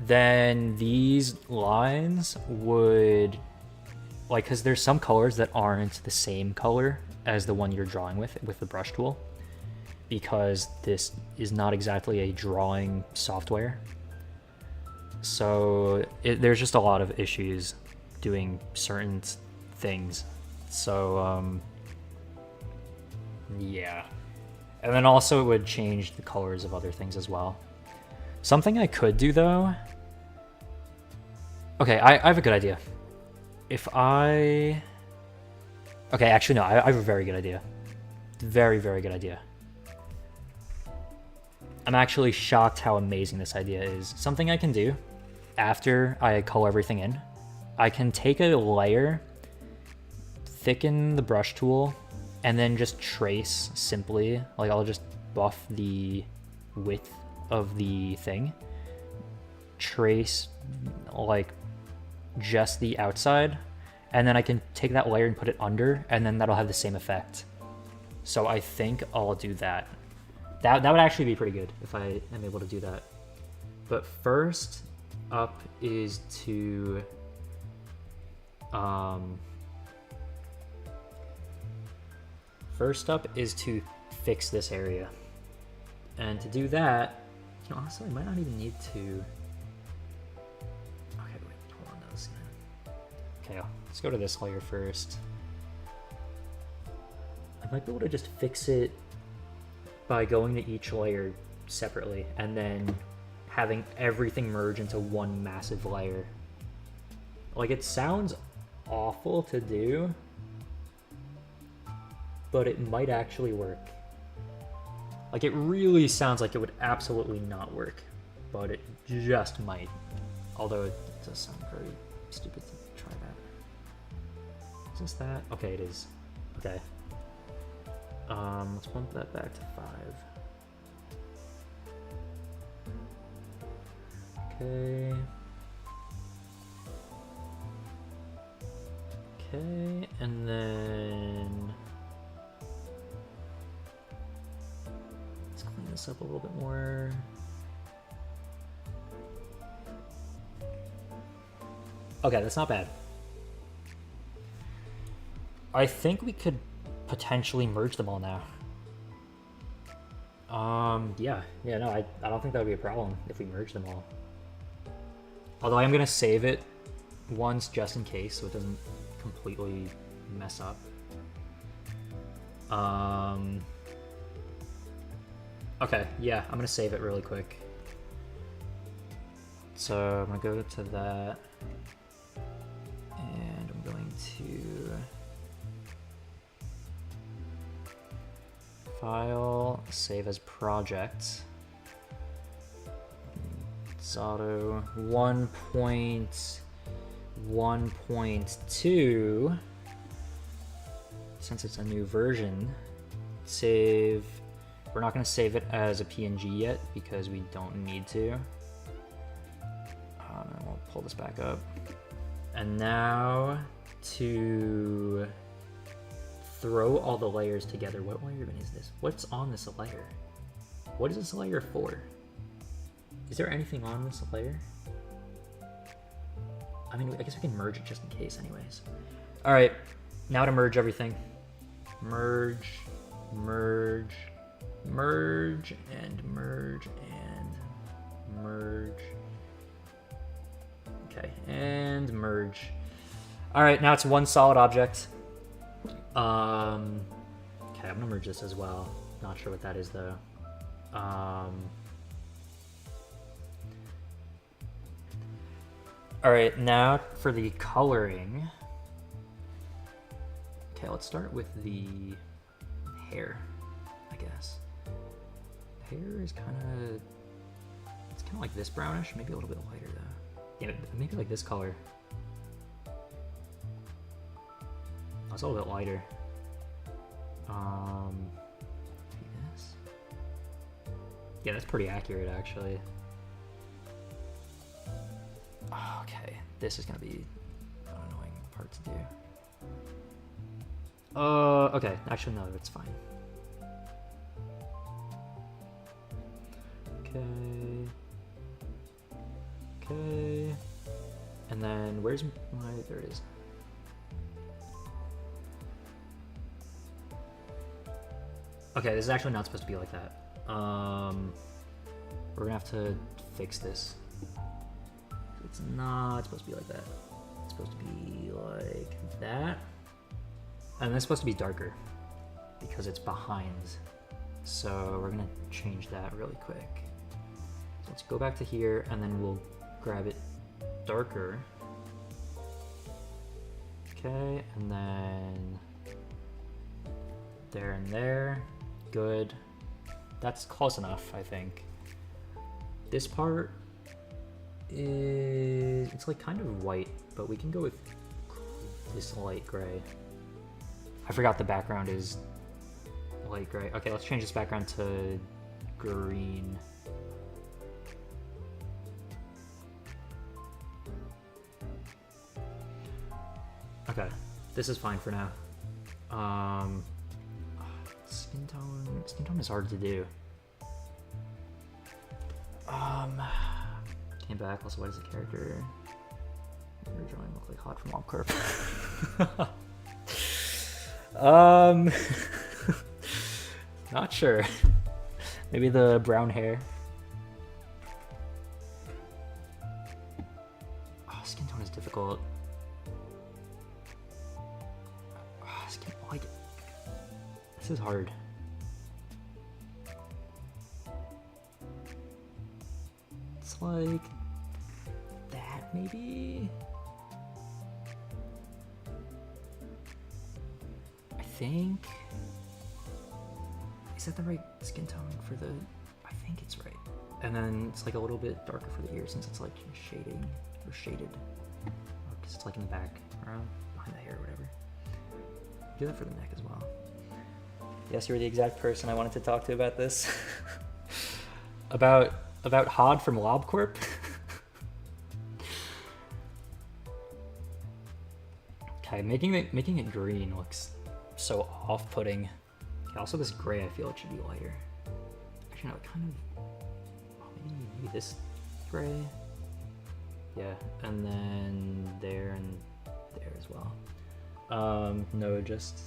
then these lines would, like, because there's some colors that aren't the same color as the one you're drawing with the brush tool, because this is not exactly a drawing software. So there's just a lot of issues doing certain things. So yeah. And then also it would change the colors of other things as well. Something I could do though. Okay, I have a good idea. Okay, actually no, I have a very good idea. Very, very good idea. I'm actually shocked how amazing this idea is. Something I can do after I color everything in, I can take a layer, thicken the brush tool, and then just trace simply. Like, I'll just buff the width of the thing, trace like just the outside, and then I can take that layer and put it under, and then that'll have the same effect. So I think I'll do that. That would actually be pretty good if I am able to do that. But first up is to fix this area. And to do that, you know, honestly, I might not even need to. Okay, wait, hold on, those. Okay, let's go to this layer first. I might be able to just fix it by going to each layer separately and then having everything merge into one massive layer. Like, it sounds awful to do, but it might actually work. Like, it really sounds like it would absolutely not work, but it just might. Although it does sound very stupid to try that. Is this that? Okay, it is. Okay. Let's bump that back to 5. Okay. Okay, and then let's clean this up a little bit more. Okay, that's not bad. I think we could potentially merge them all now. Yeah, no, I don't think that would be a problem if we merge them all. Although I am gonna save it once just in case, so it doesn't completely mess up. Okay, yeah, I'm gonna save it really quick. So I'm gonna go to that, and I'm going to File, save as project. It's auto 1.1.2. Since it's a new version, save. We're not going to save it as a PNG yet because we don't need to. And we'll pull this back up. And now to throw all the layers together. What layer even is this? What's on this layer? What is this layer for? Is there anything on this layer? I mean, I guess we can merge it just in case anyways. All right, now to merge everything. Merge, merge, merge, and merge, and merge. Okay, and merge. All right, now it's one solid object. Okay, I'm gonna merge this as well. Not sure what that is though. All right, now for the coloring. Okay, let's start with the hair, I guess. The hair is it's kind of like this brownish, maybe a little bit lighter though. Yeah, maybe like this color. It's a little bit lighter. This. Yeah, that's pretty accurate actually. Okay, this is gonna be an annoying part to do. Okay, actually no, it's fine. Okay. Okay. And then where's my, there it is. Okay, this is actually not supposed to be like that. We're gonna have to fix this. It's not supposed to be like that. It's supposed to be like that. And it's supposed to be darker because it's behind. So we're gonna change that really quick. So let's go back to here and then we'll grab it darker. Okay, and then there and there. Good. That's close enough, I think. This part is, it's like kind of white, but we can go with this light gray. I forgot the background is light gray. Okay, let's change this background to green. Okay, this is fine for now. Skin tone is hard to do. Came back. Also, what is the character? Your drawing look like Hot from Mob Corp. Not sure. Maybe the brown hair. Oh, skin tone is difficult. Oh, this is hard. It's like that, maybe? I think. Is that the right skin tone for the... I think it's right. And then it's like a little bit darker for the ear since it's like shading or shaded. Because it's like in the back, around behind the hair or whatever. Do that for the neck as well. Yes, you're the exact person I wanted to talk to about this. about Hod from LobCorp. Okay, making it green looks so off-putting. Okay, also this gray, I feel it should be lighter. Actually, no, it kind of... Oh, maybe this gray? Yeah, and then there and there as well. No, just...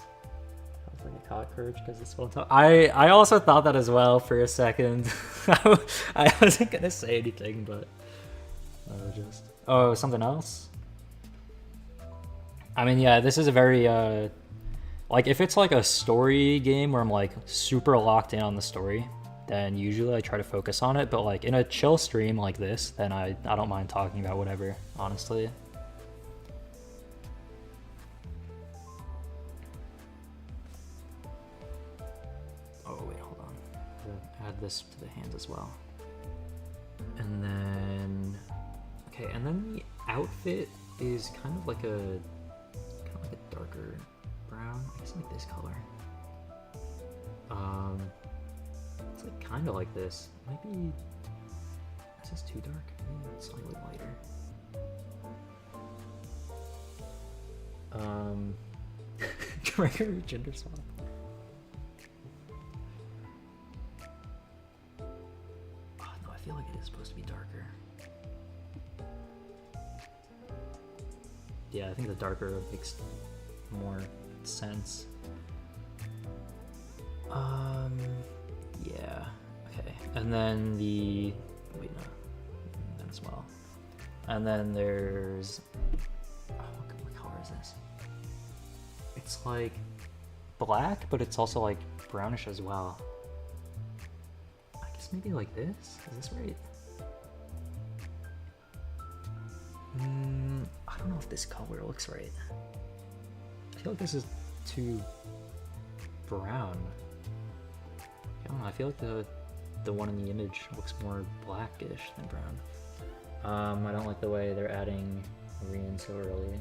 I was like a cockroach because it's well top. I also thought that as well for a second. I wasn't gonna say anything, but... just... Oh, something else? I mean, yeah, this is a very... like, if it's like a story game where I'm like super locked in on the story, then usually I try to focus on it. But like in a chill stream like this, then I don't mind talking about whatever, honestly. Oh, wait, hold on. Add this to the hands as well. And then, okay, and then the outfit is kind of like a darker brown. I guess like this color. It's like kind of like this. Maybe is this too dark? Maybe it's slightly lighter. Regular gender swap. Oh no, I feel like it is supposed to be darker. Yeah, I think the darker makes more sense. Yeah, okay. And then the, wait, no, then as well. And then there's, oh, what color is this? It's like black, but it's also like brownish as well. I guess maybe like this? Is this right? I don't know if this color looks right. I feel like this is too brown. I don't know, I feel like the one in the image looks more blackish than brown. I don't like the way they're adding green so early.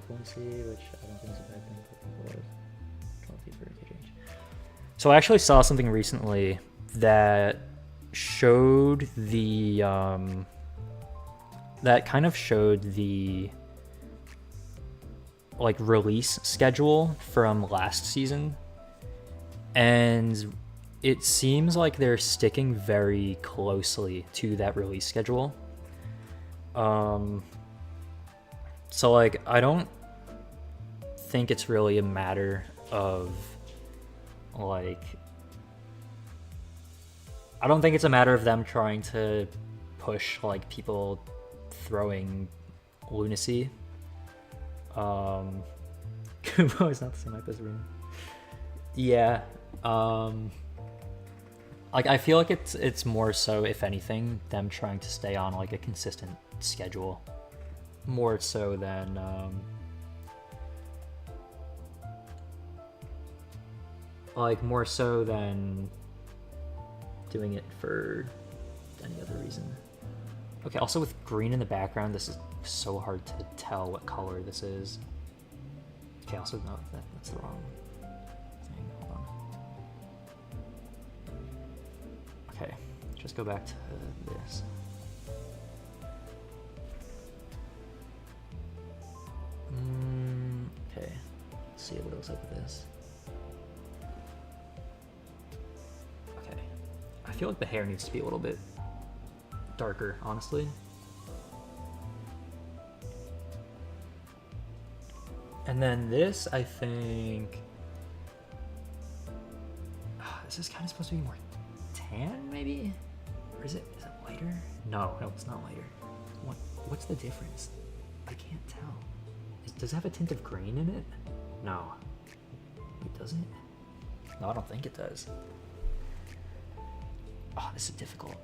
Fluency, which I don't think is a bad thing for people with KJH. So I actually saw something recently that showed the that kind of showed the like release schedule from last season, and it seems like they're sticking very closely to that release schedule. So like I don't think it's really a matter of like, I don't think it's a matter of them trying to push like people throwing lunacy. Kubo is not the same type as Rune. Yeah. Like I feel like it's more so, if anything, them trying to stay on like a consistent schedule, more so than more so than doing it for any other reason. Okay, also with green in the background, this is so hard to tell what color this is. Okay, also no, that's the wrong thing. Hold on. Okay, just go back to this. see what it looks like with this. Okay. I feel like the hair needs to be a little bit darker, honestly. And then this, I think... This is kind of supposed to be more tan, maybe? Or is it lighter? No, it's not lighter. What's the difference? I can't tell. Does it have a tint of green in it? No. It doesn't? No, I don't think it does. Oh, this is difficult.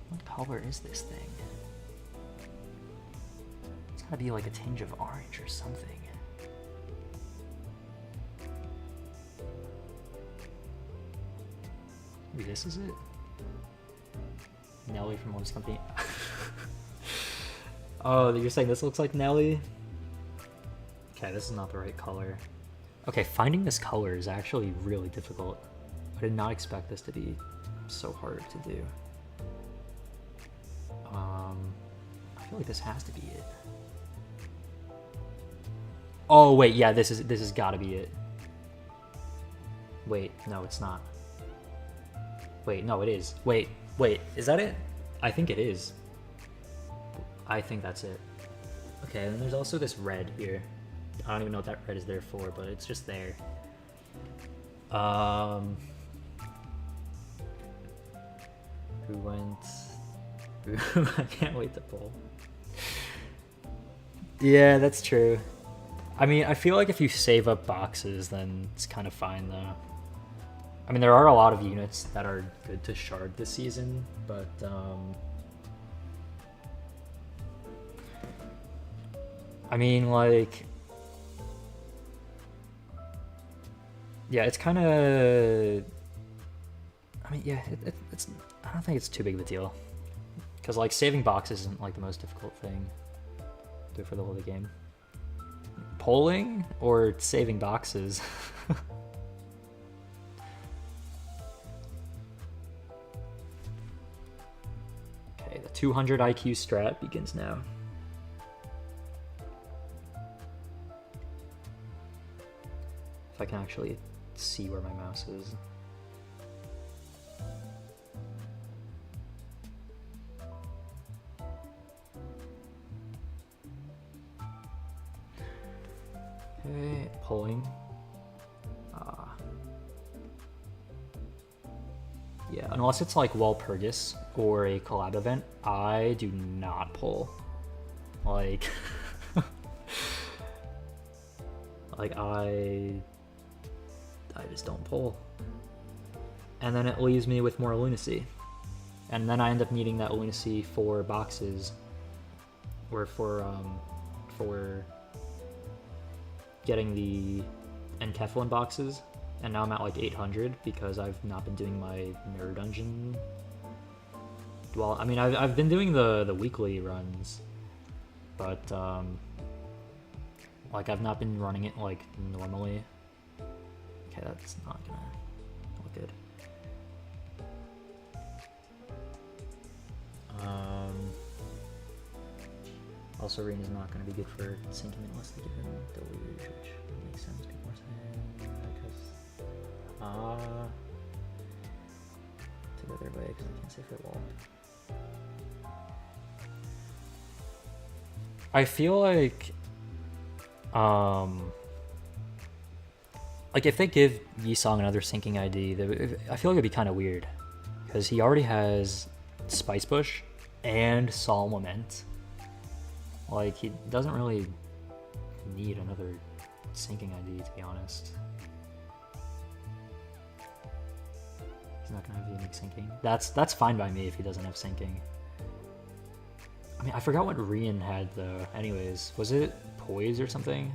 What color is this thing? It's gotta be like a tinge of orange or something. Maybe this is it? Nelly from Love's Company. Oh, you're saying this looks like Nelly? Okay, this is not the right color. Okay, finding this color is actually really difficult. I did not expect this to be so hard to do. I feel like this has to be it. Oh wait, yeah, this has got to be it. Wait, no, it's not. Wait, no, it is. Wait, is that it? I think it is. I think that's it. Okay, and there's also this red here. I don't even know what that red is there for, but it's just there. Who went? I can't wait to pull. Yeah, that's true. I mean, I feel like if you save up boxes, then it's kind of fine, though. I mean, there are a lot of units that are good to shard this season, but I mean, like, yeah, it's kind of, I mean, yeah, it's, I don't think it's too big of a deal, because, like, saving boxes isn't, like, the most difficult thing to do for the whole of the game. Polling or saving boxes? Okay, the 200 IQ strat begins now. If I can actually see where my mouse is. Okay, pulling. Yeah, unless it's like Walpurgis or a collab event, I do not pull. Like, like I just don't pull. And then it leaves me with more lunacy. And then I end up needing that lunacy for boxes, or for getting the Enkephalon boxes. And now I'm at like 800 because I've not been doing my mirror dungeon. Well, I mean, I've been doing the weekly runs, but like I've not been running it like normally. Okay, that's not gonna look good. Also, Arena's not gonna be good for sinking unless they give him Deluge, which makes sense. People are saying to go their way because I can't say for wall. I feel like if they give Yisong another sinking ID, I feel like it'd be kind of weird because he already has Spice Bush and Solemn Lament. Like, he doesn't really need another sinking ID, to be honest. He's not gonna have unique sinking. That's fine by me if he doesn't have sinking. I mean, I forgot what Rian had though. Anyways, was it Poise or something?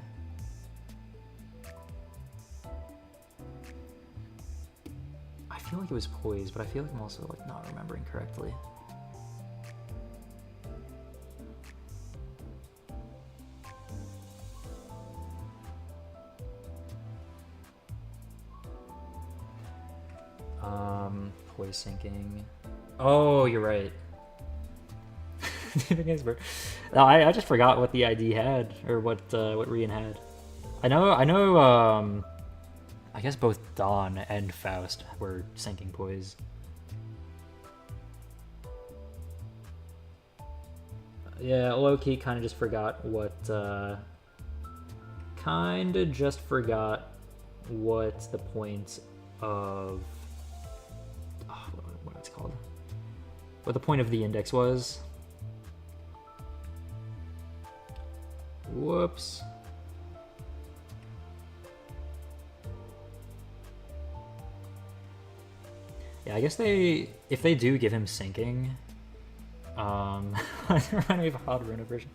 I feel like it was Poise, but I feel like I'm also like not remembering correctly. Poise sinking. Oh, you're right. No, I just forgot what the ID had, or what Rian had. I know. I guess both Dawn and Faust were sinking poise. Yeah, low-key kind of just forgot what, kind of just forgot what the point of, what it's called, what the point of the index was. Whoops. Yeah, I guess if they do give him sinking, I remind me of a hot Runa version.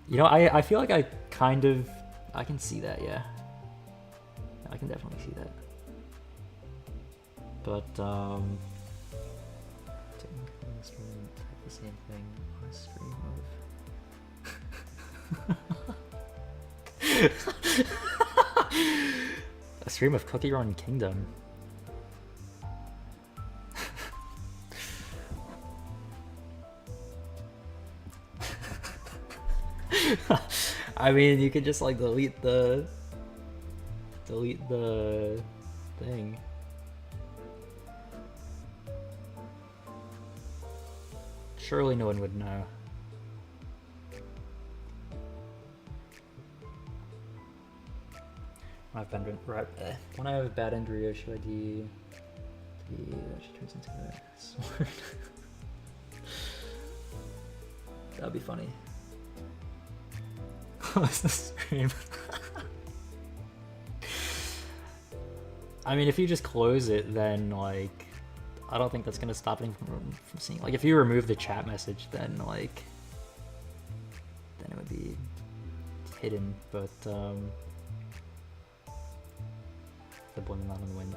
You know, I feel like I can see that, yeah. I can definitely see that. But, the same thing on a stream of... a stream of Cookie Run Kingdom. I mean, you could just like delete the thing. Surely no one would know. When I have a bad injury, should I do that she turns into a sword? That'd be funny. Close the stream. I mean, if you just close it, then like, I don't think that's gonna stop anyone from seeing. Like, if you remove the chat message, then like, then it would be hidden. But the blame not on the wind.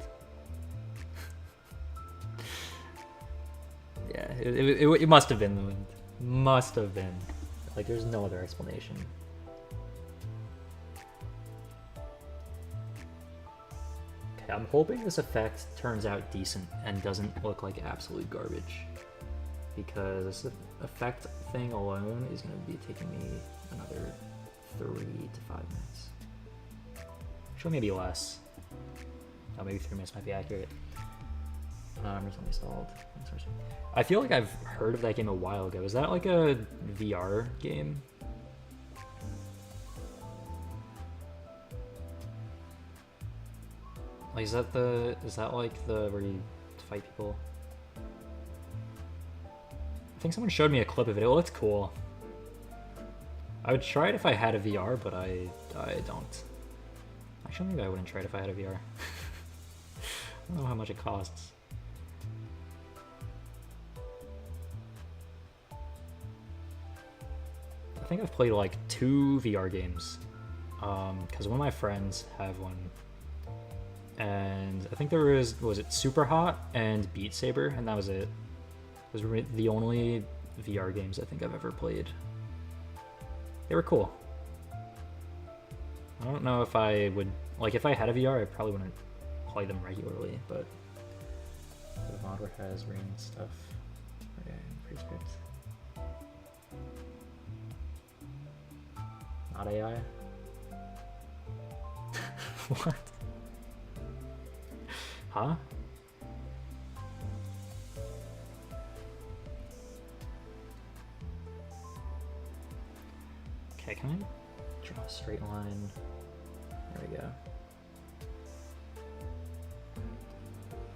Yeah, it must have been the wind. Must have been. Like, there's no other explanation. Okay, I'm hoping this effect turns out decent and doesn't look like absolute garbage, because this effect thing alone is going to be taking me another 3 to 5 minutes. Actually, maybe less. Oh, maybe 3 minutes might be accurate. Recently installed. I feel like I've heard of that game a while ago. Is that like a VR game? Like, is that like the where you fight people? I think someone showed me a clip of it. It looks cool. I would try it if I had a VR, but I don't. Actually, maybe I wouldn't try it if I had a VR. I don't know how much it costs. I think I've played like 2 VR games, because one of my friends have one, and I think there was it Super Hot and Beat Saber, and that was it. Those were the only VR games I think I've ever played. They were cool. I don't know if I would, like, if I had a VR, I probably wouldn't play them regularly, but the modder has rain stuff. Okay, prescript. Not AI? What? Huh? Okay, can I draw a straight line? There we go.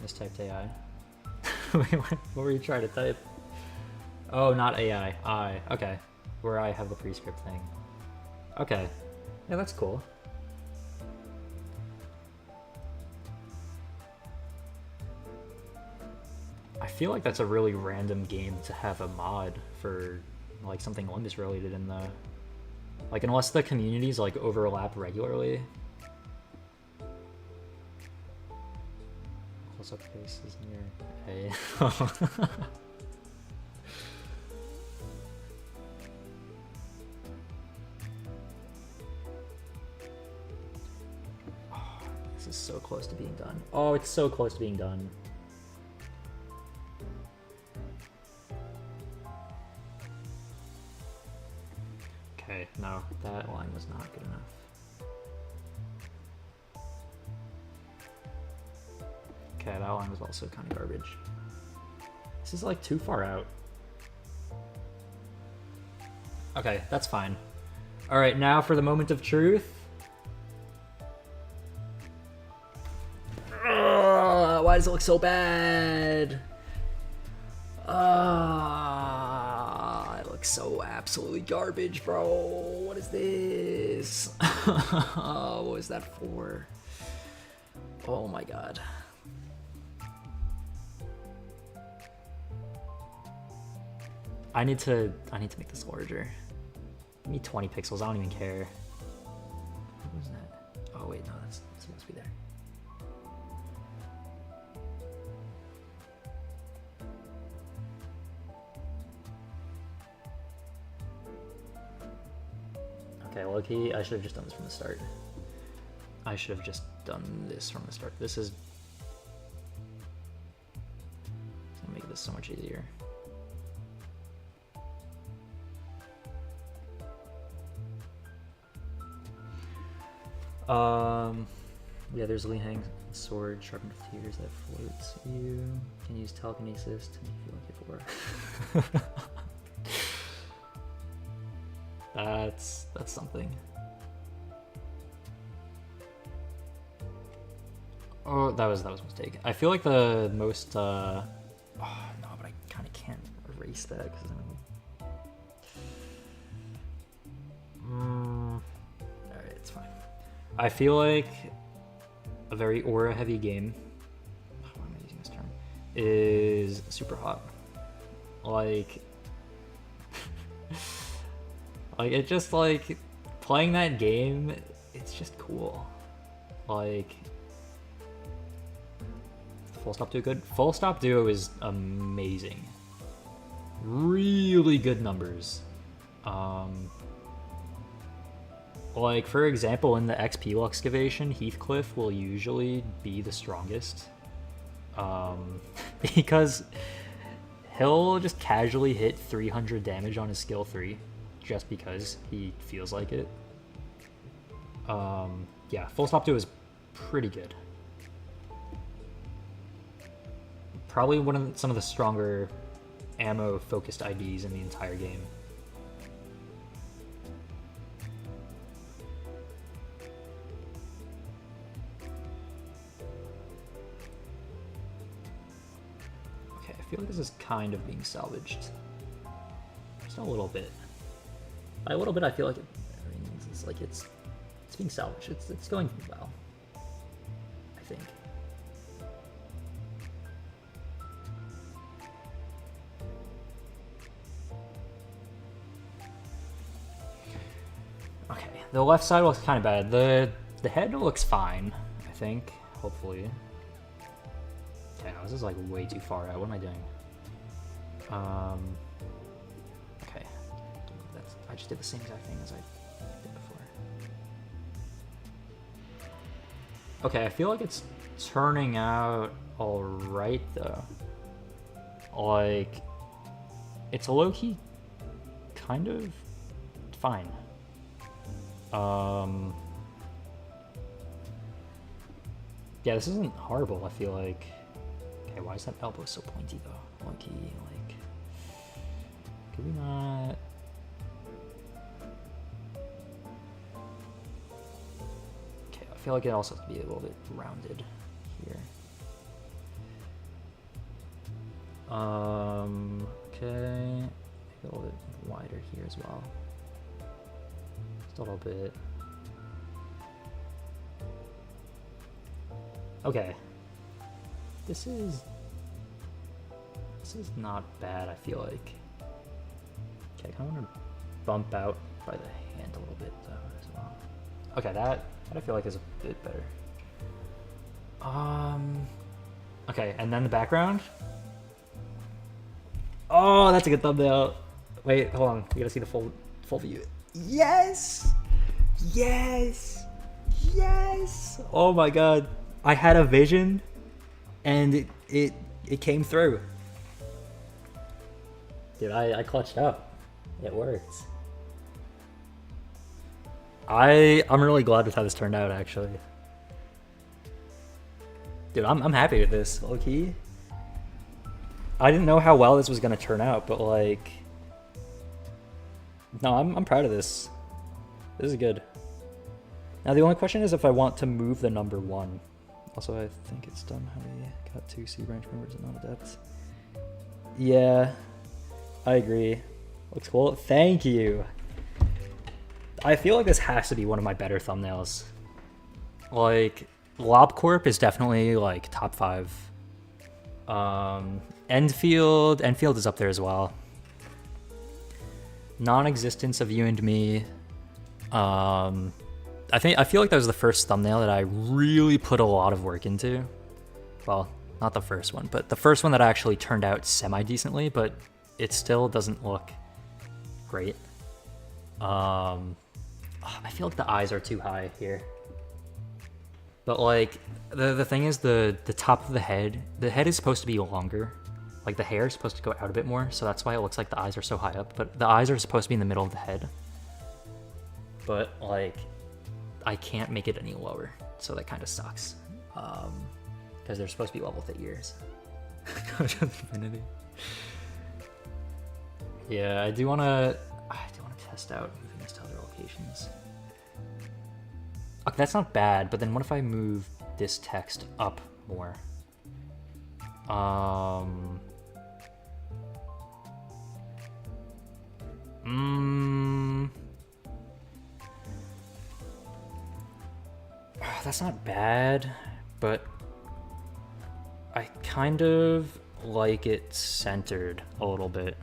Mistyped AI. Wait, what were you trying to type? Oh, not AI. I. Okay. Where I have the prescript thing. Okay. Yeah, that's cool. I feel like that's a really random game to have a mod for, like, something Olympus related in the... Like, unless the communities, like, overlap regularly. Close-up face is near A. This is so close to being done. Oh, it's so close to being done. Okay, no, that line was not good enough. Okay, that line was also kind of garbage. This is like too far out. Okay, that's fine. All right, now for the moment of truth. Why does it look so bad? It looks so absolutely garbage, bro. What is this? What was that for? Oh my god. I need to make this larger. Give me 20 pixels. I don't even care. What was that? Oh wait, no, that's supposed to be there. Okay, low-key, I should have just done this from the start. I should have just done this from the start. This is gonna make this so much easier. Yeah, there's a Li Hang sword sharpened with tears that floats you. Can use telekinesis to make you feel like it for. That's something. Oh, that was a mistake. I feel like the most oh no, but I kind of can't erase that because alright, it's fine. I feel like a very aura heavy game, why am I using this term, is super hot. Like like it just like playing that game, it's just cool. Like Full Stop Duo good? Full Stop Duo is amazing. Really good numbers. Like for example, in the XP excavation, Heathcliff will usually be the strongest. Because he'll just casually hit 300 damage on his skill 3 just because he feels like it. Yeah, Full Stop 2 is pretty good. Probably some of the stronger ammo focused IDs in the entire game. Okay, I feel like this is kind of being salvaged. Just a little bit. By a little bit, I feel like it's like it's being salvaged. It's going well, I think. Okay, the left side looks kind of bad. The head looks fine, I think. Hopefully. Okay, no, this is like way too far out. What am I doing? Okay, I just did the same exact thing as I did before. Okay, I feel like it's turning out alright though. Like, it's low-key kind of fine. Yeah, this isn't horrible, I feel like. Okay, why is that elbow so pointy though? Low-key, like, could we not? Okay, I feel like it also has to be a little bit rounded here. Okay, maybe a little bit wider here as well. Just a little bit. Okay. This is not bad, I feel like. Okay, I kind of want to bump out by the hand a little bit though as well. Okay, that I feel like is a bit better. Okay, and then the background. Oh, that's a good thumbnail. Wait, hold on. We gotta see the full view. Yes! Yes! Yes! Oh my god. I had a vision and it came through. Dude, I clutched up. It worked. I'm really glad with how this turned out, actually. Dude, I'm happy with this, low key. I didn't know how well this was gonna turn out, but like, no, I'm proud of this. This is good. Now the only question is if I want to move the number 1. Also, I think it's dumb how we got 2 C branch members and not adepts. Yeah, I agree. Looks cool. Thank you. I feel like this has to be one of my better thumbnails. Like, LobCorp is definitely like top 5. Enfield is up there as well. Non-existence of you and me. I feel like that was the first thumbnail that I really put a lot of work into. Well, not the first one, but the first one that actually turned out semi-decently, but it still doesn't look great. I feel like the eyes are too high here. But like, the thing is the top of the head is supposed to be longer. Like the hair is supposed to go out a bit more, so that's why it looks like the eyes are so high up, but the eyes are supposed to be in the middle of the head. But like, I can't make it any lower, so that kind of sucks. Because they're supposed to be level with the ears. Yeah, I do want to test out moving this to other locations. Okay, that's not bad, but then what if I move this text up more? That's not bad, but I kind of like it centered a little bit.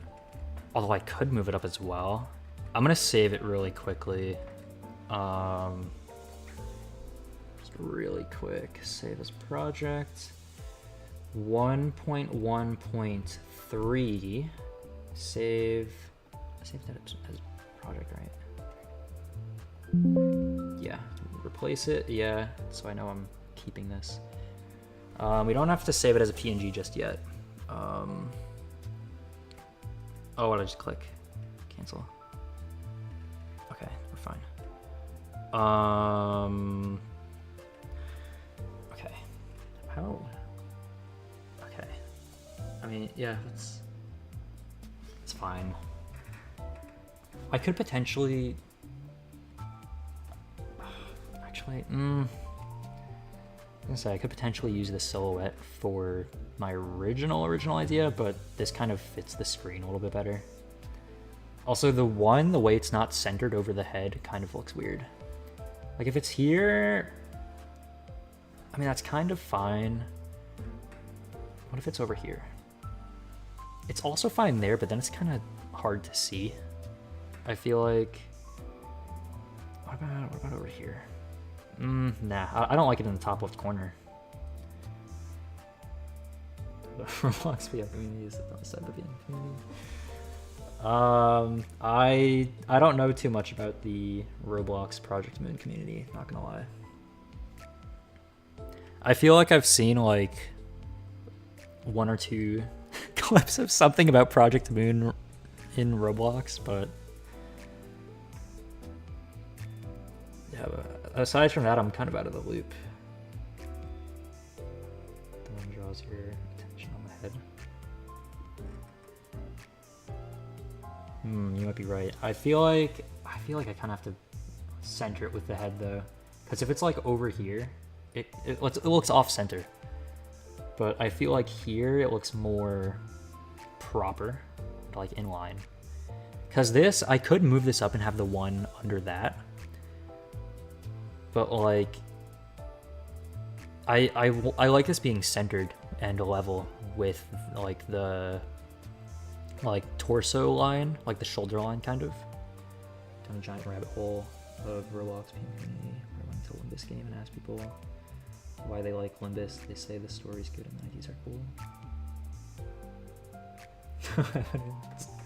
Although I could move it up as well. I'm gonna save it really quickly. Just really quick. Save as project. 1.1.3. Save that as project, right? Yeah. Replace it. Yeah. So I know I'm keeping this. We don't have to save it as a PNG just yet. Oh, what did I just click? Cancel. Okay, we're fine. Okay. How? Okay. I mean, yeah, it's fine. I could potentially. Actually, I was gonna say I could potentially use this silhouette for my original idea, but this kind of fits the screen a little bit better. Also, the way it's not centered over the head kind of looks weird. Like if it's here, I mean, that's kind of fine. What if it's over here? It's also fine there, but then it's kind of hard to see. I feel like, what about over here? Nah, I don't like it in the top left corner. The Roblox VM community is the side of the VM community. I don't know too much about the Roblox Project Moon community, not gonna lie. I feel like I've seen like 1 or 2 clips of something about Project Moon in Roblox, but yeah, but aside from that, I'm kind of out of the loop. The one draws your attention on the head. You might be right. I feel like I kind of have to center it with the head though, because if it's like over here, it looks off center. But I feel like here it looks more proper, like in line. Because this, I could move this up and have the one under that. But like, I like this being centered and level with like the torso line, like the shoulder line kind of. Down a giant rabbit hole of Roblox community. I went to Limbus game and asked people why they like Limbus. They say the story's good and the IDs are cool.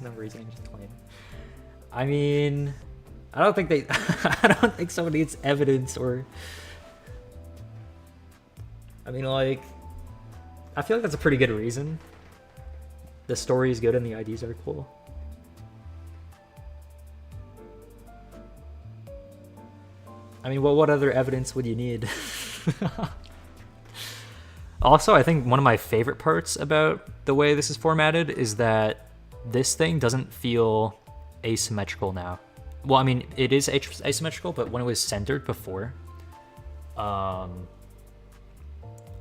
No reason to claim. I mean, I don't think someone needs evidence or. I mean, like, I feel like that's a pretty good reason. The story is good and the IDs are cool. I mean, what other evidence would you need? Also, I think one of my favorite parts about the way this is formatted is that this thing doesn't feel asymmetrical now. Well, I mean, it is asymmetrical, but when it was centered before,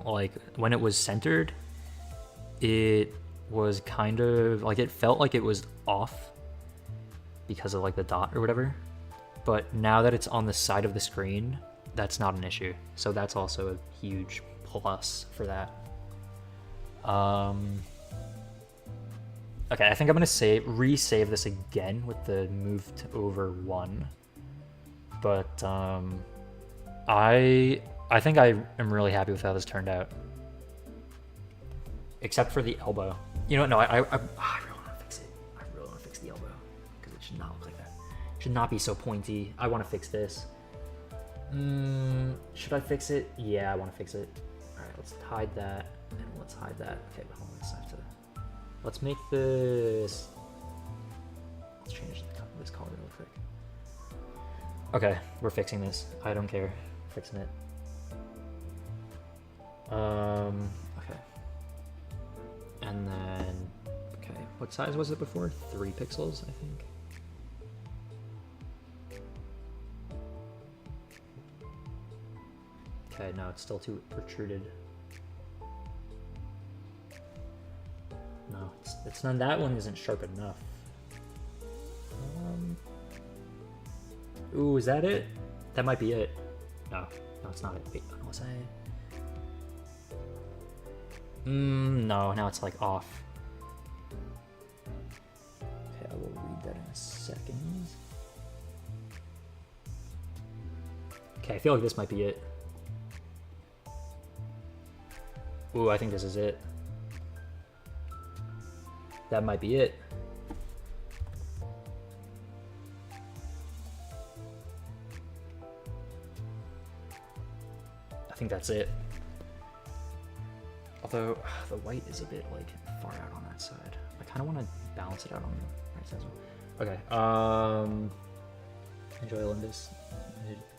like when it was centered, it was kind of like, it felt like it was off because of like the dot or whatever. But now that it's on the side of the screen, that's not an issue. So that's also a huge plus for that. Okay, I think I'm gonna resave this again with the moved over one. But I think I am really happy with how this turned out. Except for the elbow. You know what? No, I really want to fix it. I really want to fix the elbow because it should not look like that. It should not be so pointy. I want to fix this. Should I fix it? Yeah, I want to fix it. All right, let's hide that and let's hide that. Okay, but hold on, let's make this. Let's change this color real quick. Okay, we're fixing this. I don't care. Fixing it. Okay. And then, okay, what size was it before? 3 pixels, I think. Okay, no, it's still too protruded. No, it's not, that one isn't sharp enough. Ooh, is that it? That might be it. No, it's not it. Wait, was I? No, now it's like off. Okay, I will read that in a second. Okay, I feel like this might be it. Ooh, I think this is it. That might be it. I think that's it. Although the white is a bit like far out on that side. I kind of want to balance it out on the right side as well. Okay. Enjoy Olympus.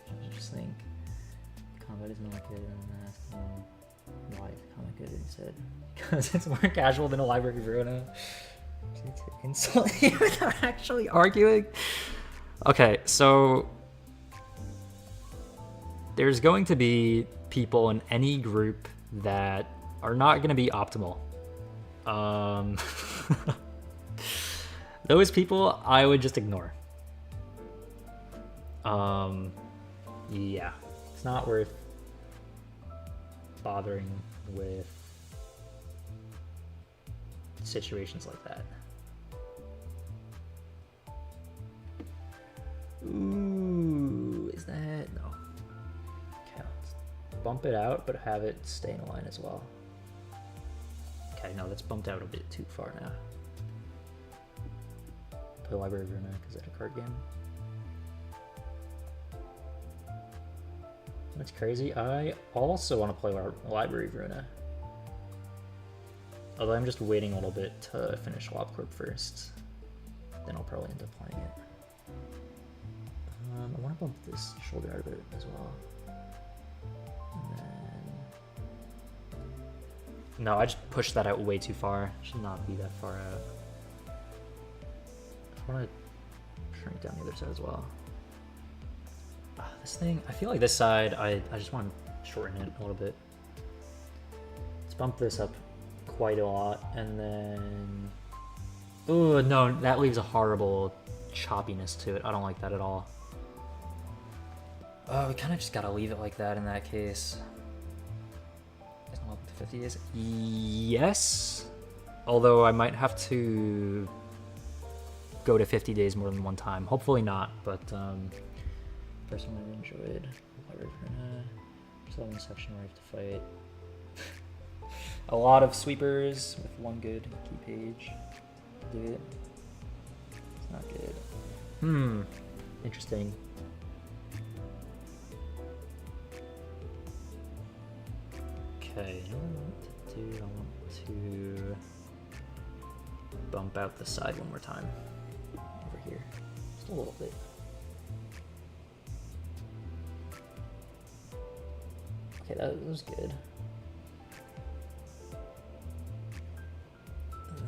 I just think combat is not good on that. Why is combat good instead? Because it's more casual than a library Verona. To insult you without actually arguing. Okay, so there's going to be people in any group that are not going to be optimal. Those people I would just ignore. Yeah, it's not worth bothering with situations like that. Ooh, is that? No. Okay, let's bump it out, but have it stay in line as well. Okay, no, that's bumped out a bit too far now. Play Library of Verona, is that a card game? That's crazy. I also want to play Library of Verona. Although I'm just waiting a little bit to finish LobCorp first. Then I'll probably end up playing it. I want to bump this shoulder out of it as well. And then... No, I just pushed that out way too far. It should not be that far out. I want to shrink down the other side as well. This thing, I feel like this side, I just want to shorten it a little bit. Let's bump this up quite a lot, and then... Oh, no, that leaves a horrible choppiness to it. I don't like that at all. Oh, we kind of just gotta leave it like that in that case. Isn't it up to 50 days? Yes. Although I might have to go to 50 days more than one time. Hopefully not, but personally I enjoyed Library of Verona. Still in the section where I have to fight a lot of sweepers with one good key page. Do it. It's not good. Interesting. Okay, you know what I want to do? I want to bump out the side one more time. Over here. Just a little bit. Okay, that was good.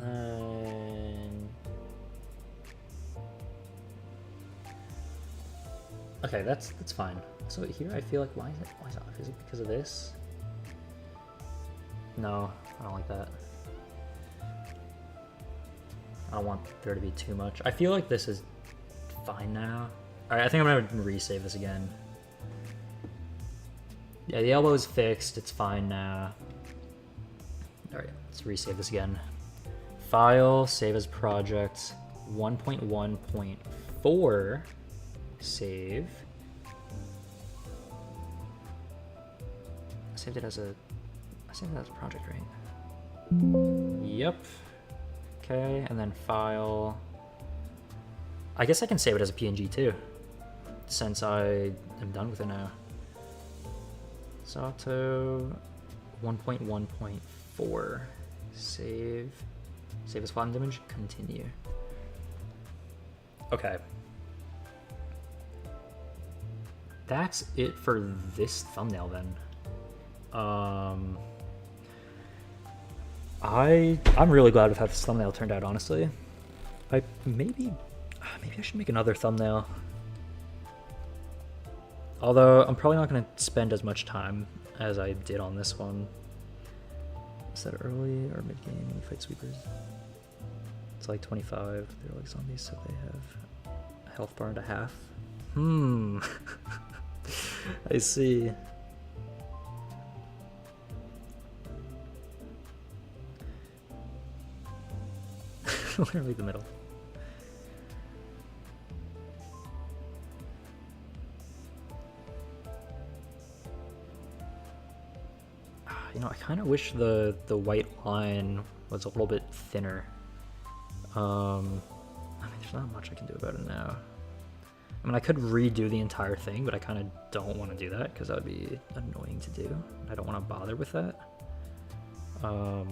And then... Okay, that's fine. So here I feel like, why is it off? Is it because of this? No, I don't like that. I don't want there to be too much. I feel like this is fine now. Alright, I think I'm gonna resave this again. Yeah, the elbow is fixed, it's fine now. Alright, let's resave this again. File, save as project, 1.1.4, save. I saved it as a project, right? Yep. Okay, and then file. I guess I can save it as a PNG too, since I am done with it now. Sato 1.1.4, save. Save as file image, continue. Okay. That's it for this thumbnail then. I'm really glad with how this thumbnail turned out, honestly. Maybe I should make another thumbnail. Although I'm probably not going to spend as much time as I did on this one. Is that early or mid game when you fight sweepers? It's like 25. They're like zombies, so they have a health bar and a half. I see. Literally the middle. You know, I kind of wish the white line was a little bit thinner. I mean, there's not much I can do about it now. I mean, I could redo the entire thing, but I kind of don't want to do that because that would be annoying to do. I don't want to bother with that. I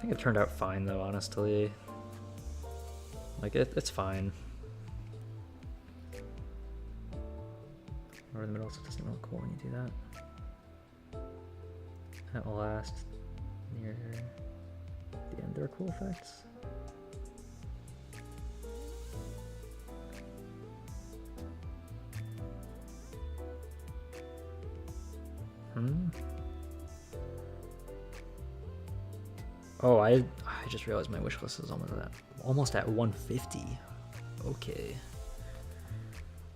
think it turned out fine though, honestly. Like, it's fine. Or in the middle, so it doesn't look cool when you do that. At last, near the end, there are cool effects. Oh, I just realized my wish list is almost at 150. Okay.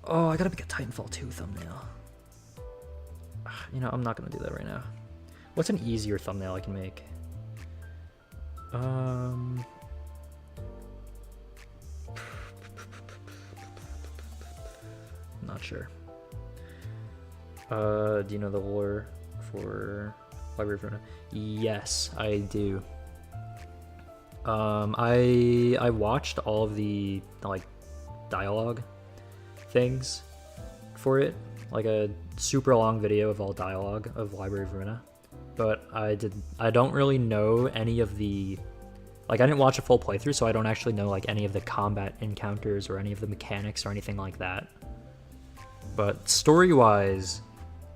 Oh, I gotta make a Titanfall 2 thumbnail. You know, I'm not gonna do that right now. What's an easier thumbnail I can make? Not sure. Do you know the lore for Library of Runa? Yes, I do. I watched all of the like dialogue things for it, like a super long video of all dialogue of Library of Runa. But I don't really know any of the, like, I didn't watch a full playthrough, so I don't actually know like any of the combat encounters or any of the mechanics or anything like that. But story-wise,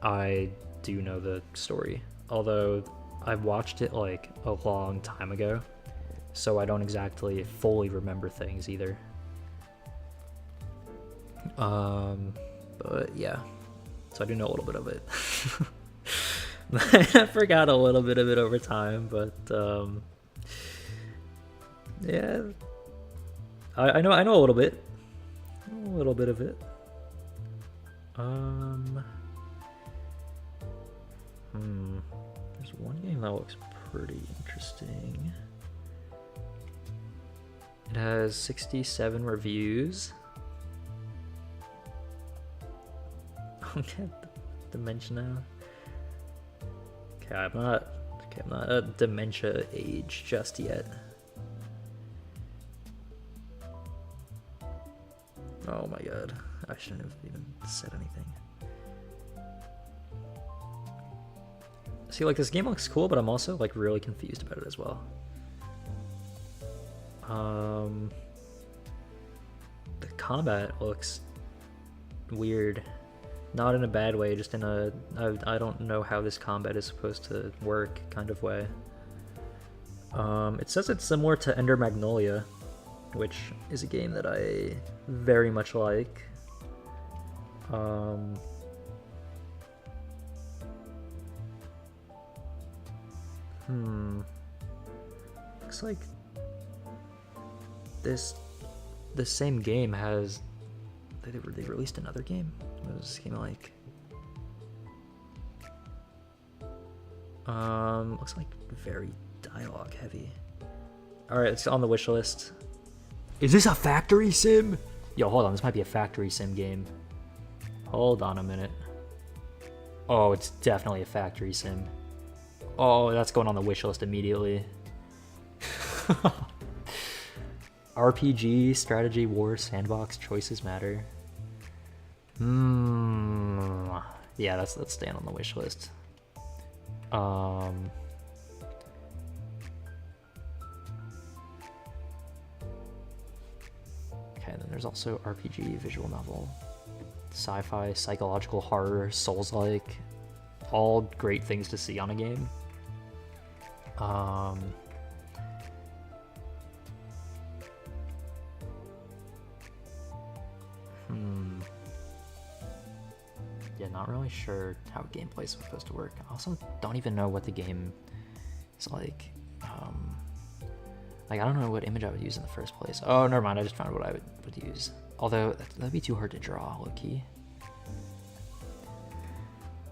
I do know the story, although I've watched it like a long time ago, so I don't exactly fully remember things either. But yeah, so I do know a little bit of it. I forgot a little bit of it over time, but yeah, I know a little bit of it. There's one game that looks pretty interesting. It has 67 reviews. Okay, dementia now. Okay, I'm not at dementia age just yet. Oh my god, I shouldn't have even said anything. See, like, this game looks cool, but I'm also like really confused about it as well. The combat looks weird. Not in a bad way, just in a I don't know how this combat is supposed to work kind of way. It says it's similar to Ender Magnolia, which is a game that I very much like. Looks like the same game has they released another game. What was this game like? Looks like very dialogue heavy. All right, it's on the wish list. Is this a factory sim? Yo, hold on, this might be a factory sim game. Hold on a minute. Oh, it's definitely a factory sim. Oh, that's going on the wish list immediately. RPG, strategy, war, sandbox, choices matter. Yeah, that's staying on the wish list. Okay, then there's also RPG, visual novel, sci-fi, psychological horror, Souls-like, all great things to see on a game. Yeah, not really sure how gameplay is supposed to work. I also don't even know what the game is like. Like, I don't know what image I would use in the first place. Oh, never mind. I just found what I would use. Although, that'd be too hard to draw, low-key.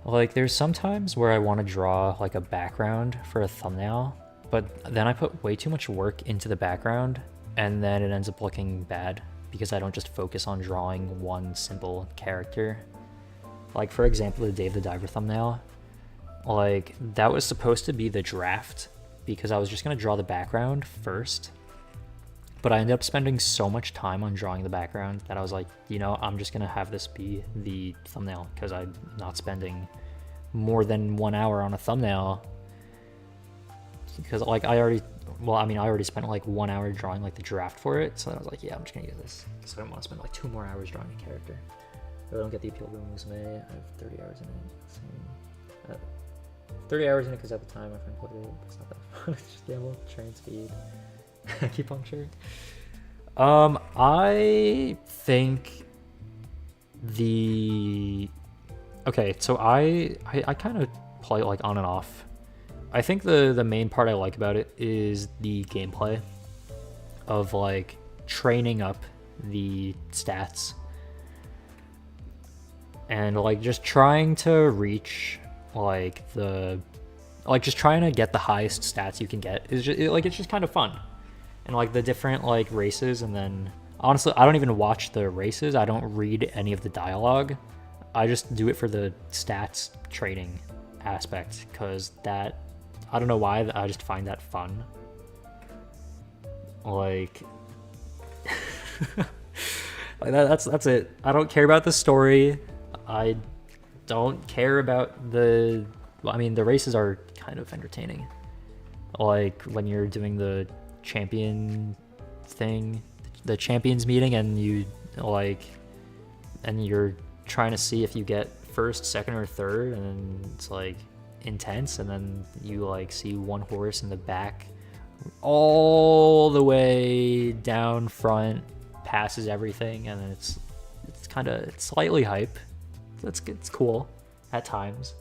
Like, there's sometimes where I want to draw, like, a background for a thumbnail, but then I put way too much work into the background, and then it ends up looking bad, because I don't just focus on drawing one simple character. Like, for example, the Dave the Diver thumbnail, like, that was supposed to be the draft, because I was just going to draw the background first, but I ended up spending so much time on drawing the background that I was like, you know, I'm just going to have this be the thumbnail, because I'm not spending more than 1 hour on a thumbnail, because, like, I already spent, like, 1 hour drawing, like, the draft for it, so I was like, yeah, I'm just going to use this, so I don't want to spend, like, 2 more hours drawing a character. If I don't get the appeal boom resume, I have 30 hours in it. 30 hours in it because at the time my friend played it. It's not that fun. It's just gamble, train speed, acupuncture. I think okay, so I kind of play it, like, on and off. I think the main part I like about it is the gameplay of, like, training up the stats and, like, just trying to reach, like, just trying to get the highest stats you can get is just, it's just kind of fun. And, like, the different, like, races, and then honestly I don't even watch the races. I don't read any of the dialogue. I just do it for the stats training aspect, because that, I don't know why, I just find that fun. Like, like that's it. I don't care about the story. I don't care about the, well, I mean, the races are kind of entertaining. Like, when you're doing the champion thing, the champions meeting, and you, like, and you're trying to see if you get first, second, or third, and then it's, like, intense, and then you, like, see one horse in the back all the way down front, passes everything, and then it's kind of, it's slightly hype. It's cool at times.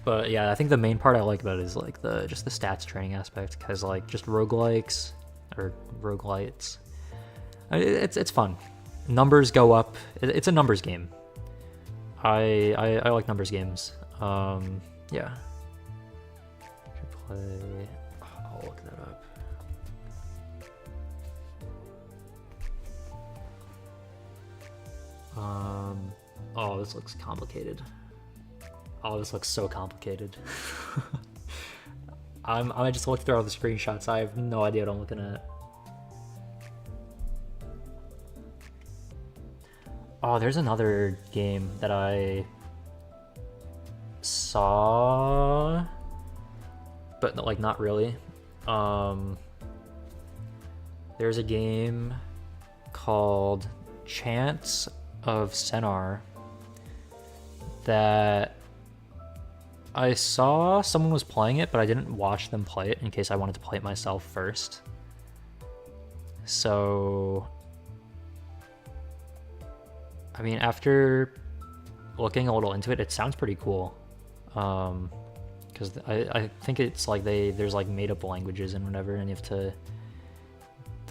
But yeah, I think the main part I like about it is, like, just the stats training aspect, because, like, just roguelikes or roguelites, it's fun. Numbers go up. It's a numbers game. I like numbers games. Yeah. Should play. I'll look that up. Oh, this looks complicated. Oh, this looks so complicated. I just looked through all the screenshots. I have no idea what I'm looking at. Oh, there's another game that I saw, but, like, not really. There's a game called Chants of Sennar, that I saw someone was playing it, but I didn't watch them play it in case I wanted to play it myself first. So, I mean, after looking a little into it, it sounds pretty cool. Because I think it's like there's like made up languages and whatever, and you have to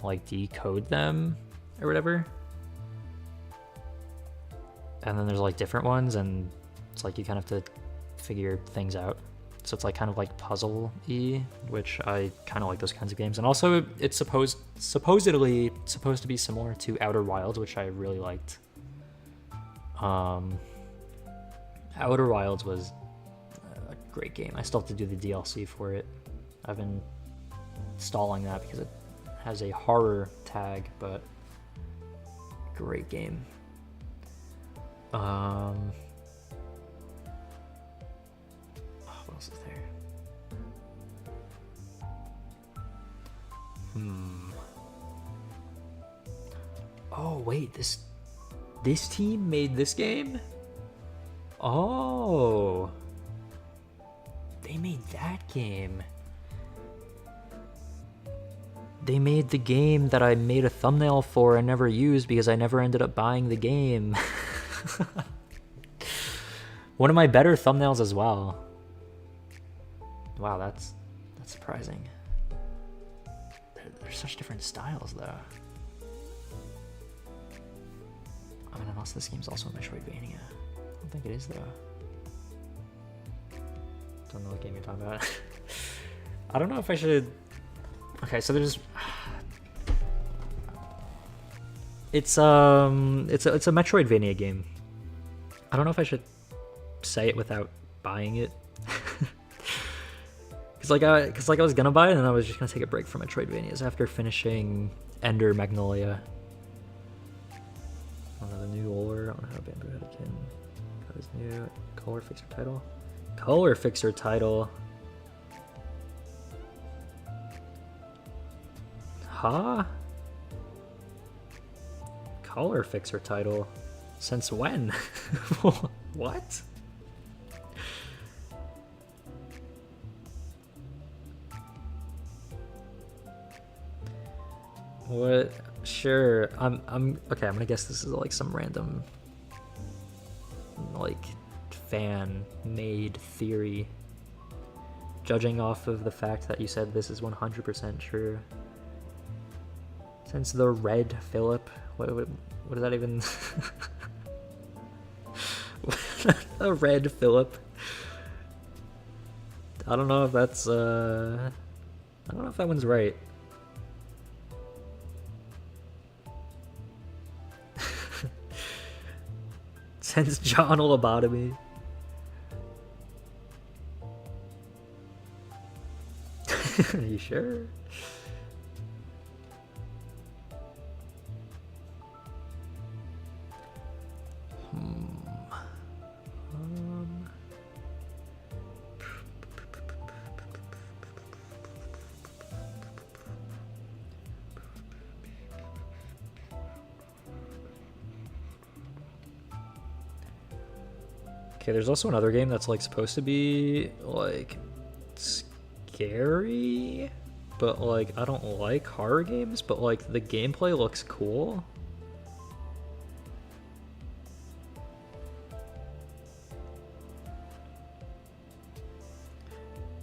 like decode them or whatever. And then there's like different ones, and it's like you kind of have to figure things out. So it's like kind of like puzzle-y, which I kind of like those kinds of games. And also it's supposedly supposed to be similar to Outer Wilds, which I really liked. Outer Wilds was a great game. I still have to do the DLC for it. I've been stalling that because it has a horror tag, but great game. What else is there? Oh wait, this team made this game? Oh, they made that game. They made the game that I made a thumbnail for and never used because I never ended up buying the game. One of my better thumbnails as well. Wow, that's surprising. They're such different styles, though. I mean, unless this game's also a Metroidvania. I don't think it is, though. Don't know what game you're talking about. I don't know if I should... Okay, so there's... It's a Metroidvania game. I don't know if I should say it without buying it. Cause like I was gonna buy it, and then I was just gonna take a break from Metroidvanias after finishing Ender Magnolia. The new lore. I don't know how Bamboo had a kin. Got his new color fixer title. Color fixer title. Huh? Color fixer title? Since when? What? What? Sure. I'm okay. I'm gonna guess this is like some random, like, fan-made theory. Judging off of the fact that you said this is 100% true. Since the red Philip, what does that even? A red Philip. I don't know if that's I don't know if that one's right. Since John lobotomy. Are you sure? Okay, there's also another game that's like supposed to be like scary, but like I don't like horror games, but like the gameplay looks cool.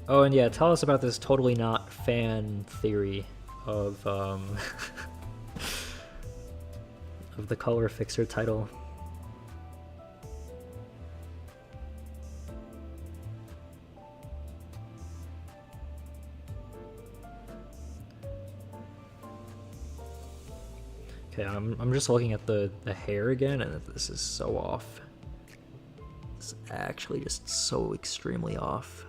Oh, and yeah, tell us about this totally not fan theory of of the color fixer title. Okay, I'm just looking at the hair again, and this is so off. It's actually just so extremely off.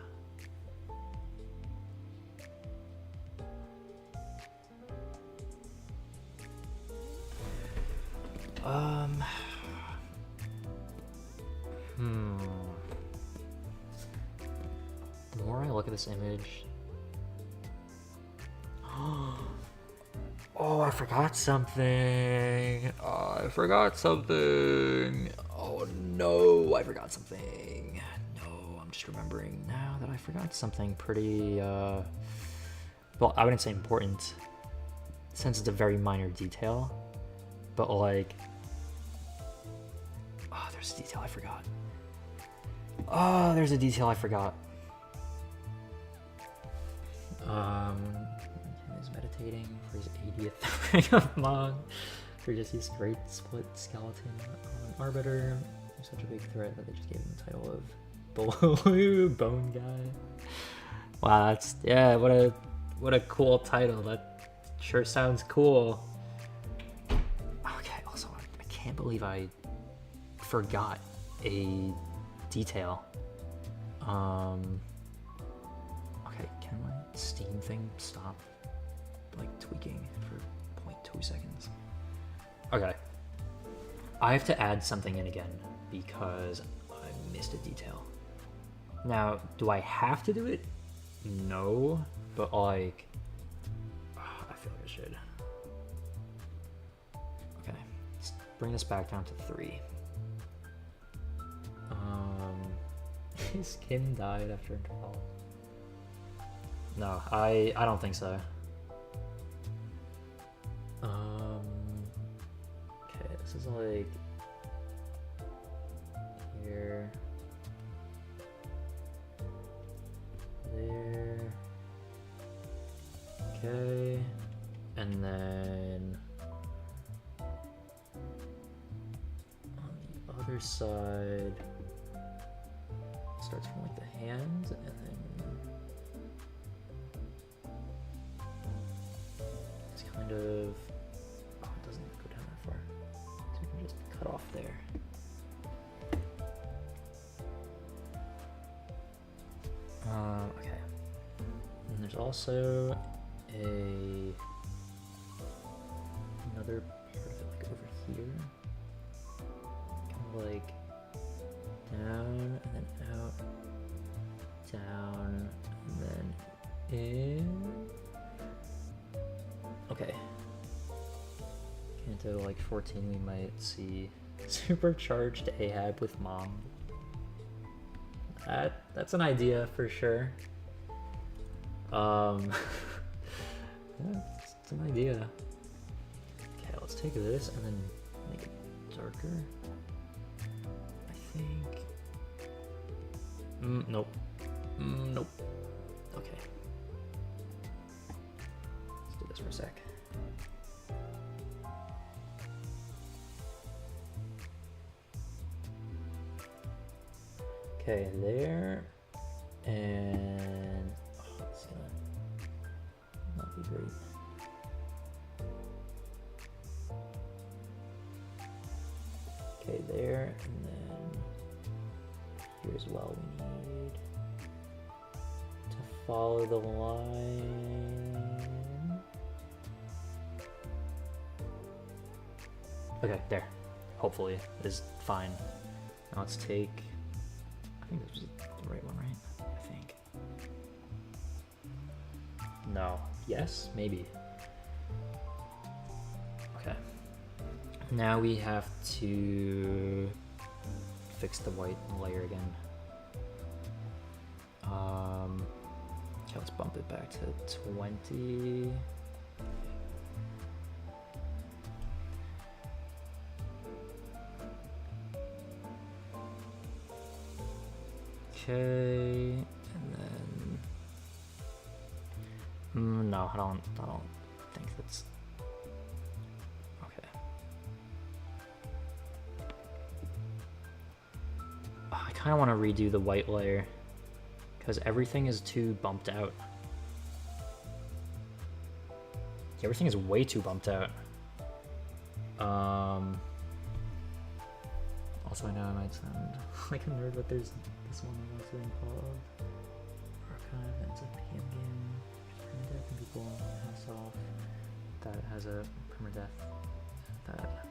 The more I look at this image... Oh, I forgot something. Oh, I forgot something. Oh no, I forgot something. No, I'm just remembering now that I forgot something pretty, well, I wouldn't say important, since it's a very minor detail, but like, oh, there's a detail I forgot. Oh, there's a detail I forgot. Is meditating for his 80th ring of Mog. Previous great split skeleton on Arbiter. Such a big threat that they just gave him the title of Blue Bone Guy. Wow, that's, yeah, what a cool title. That sure sounds cool. Okay, also I can't believe I forgot a detail. Okay, can my Steam thing stop like tweaking for 0.2 seconds? Okay, I have to add something in again because I missed a detail. Now, do I have to do it? No, but like, I feel like I should. Okay, let's bring this back down to 3. His skin died after interval. No, I don't think so. Okay, this is like here, there. Okay, and then on the other side, it starts from like the hands, and then it's kind of, oh, it doesn't go down that far, so we can just cut off there. Okay, and there's also another part of it like over here, kind of like down and then out, down and then in. Okay, Canto like 14 we might see supercharged Ahab with Mom. That's an idea for sure. Yeah, it's an idea. Okay, let's take this and then make it darker. I think. Nope. Nope. Okay. Let's do this for a sec. Okay, there, and oh, it's gonna not be great. Okay, there, and then here as well we need to follow the line. Okay, there. Hopefully is fine. Now let's take, I think this was the right one, right? I think. No. Yes? Maybe. Okay. Now we have to fix the white layer again. Okay, let's bump it back to 20. Okay, and then no, I don't think that's okay. Oh, I kind of want to redo the white layer because everything is too bumped out. Everything is way too bumped out. Also, I know I might sound like a nerd, but there's this one I'm also called Archive, and it's a PM game. Permadeath and people pass off. That has a permadeath. That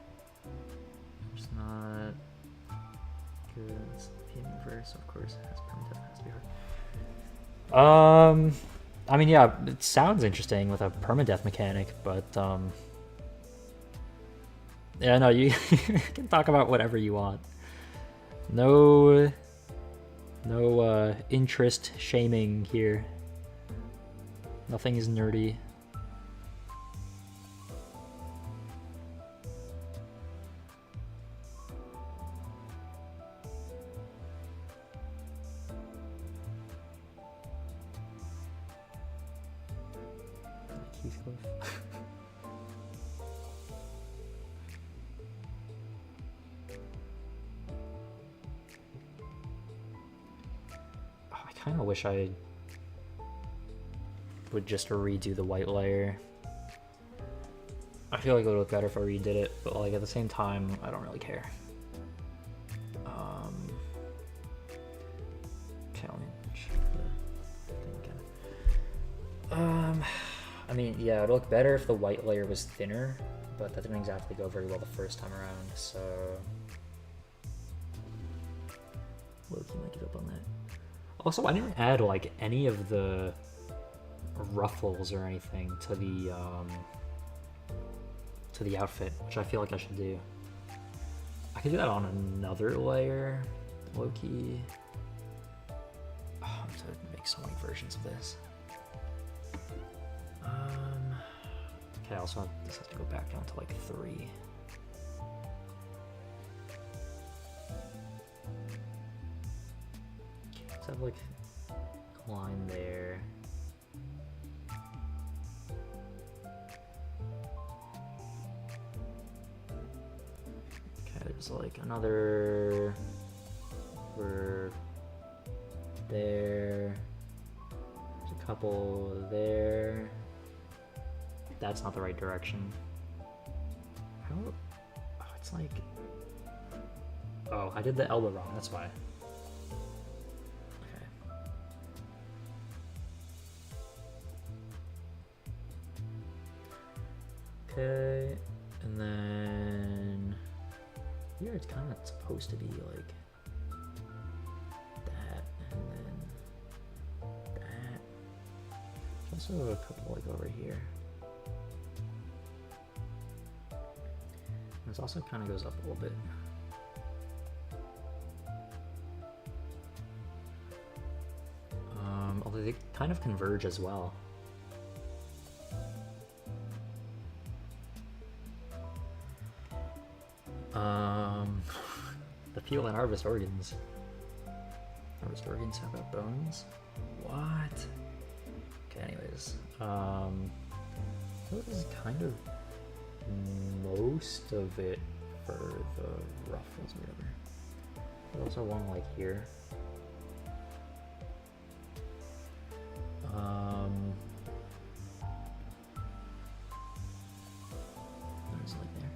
it's not good. It's PM universe, of course. It has permadeath. It has to be hard. I mean, yeah, it sounds interesting with a permadeath mechanic, but yeah, no, you can talk about whatever you want. No interest shaming here. Nothing is nerdy. I kind of wish I would just redo the white layer. I feel like it would look better if I redid it, but like at the same time, I don't really care. Challenge. I mean, yeah, it'd look better if the white layer was thinner, but that didn't exactly go very well the first time around, so low-key might get up on that. Also, I didn't add like any of the ruffles or anything to the outfit, which I feel like I should do. I could do that on another layer, low-key. Oh, I'm going to make so many versions of this. Okay, also this has to go back down to like 3. Let's have like a line there. Okay, there's like another over there. There's a couple there. That's not the right direction. How? Oh, it's like. Oh, I did the elbow wrong, that's why. Okay, and then here it's kind of supposed to be like that, and then that. There's also a couple like over here. And this also kind of goes up a little bit. Although they kind of converge as well. The peel and harvest organs. Harvest organs have got bones? What? Okay, anyways. This is kind of most of it for the ruffles or whatever. There's also one like here. There's like there.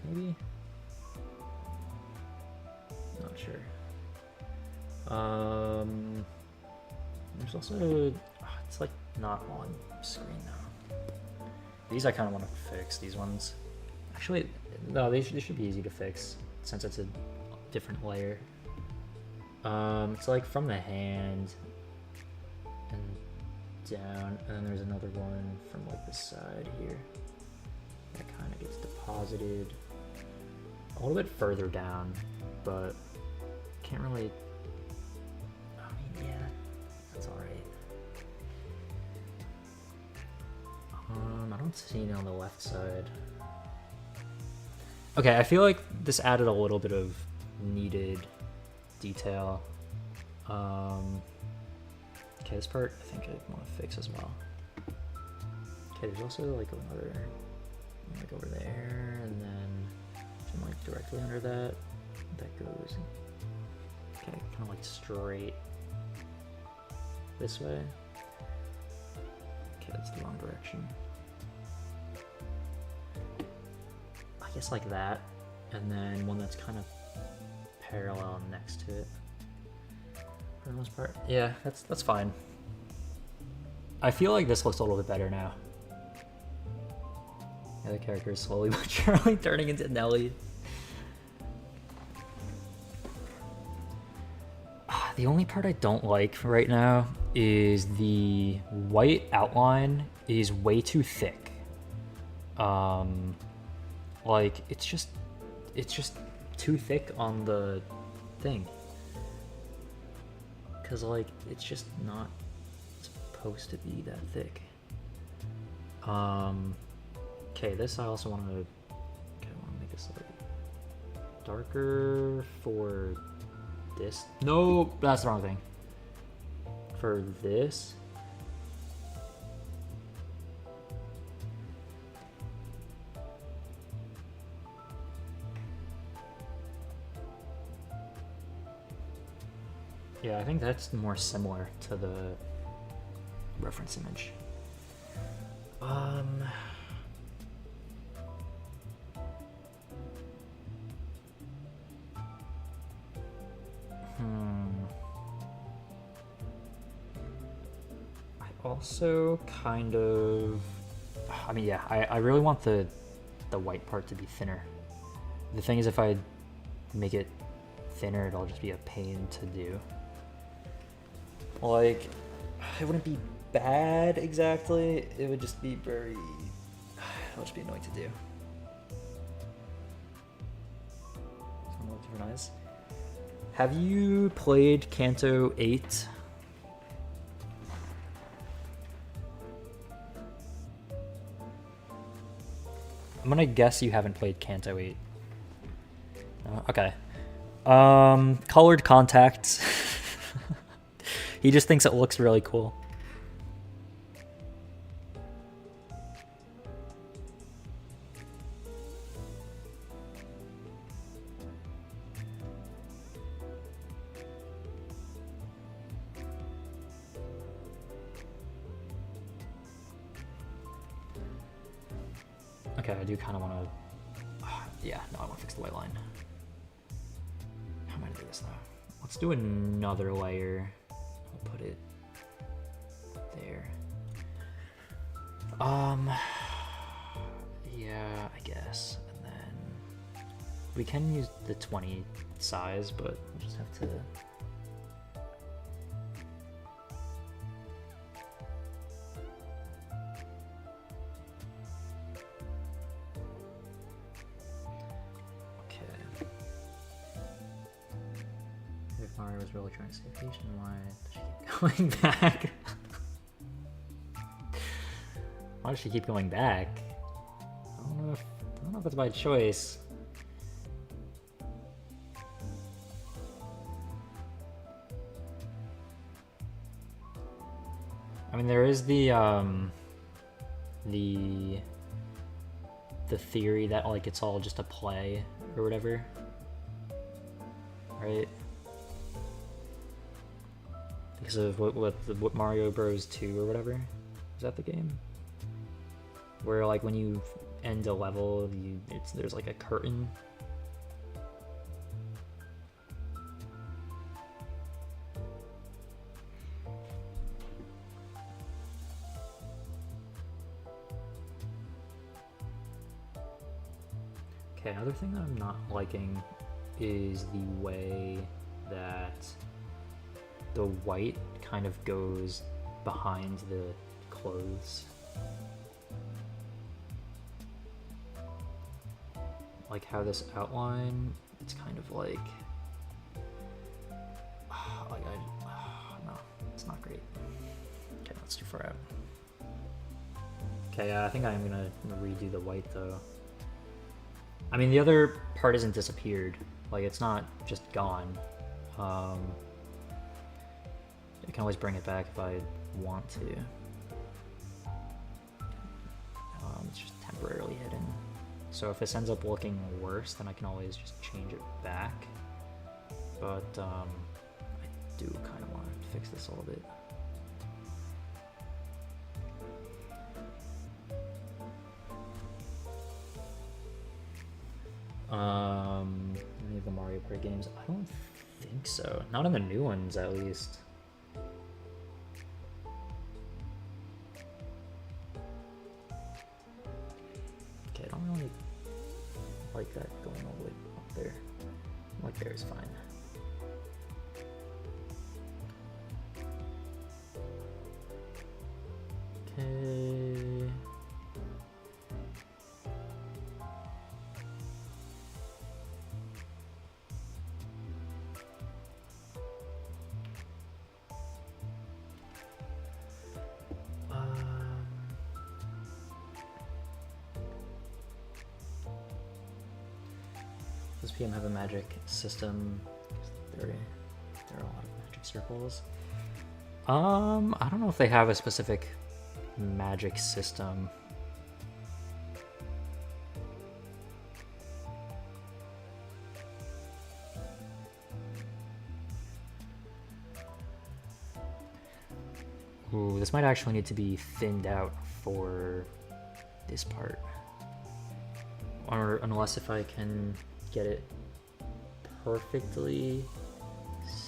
Maybe? Not sure. There's also, it's like not on screen now. These I kind of want to fix, these ones. Actually, no, they should be easy to fix since it's a different layer. It's like from the hand and down, and then there's another one from like the side here. That kind of gets deposited a little bit further down, but can't really. I mean, yeah, that's all right. I don't see it on the left side. Okay, I feel like this added a little bit of needed detail. Okay, this part I think I want to fix as well. Okay, there's also like another, like over there, and then like directly under that, that goes, okay, kind of like straight this way. Okay, that's the wrong direction. I guess like that, and then one that's kind of parallel next to it. For the most part, yeah, that's fine. I feel like this looks a little bit better now. Yeah, the character is slowly but surely turning into Nelly. The only part I don't like right now is the white outline is way too thick. Like it's just too thick on the thing. Cause like it's just not supposed to be that thick. Okay, this I also want to. Okay, I want to make this like darker for this. No, that's the wrong thing. For this. Yeah, I think that's more similar to the reference image. I also kind of, I mean, yeah, I really want the white part to be thinner. The thing is, if I make it thinner, it'll just be a pain to do. Like, it wouldn't be bad exactly, it would just be very, it'll just be annoying to do. Some little different eyes. Have you played Kanto 8? I'm gonna guess you haven't played Kanto 8. Okay. Colored contacts. He just thinks it looks really cool. Okay, I do kind of want to... yeah, no, I want to fix the white line. How am I going to do this, though? Let's do another layer. We'll put it there. Yeah, I guess. And then we can use the 20 size, but we'll just have to... Mario was really trying to stay patient. Why does she keep going back? Why does she keep going back? I don't know if that's by choice. I mean, there is the theory that like it's all just a play or whatever, right? Because of what Mario Bros 2 or whatever, is that the game? Where like when you end a level, there's like a curtain. Okay, another thing that I'm not liking is the way that the white kind of goes behind the clothes. Like how this outline, it's kind of like, no, it's not great. Okay, that's too far out. Okay, I think I'm gonna redo the white though. I mean, the other part isn't disappeared. Like, it's not just gone. I can always bring it back if I want to. It's just temporarily hidden. So if this ends up looking worse, then I can always just change it back. But I do kind of want to fix this a little bit. Any of the Mario Kart games? I don't think so. Not in the new ones, at least. Okay, I don't really like that going all the way up there. Like there is fine. Okay. Does PM have a magic system? There are a lot of magic circles. I don't know if they have a specific magic system. Ooh, this might actually need to be thinned out for this part. Or unless if I can get it perfectly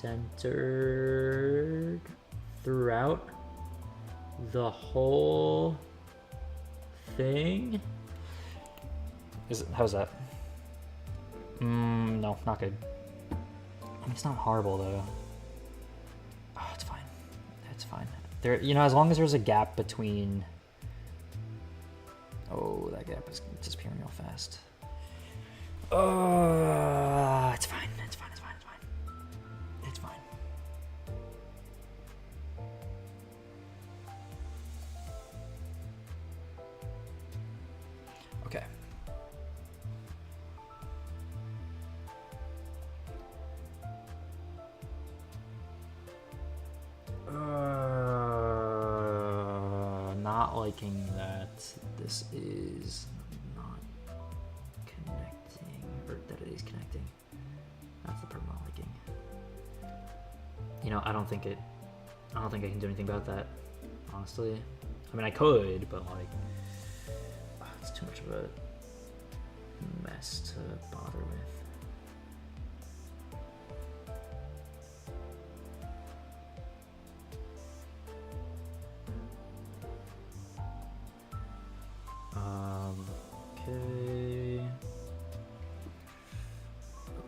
centered throughout the whole thing. How's that? No, not good. I mean, it's not horrible though. Oh, it's fine. It's fine. There, you know, as long as there's a gap between. Oh, that gap is disappearing real fast. It's fine. It's fine. It's fine. It's fine. It's fine. Okay. Not liking that this is not connecting, or that it is connecting. That's the part I'm not liking. You know, I don't think I can do anything about that, honestly. I mean, I could, but like, it's too much of a mess to bother with. Okay.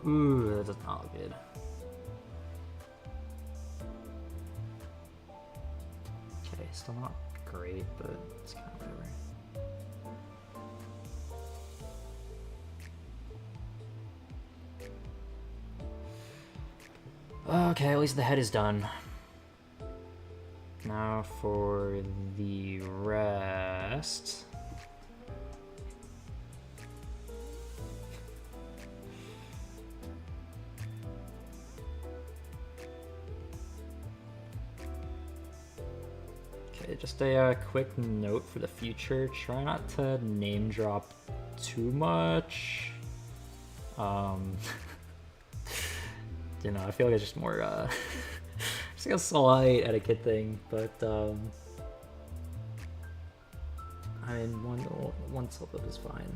Ooh, that does not look good. Okay, still not great, but it's kind of whatever. Okay, at least the head is done. Now for the rest. Okay, just a quick note for the future. Try not to name drop too much. You know, I feel like it's just more just like a slight etiquette thing, but I mean, one slip up is fine.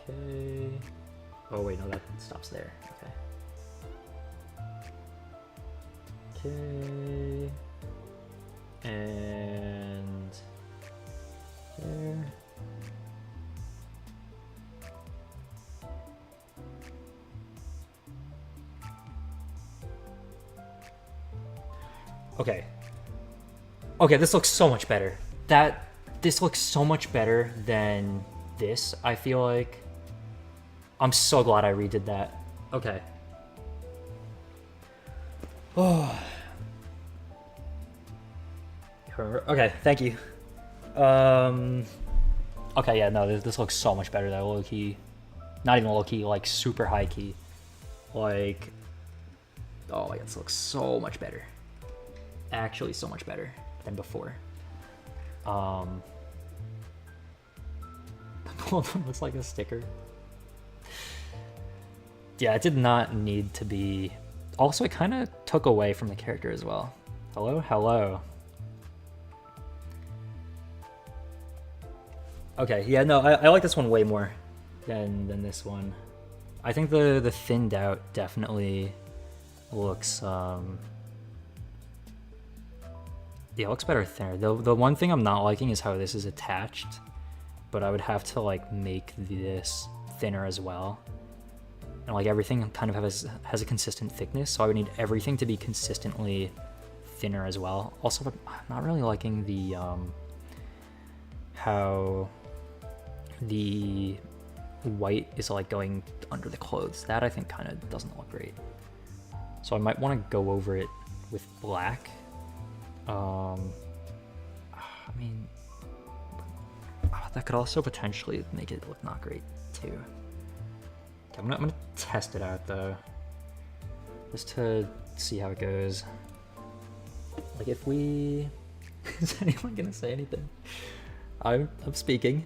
Okay. Oh wait, no, that stops there. Okay. Okay. And there. Okay. Okay, this looks so much better. This looks so much better than this, I feel like. I'm so glad I redid that. Okay. Oh. Okay, thank you. Okay, yeah, no, this looks so much better though, low key. Not even low key, like super high key. Like, oh my god, this looks so much better. Actually so much better than before. Looks like a sticker. Yeah, it did not need to be. Also, it kind of took away from the character as well. Hello? Hello. Okay, yeah, no, I like this one way more than this one. I think the thinned out definitely looks yeah, it looks better thinner. The one thing I'm not liking is how this is attached, but I would have to like make this thinner as well. And like everything kind of has a consistent thickness, so I would need everything to be consistently thinner as well. Also, I'm not really liking the how the white is like going under the clothes. That I think kind of doesn't look great. So I might want to go over it with black. I mean, that could also potentially make it look not great too. Okay, I'm gonna test it out though, just to see how it goes. Like if we, is anyone gonna say anything? I'm speaking.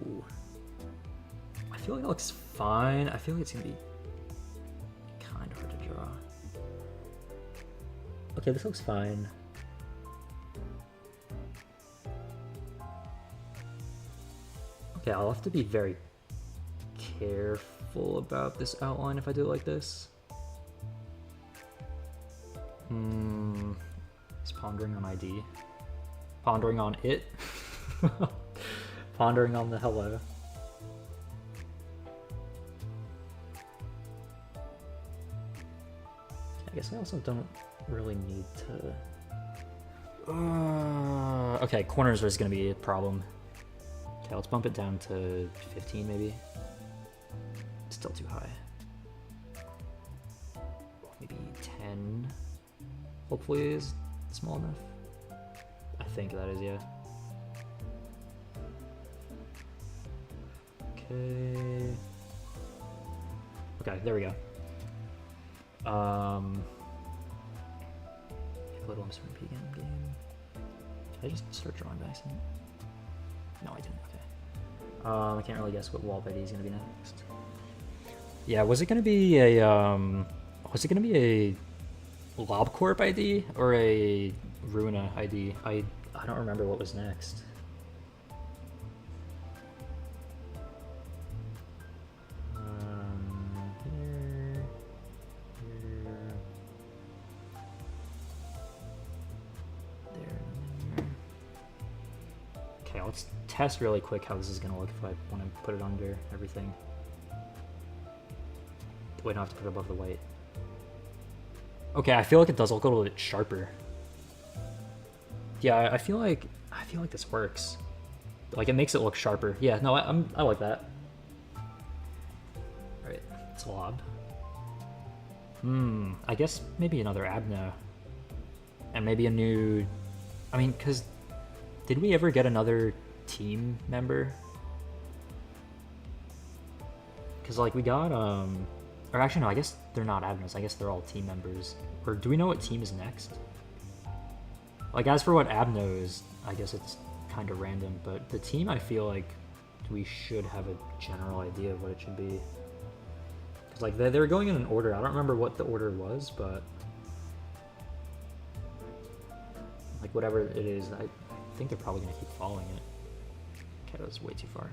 Ooh. I feel like it looks fine. I feel like it's gonna be kind of hard to draw. Okay, this looks fine. Okay, I'll have to be very careful about this outline if I do it like this. Is pondering on ID? Pondering on it? Pondering on the hello. I guess I also don't really need to... okay, corners is going to be a problem. Okay, let's bump it down to 15 maybe. Still too high. Maybe 10. Hopefully is small enough. I think that is, yeah. Okay. Okay, there we go. Little SMP game. Did I just start drawing by accident? No, I didn't. Okay. I can't really guess what wall ID is gonna be next. Yeah, was it gonna be a LobCorp ID or a Runa ID? I don't remember what was next. Okay, let's test really quick how this is gonna look if I want to put it under everything. Wait, no, I have to put it above the white. Okay, I feel like it does look a little bit sharper. Yeah, I feel like this works. Like it makes it look sharper. Yeah, no, I like that. All right, it's a lob. I guess maybe another Abno, and maybe a new. I mean, cause did we ever get another team member? Cause like we got or actually no, I guess they're not admins. I guess they're all team members. Or do we know what team is next? Like as for what Abno is, I guess it's kind of random. But the team, I feel like we should have a general idea of what it should be. Cause like they were going in an order. I don't remember what the order was, but like whatever it is, I think they're probably gonna keep following it. Okay, that was way too far.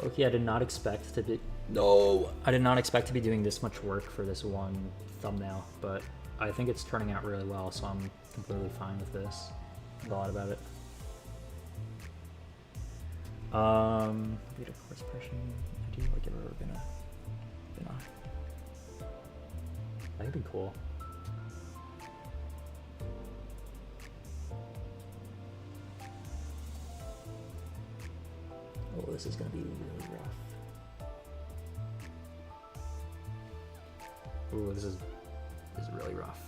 Okay, I did not expect to be. No, I did not expect to be doing this much work for this one thumbnail, but I think it's turning out really well, so I'm completely fine with this. A lot about it. Data course person. I do like it. We're gonna. That'd be cool. Oh, this is gonna be really rough. Ooh, this is really rough.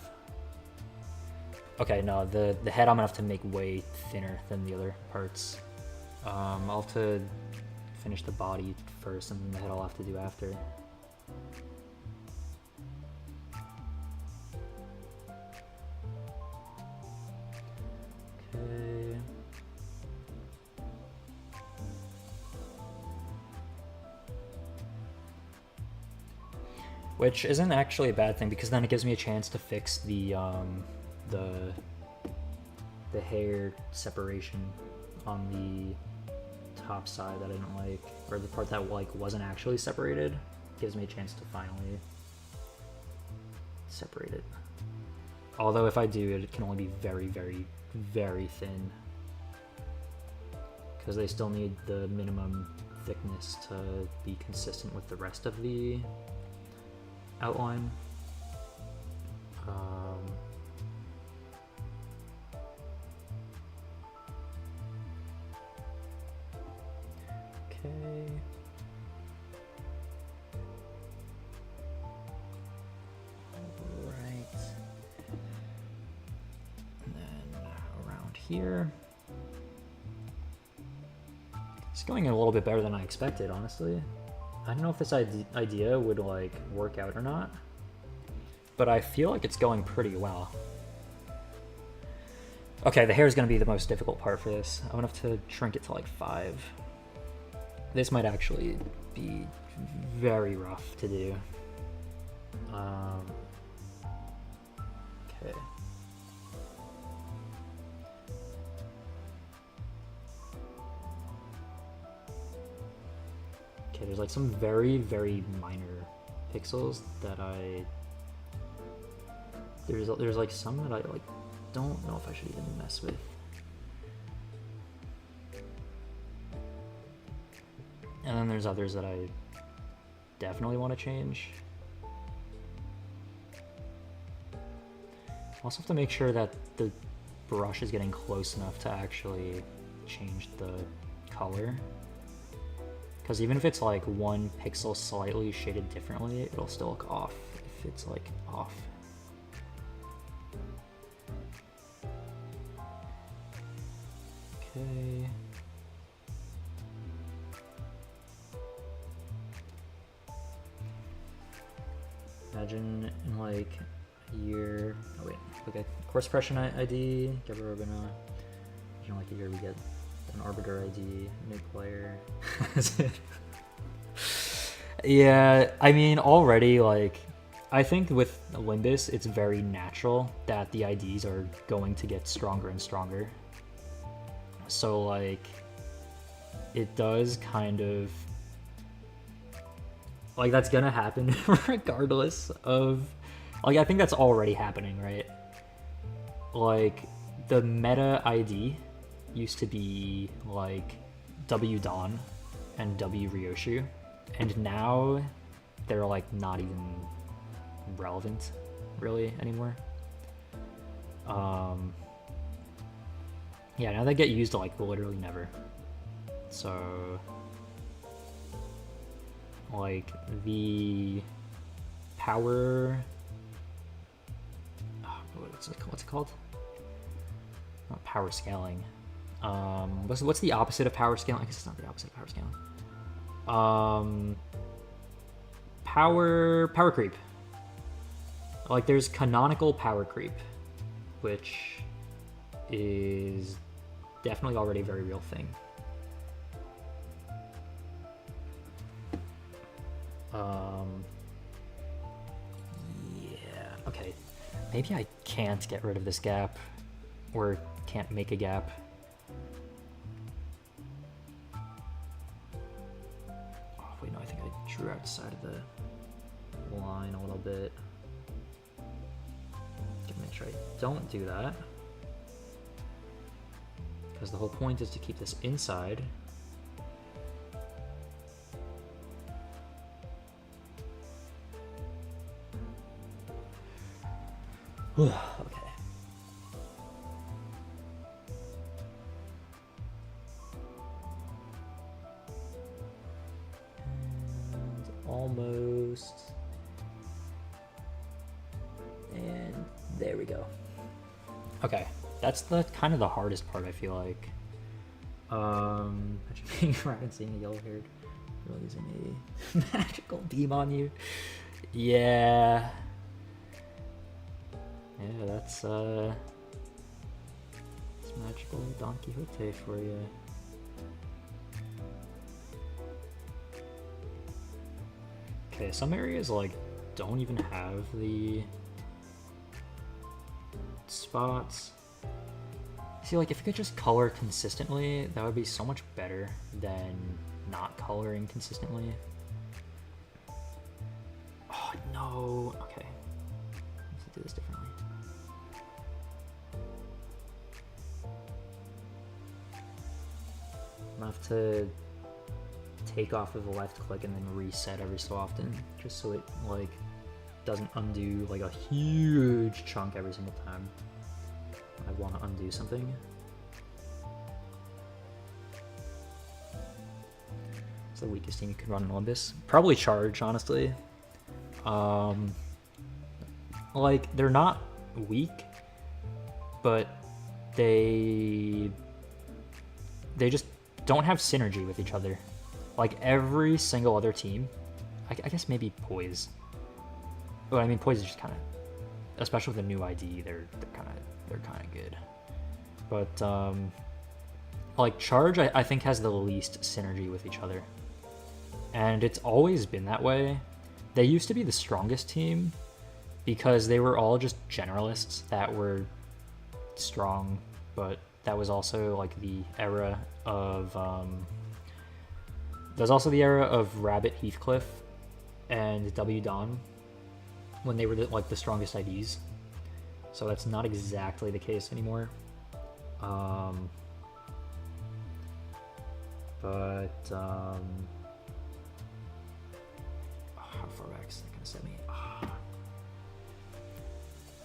Okay, no, the head I'm gonna have to make way thinner than the other parts. I'll have to finish the body first, and then the head I'll have to do after. Okay. Which isn't actually a bad thing, because then it gives me a chance to fix the hair separation on the top side that I didn't like, or the part that like wasn't actually separated. Gives me a chance to finally separate it. Although if I do, it can only be very, very, very thin. because they still need the minimum thickness to be consistent with the rest of the outline. Okay. Right. And then around here. It's going a little bit better than I expected, honestly. I don't know if this idea would like work out or not, but I feel like it's going pretty well. Okay, the hair is going to be the most difficult part for this. I'm going to have to shrink it to like 5. This might actually be very rough to do. Okay. Okay, there's like some very, very minor pixels that there's like some that I like don't know if I should even mess with. And then there's others that I definitely want to change. I also have to make sure that the brush is getting close enough to actually change the color. Because even if it's like 1 pixel slightly shaded differently, it'll still look off if it's like off. Okay. Imagine in like a year, oh wait, okay, course suppression ID, get rid of Imagine like a year we get an arbiter ID, new player. Yeah, I mean already like, I think with Limbus it's very natural that the IDs are going to get stronger and stronger. So like, it does kind of, like that's gonna happen regardless of, like I think that's already happening, right? Like the meta ID used to be like W Dawn and W Ryoshu, and now they're like not even relevant really anymore. Yeah, now they get used like literally never. So like the power, what's it called? Not power scaling. What's the opposite of power scaling? I guess it's not the opposite of power scaling. Power creep. Like there's canonical power creep, which is definitely already a very real thing. Yeah, okay. Maybe I can't get rid of this gap, or can't make a gap. Oh, wait, no, I think I drew outside of the line a little bit. Make sure I don't do that, because the whole point is to keep this inside. Okay. And almost. And there we go. Okay, that's the kind of the hardest part, I feel like. Imagine being around and seeing a yellow-haired girl using a magical beam on you. Yeah. Yeah, that's magical Don Quixote for you. Okay, some areas like don't even have the spots. See, like if you could just color consistently, that would be so much better than not coloring consistently. Oh no, okay. Let's do this differently. I'm have to take off of the left click and then reset every so often, just so it like doesn't undo like a huge chunk every single time I want to undo something. It's the weakest team you could run in Olympus. Probably Charge, honestly. Like, they're not weak, but they just don't have synergy with each other. Like, every single other team, I guess maybe Poise. But I mean, Poise is just kind of, especially with a new ID, they're kind of good. But like Charge, I think has the least synergy with each other, and it's always been that way. They used to be the strongest team because they were all just generalists that were strong, but that was also like the era of there's also the era of Rabbit Heathcliff and W Dawn when they were like the strongest IDs. So that's not exactly the case anymore. How far back is that gonna set me?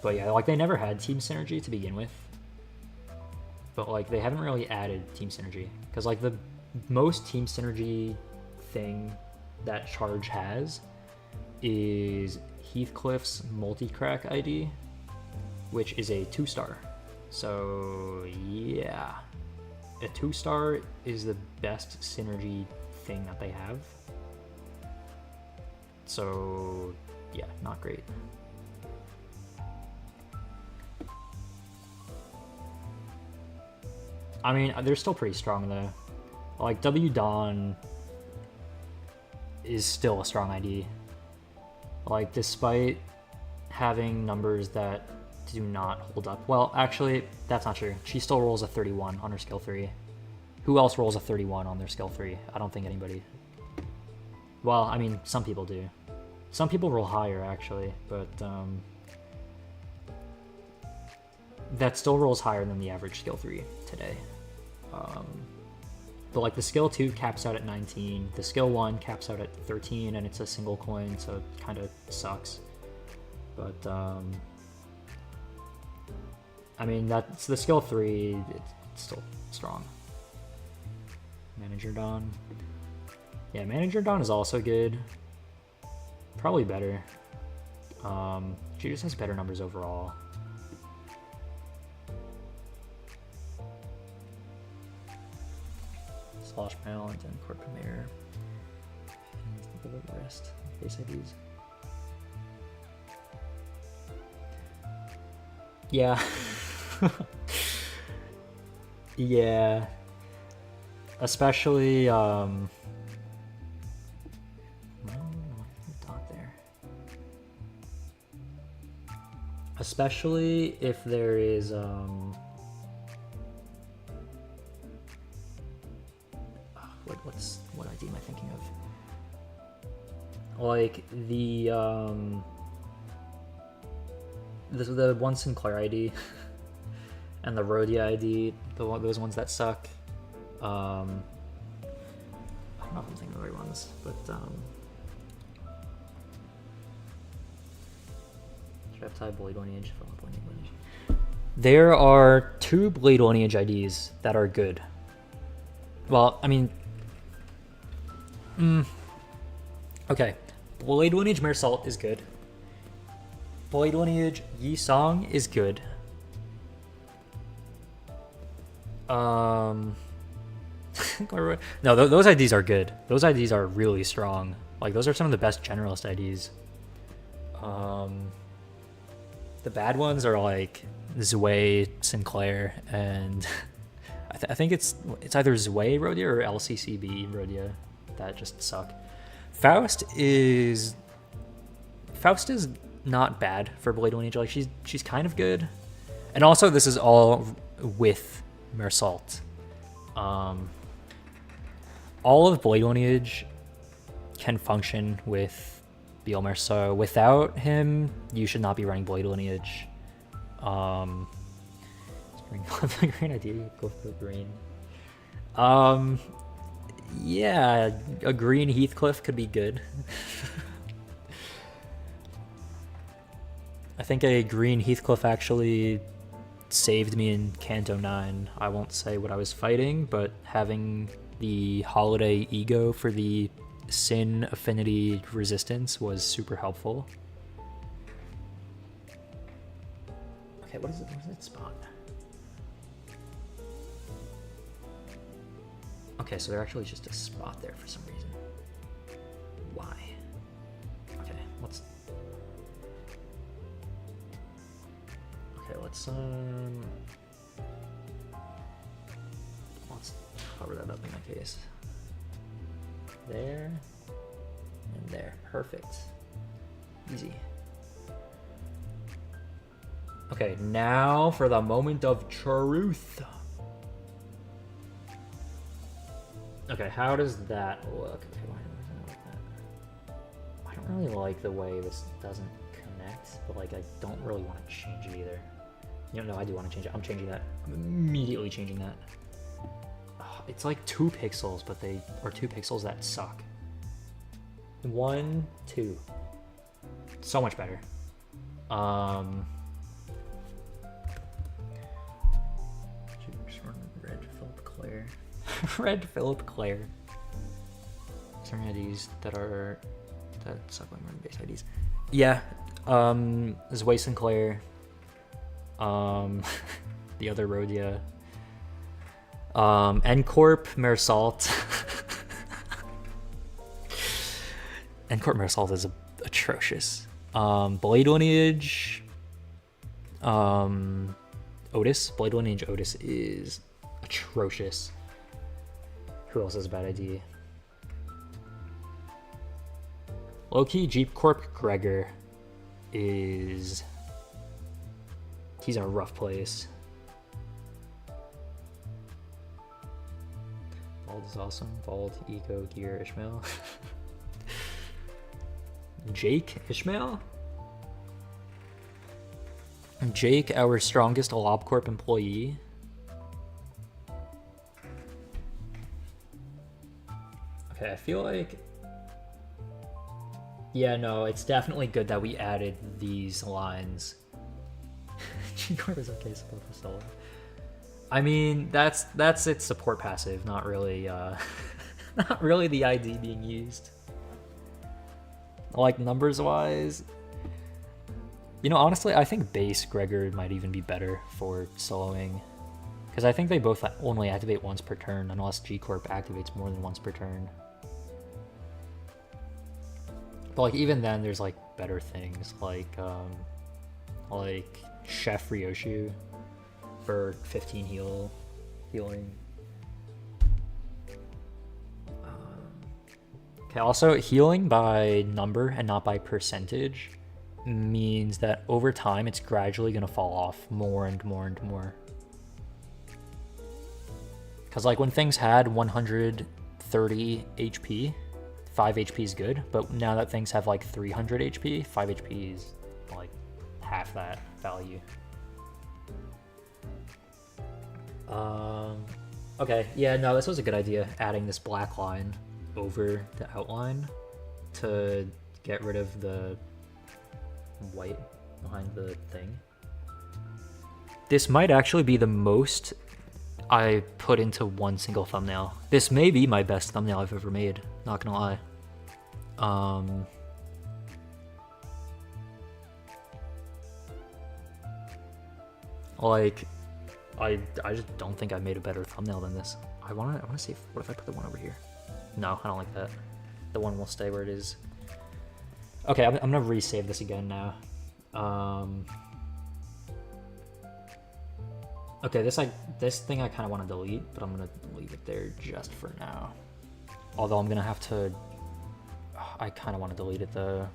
But yeah, like they never had team synergy to begin with. But like they haven't really added team synergy because like the most team synergy thing that Charge has is Heathcliff's multi-crack ID, which is a 2-star. So yeah, a 2-star is the best synergy thing that they have. So yeah, not great. I mean, they're still pretty strong though. Like W Dawn is still a strong ID. Like despite having numbers that do not hold up. Well, actually, that's not true. She still rolls a 31 on her skill 3. Who else rolls a 31 on their skill 3? I don't think anybody. Well, I mean, some people do. Some people roll higher actually, but that still rolls higher than the average skill 3 today. But like the skill 2 caps out at 19, the skill 1 caps out at 13, and it's a single coin, so it kind of sucks. But I mean, that's the skill 3, it's still strong. Manager Dawn. Yeah, Manager Dawn is also good. Probably better. She just has better numbers overall. Slosh Panel and then Court Premier. And the rest. Base IDs. Yeah. Yeah. Especially, especially if there is, what ID am I thinking of? Like the one Sinclair ID and the Rhodia ID, those ones that suck. I don't know if I'm thinking of the right ones, but should I have tied Blade Lineage? There are 2 Blade Lineage IDs that are good. Well, I mean, okay, Blade Lineage Mersault is good. Blade Lineage Yi Song is good. No, those IDs are good. Those IDs are really strong. Like, those are some of the best generalist IDs. The bad ones are like Zwei, Sinclair, and I think it's either Zwei Rhodia or LCCB Rhodia that just suck. Faust is not bad for Blade Lineage. Like she's kind of good, and also this is all with Mersault. All of Blade Lineage can function with Bielmer, so without him, you should not be running Blade Lineage. Green idea, go for the green. Yeah, a green Heathcliff could be good. I think a green Heathcliff actually saved me in Canto 9. I won't say what I was fighting, but having the Holiday Ego for the Sin Affinity Resistance was super helpful. Okay, what is it? Where's that spot? Okay, so there's actually just a spot there for some reason. Why? Okay, let's cover that up in that case. There and there. Perfect. Easy. Okay, now for the moment of truth. Okay, how does that look? Okay, why does that look like that? I don't really like the way this doesn't connect, but like I don't really want to change it either. You know, no, I do want to change it. I'm changing that. I'm immediately changing that. Oh, it's like 2 pixels, but they are 2 pixels that suck. 1, 2. So much better. Red Philip Clare. Red Philip Clare. Some IDs that suck like base IDs. Yeah. Zway Sinclair. The other Rhodia. Ncorp Marisalt. Ncorp Marisalt is atrocious. Blade Lineage. Otis. Blade Lineage Otis is atrocious. Who else has a bad ID? Low-key, Jeep Corp Gregor is... He's in a rough place. Bald is awesome. Bald, Eco, Gear, Ishmael. Jake Ishmael? Jake, our strongest LobCorp employee. Okay, I feel like... Yeah, no, it's definitely good that we added these lines. G-Corp is okay support for solo. I mean, that's its support passive, not really not really the ID being used. Like numbers wise, you know, honestly, I think base Gregor might even be better for soloing, because I think they both only activate once per turn, unless G-Corp activates more than once per turn. But like even then, there's like better things like Chef Ryoshu for 15 healing. Okay, also healing by number and not by percentage means that over time it's gradually gonna fall off more and more and more. Because like when things had 130 HP, 5 HP is good, but now that things have like 300 HP, 5 HP is like half that value. Okay, yeah, no, this was a good idea, adding this black line over the outline to get rid of the white behind the thing. This might actually be the most I put into one single thumbnail. This may be my best thumbnail I've ever made, not gonna lie. Like, I just don't think I made a better thumbnail than this. I wanna see what if I put the one over here? No, I don't like that. The one will stay where it is. Okay, I'm gonna resave this again now. Okay, this thing I kind of want to delete, but I'm gonna leave it there just for now. Although I'm gonna have to. I kind of want to delete it though,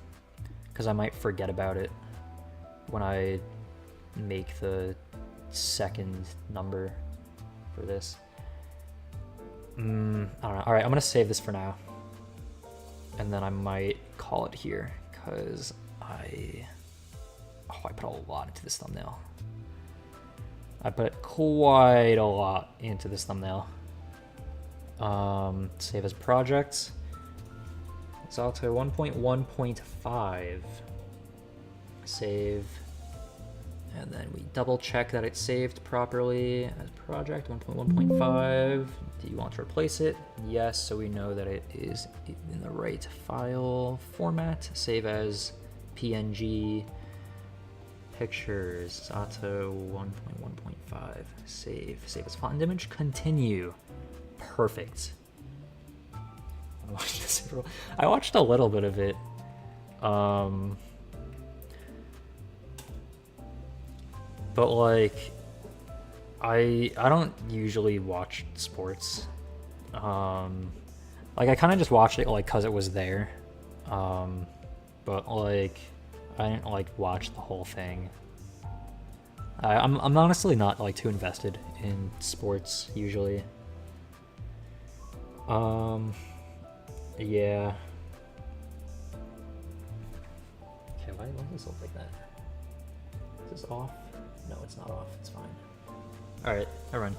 because I might forget about it when I make the second number for this. I don't know. All right, I'm gonna save this for now, and then I might call it here because I put a lot into this thumbnail. I put quite a lot into this thumbnail. Save as projects. Zato 1.1.5. Save. And then we double check that it's saved properly as project 1.1.5. Do you want to replace it? Yes, so we know that it is in the right file format. Save as PNG. Pictures, Zato 1.1.5. Save as font image. Continue. Perfect. I watched a little bit of it. But like, I don't usually watch sports. Like I kind of just watched it like cause it was there. But like, I didn't like watch the whole thing. I'm honestly not like too invested in sports usually. Yeah. Okay, why does this look like that? Is this off? No, it's not off. It's fine. All right, I run.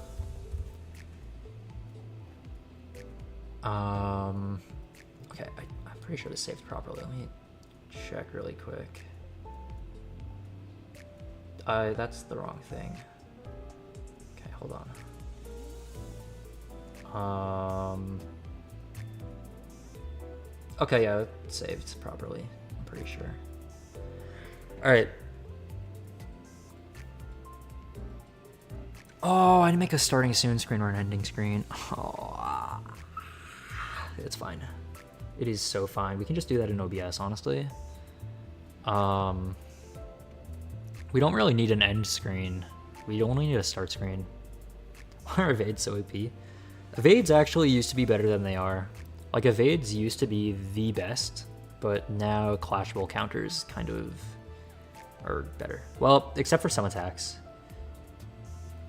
Okay, I'm pretty sure this saved properly. Let me check really quick. That's the wrong thing. Okay, hold on. Okay, yeah, it saved properly. I'm pretty sure. All right. Oh, I didn't make a starting soon screen or an ending screen. Oh, it's fine. It is so fine. We can just do that in OBS, honestly. We don't really need an end screen. We only need a start screen. Why are evades so OP? Evades actually used to be better than they are. Like, evades used to be the best, but now clashable counters kind of are better. Well, except for some attacks.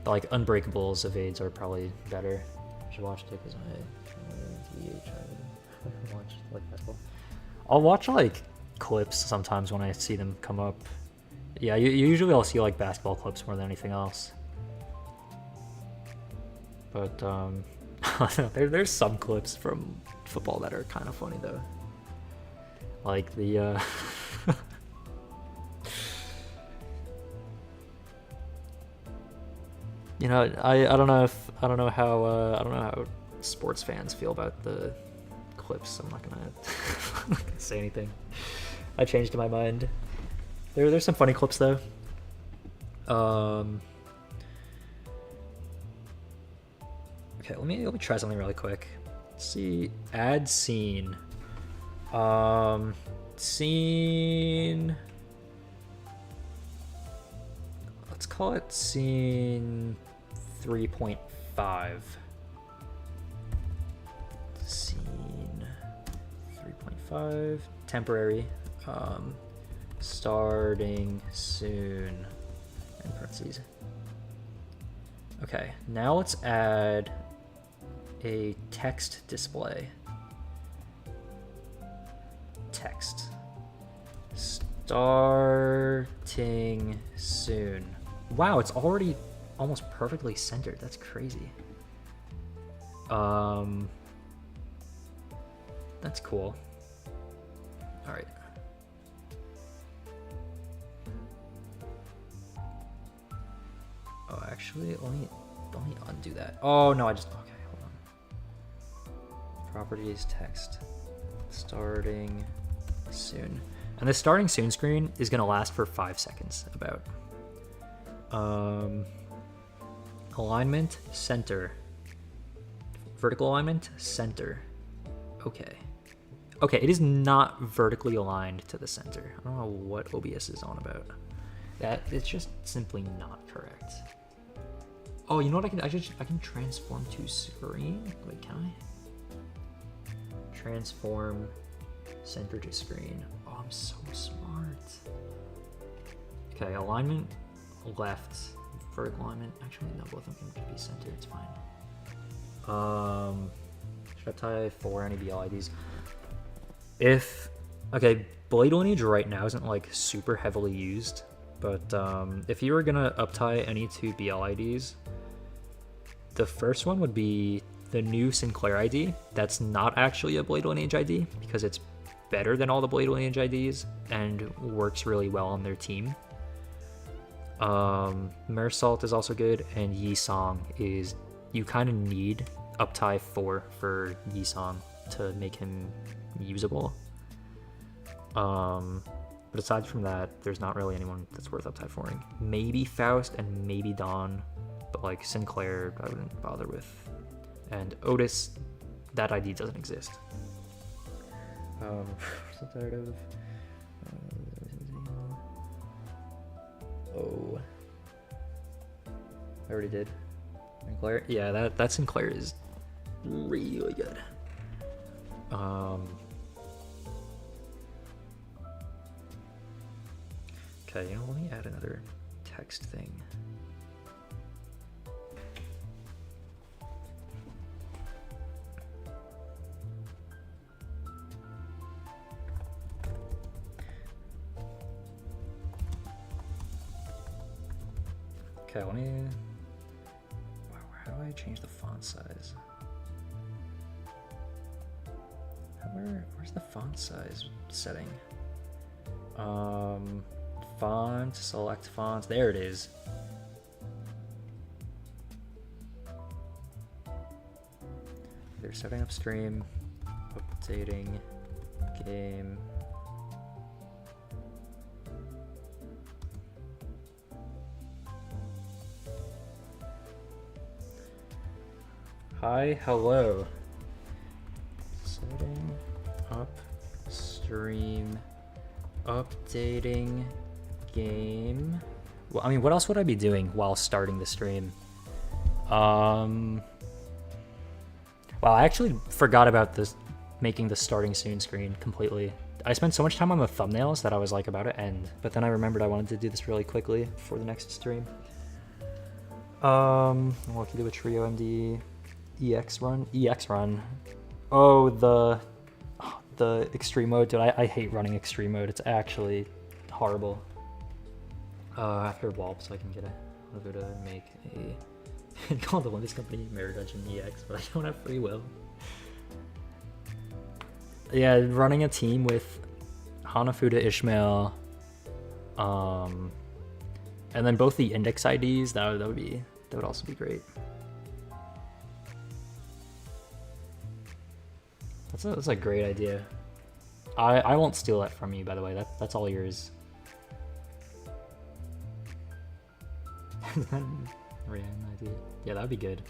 Like, unbreakables evades are probably better. I should watch it because I watch like basketball. I'll watch like clips sometimes when I see them come up. Yeah, usually I'll see like basketball clips more than anything else. But there's some clips from football that are kind of funny though. Like the you know, I don't know how sports fans feel about the clips. I'm not gonna say anything. I changed my mind. There's some funny clips though. Okay, let me try something really quick. Let's see, add scene. Scene. Let's call it scene 3.5. Scene 3.5. Temporary. Starting soon. In parentheses. Okay, now let's add a text display. Text. Starting soon. Wow, it's already almost perfectly centered. That's crazy. That's cool. All right. Oh, actually, let me undo that. Oh no, okay, hold on. Properties, text, starting soon. And the starting soon screen is gonna last for 5 seconds, about. Alignment, center. Vertical alignment, center. Okay. Okay, it is not vertically aligned to the center. I don't know what OBS is on about. It's just simply not correct. Oh, you know what I can transform to screen? Wait, can I? Transform center to screen. Oh, I'm so smart. Okay, alignment left, vertical alignment. Actually, no, both of them can be centered. It's fine. Should I tie 4 any BL IDs? Okay, blade lineage right now isn't like super heavily used, but if you were gonna uptie any 2 BL IDs, the first one would be the new Sinclair ID that's not actually a Blade Lineage ID because it's better than all the Blade Lineage IDs and works really well on their team. Mersault is also good, and Yisong is, you kind of need Uptie 4 for Yisong to make him usable. But aside from that, there's not really anyone that's worth Uptie 4ing. Maybe Faust and maybe Dawn, but like Sinclair I wouldn't bother with. And Otis, that ID doesn't exist. So tired of... Oh. I already did. Sinclair? Yeah, that Sinclair is really good. Okay, let me add another text thing. Okay, let me... Wow, how do I change the font size? Where's the font size setting? Font, select fonts, there it is. They're setting up stream, updating game. Hi, hello. Setting up stream, updating game. Well, I mean, what else would I be doing while starting the stream? Well, I actually forgot about this, making the starting soon screen completely. I spent so much time on the thumbnails that I was like about to end, but then I remembered I wanted to do this really quickly for the next stream. What can you do with Trio MD? EX run. Oh, the extreme mode, dude. I hate running extreme mode. It's actually horrible. After Walp, so I can get a to make a call the Olympus Company Mirror Dungeon EX, but I don't have free will. Yeah, running a team with Hanafuda, Ishmael, and then both the index IDs, that would also be great. That's a great idea. I won't steal that from you, by the way. That's all yours. idea. Yeah, that would be good.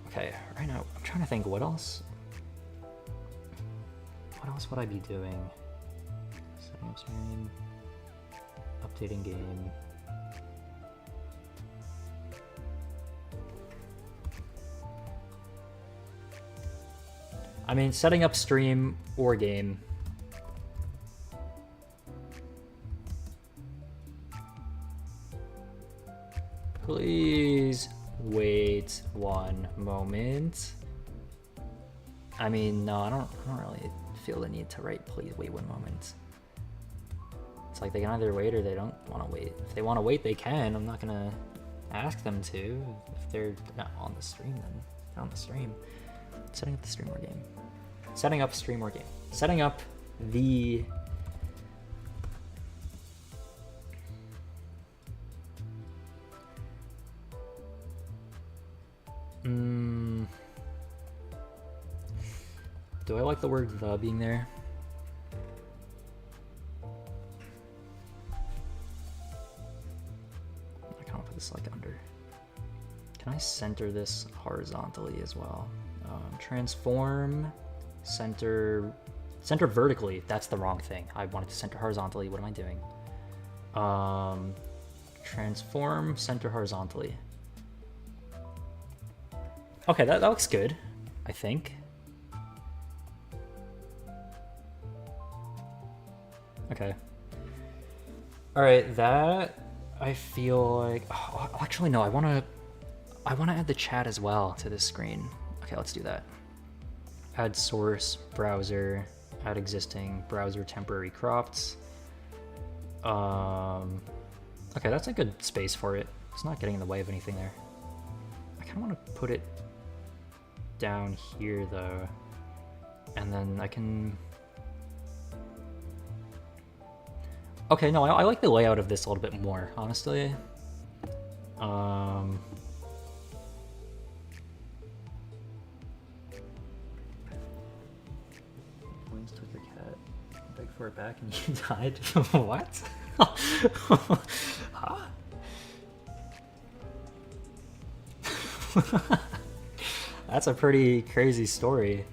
Okay, right now I'm trying to think what else would I be doing? Setting up stream, updating game. I mean, setting up stream or game. Please wait one moment. I mean, no, I don't really feel the need to write please wait one moment. It's like they can either wait or they don't want to wait. If they want to wait, they can. I'm not gonna ask them to. If they're not on the stream, then they're on the stream. Setting up the stream or game. Setting up stream or game. Setting up the... Do I like the word the being there? I kind of put this like under. Can I center this horizontally as well? Transform, center vertically. That's the wrong thing. I wanted to center horizontally. What am I doing? Transform, center horizontally. Okay, that looks good, I think. Okay. All right, that I feel like. Oh, actually, no. I wanna add the chat as well to this screen. Okay, let's do that. Add source browser. Add existing browser temporary cropped. Okay, that's a good space for it. It's not getting in the way of anything there. I kind of want to put it down here though, and then I can... Okay, no, I like the layout of this a little bit more, honestly. Wings took your cat, begged for it back, and you died. What? Huh? That's a pretty crazy story.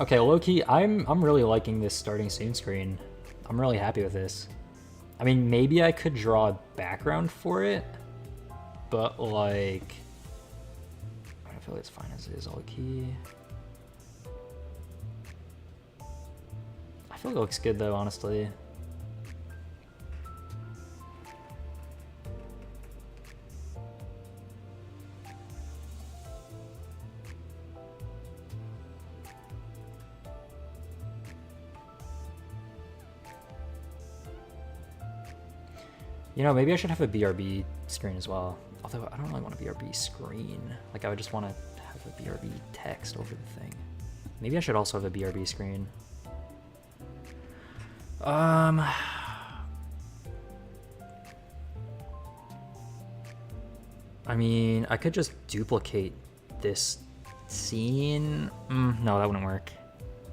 Okay, low-key, I'm really liking this starting scene screen. I'm really happy with this. I mean, maybe I could draw a background for it, but like, I feel like it's fine as it is, low-key. I feel like it looks good though, honestly. You know, maybe I should have a BRB screen as well. Although I don't really want a BRB screen. Like, I would just want to have a BRB text over the thing. Maybe I should also have a BRB screen. I mean, I could just duplicate this scene. No, that wouldn't work.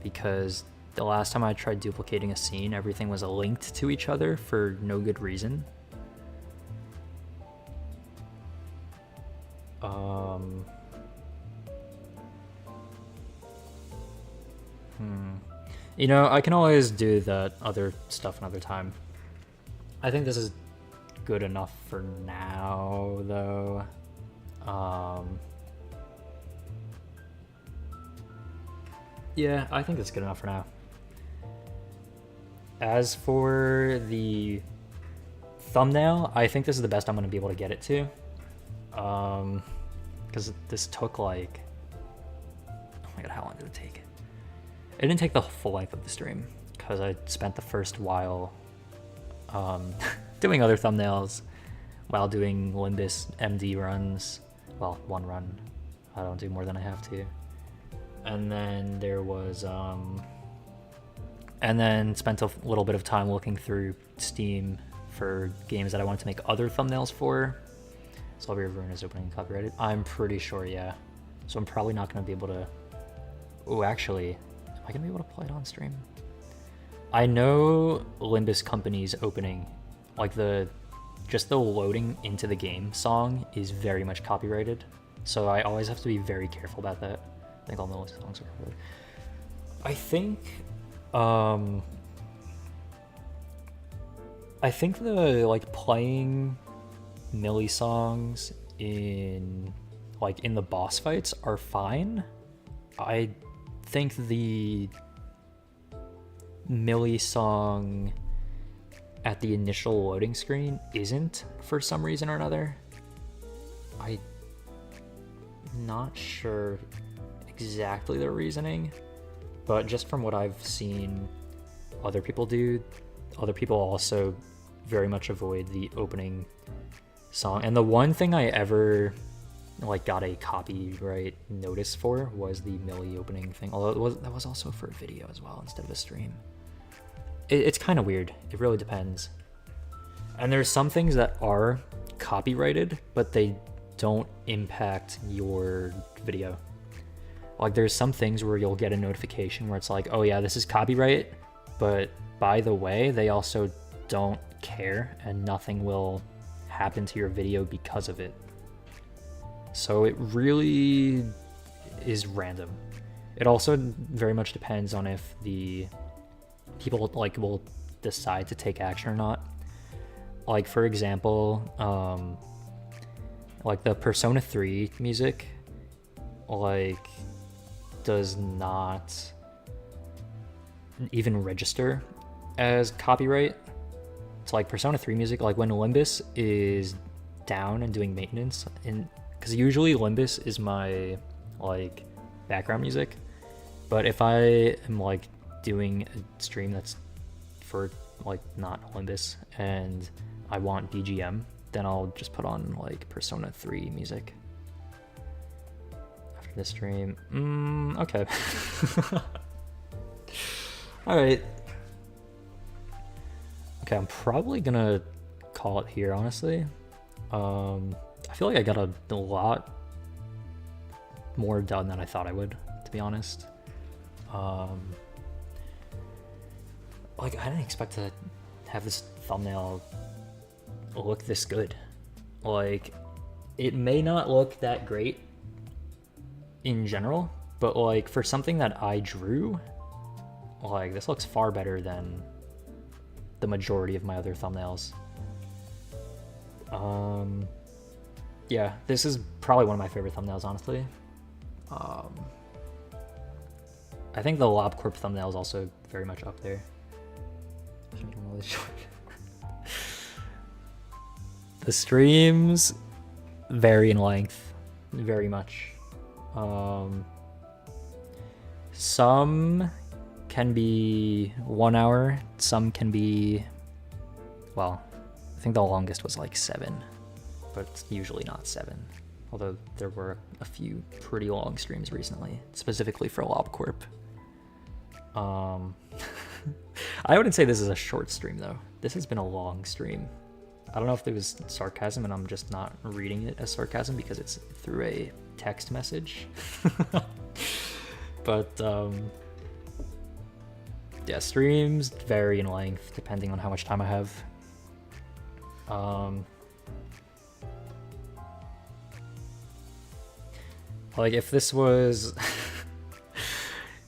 Because the last time I tried duplicating a scene, everything was linked to each other for no good reason. You know, I can always do that other stuff another time. I think this is good enough for now, though. Yeah, I think it's good enough for now. As for the thumbnail, I think this is the best I'm going to be able to get it to. Because this took like... Oh my god, how long did it take? It didn't take the full length of the stream, because I spent the first while doing other thumbnails while doing Limbus MD runs. Well, one run. I don't do more than I have to. And then there was... and then spent a little bit of time looking through Steam for games that I wanted to make other thumbnails for. Celebrity of Ruin is opening copyrighted. I'm pretty sure, yeah. So I'm probably not going to be able to... Oh, actually... Am I gonna be able to play it on stream? I know Limbus Company's opening, like just the loading into the game song is very much copyrighted, so I always have to be very careful about that. I think all the songs are copyrighted. I think the like playing Millie songs in the boss fights are fine. I think the Millie song at the initial loading screen isn't, for some reason or another. I'm not sure exactly the reasoning, but just from what I've seen other people do, other people also very much avoid the opening song. And the one thing I ever got a copyright notice for was the Millie opening thing, although that was also for a video as well instead of a stream. It's kind of weird. It really depends. And there's some things that are copyrighted, but they don't impact your video. Like, there's some things where you'll get a notification where it's like, oh yeah, this is copyright, but by the way, they also don't care and nothing will happen to your video because of it. So it really is random. It also very much depends on if the people will decide to take action or not. Like, for example, the Persona 3 music does not even register as copyright. It's like Persona 3 music, like when Limbus is down and doing maintenance, and because usually Limbus is my background music, but if I am doing a stream that's for not Limbus and I want BGM, then I'll just put on Persona 3 music. for the stream. Okay. All right. Okay, I'm probably gonna call it here, honestly. I feel like I got a lot more done than I thought I would, to be honest. Like, I didn't expect to have this thumbnail look this good. Like, it may not look that great in general, but like for something that I drew, like this looks far better than the majority of my other thumbnails. Yeah, this is probably one of my favorite thumbnails, honestly. I think the LobCorp thumbnail is also very much up there. The streams vary in length, very much. Some can be 1 hour, some can be, well, I think the longest was like 7, but it's usually not 7. Although there were a few pretty long streams recently, specifically for LobCorp. I wouldn't say this is a short stream though. This has been a long stream. I don't know if it was sarcasm and I'm just not reading it as sarcasm because it's through a text message. But yeah, streams vary in length depending on how much time I have. Like if this was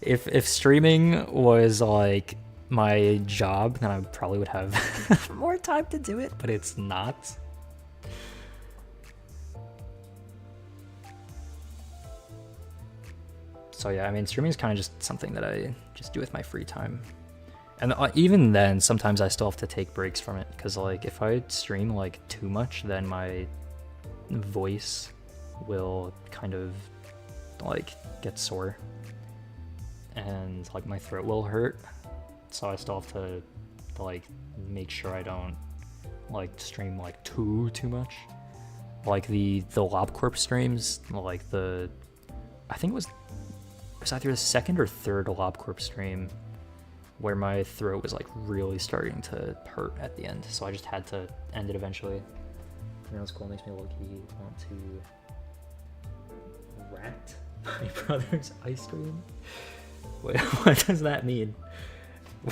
if streaming was like my job, then I probably would have more time to do it, but it's not. So yeah, I mean, streaming is kind of just something that I just do with my free time. And even then, sometimes I still have to take breaks from it, because like if I stream like too much, then my voice will kind of like get sore and like my throat will hurt. So I still have to like make sure I don't like stream like too much. Like the LobCorp streams, like I think it was either the second or third LobCorp stream where my throat was like really starting to hurt at the end. So I just had to end it eventually. You know what's cool? It makes me low-key want to rat my brother's ice cream. Wait, what does that mean?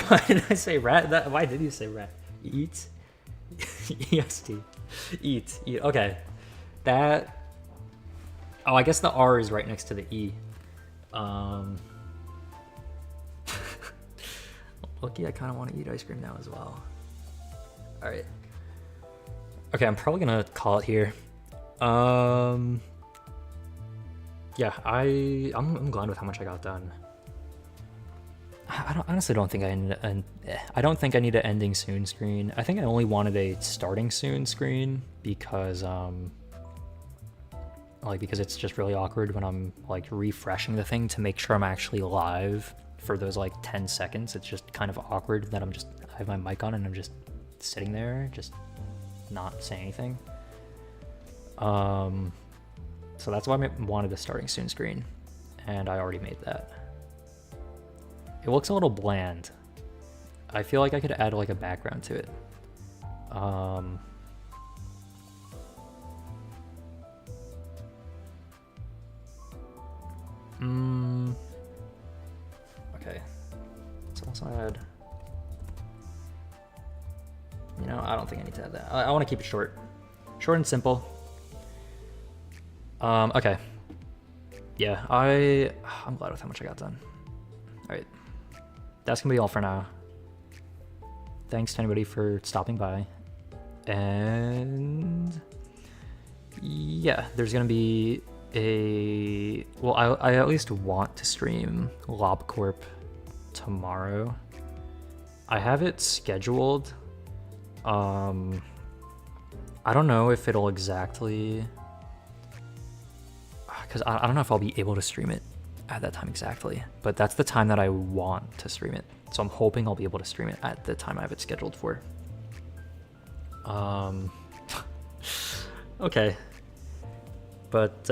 Why did I say rat? Why did you say rat? Eat? EST. Eat. Okay. That... Oh, I guess the R is right next to the E. Lucky, I kind of want to eat ice cream now as well. Alright. Okay, I'm probably gonna call it here. Yeah, I'm glad with how much I got done. I honestly don't think I don't think I need an ending soon screen. I think I only wanted a starting soon screen because because it's just really awkward when I'm like refreshing the thing to make sure I'm actually live for those like 10 seconds. It's just kind of awkward that I have my mic on and I'm just sitting there just not saying anything. So that's why I wanted the starting soon screen, and I already made that. It looks a little bland. I feel like I could add like a background to it. Okay. So let's add. You know, I don't think I need to add that. I want to keep it short and simple. Okay. Yeah, I'm glad with how much I got done. All right. That's gonna be all for now. Thanks to anybody for stopping by. And yeah, there's gonna be well, I at least want to stream LobCorp tomorrow. I have it scheduled. I don't know if it'll exactly, because I don't know if I'll be able to stream it at that time exactly, but that's the time that I want to stream it. So I'm hoping I'll be able to stream it at the time I have it scheduled for. Okay. But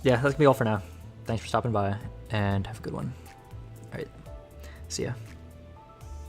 yeah, that's gonna be all for now. Thanks for stopping by, and have a good one. All right, see ya.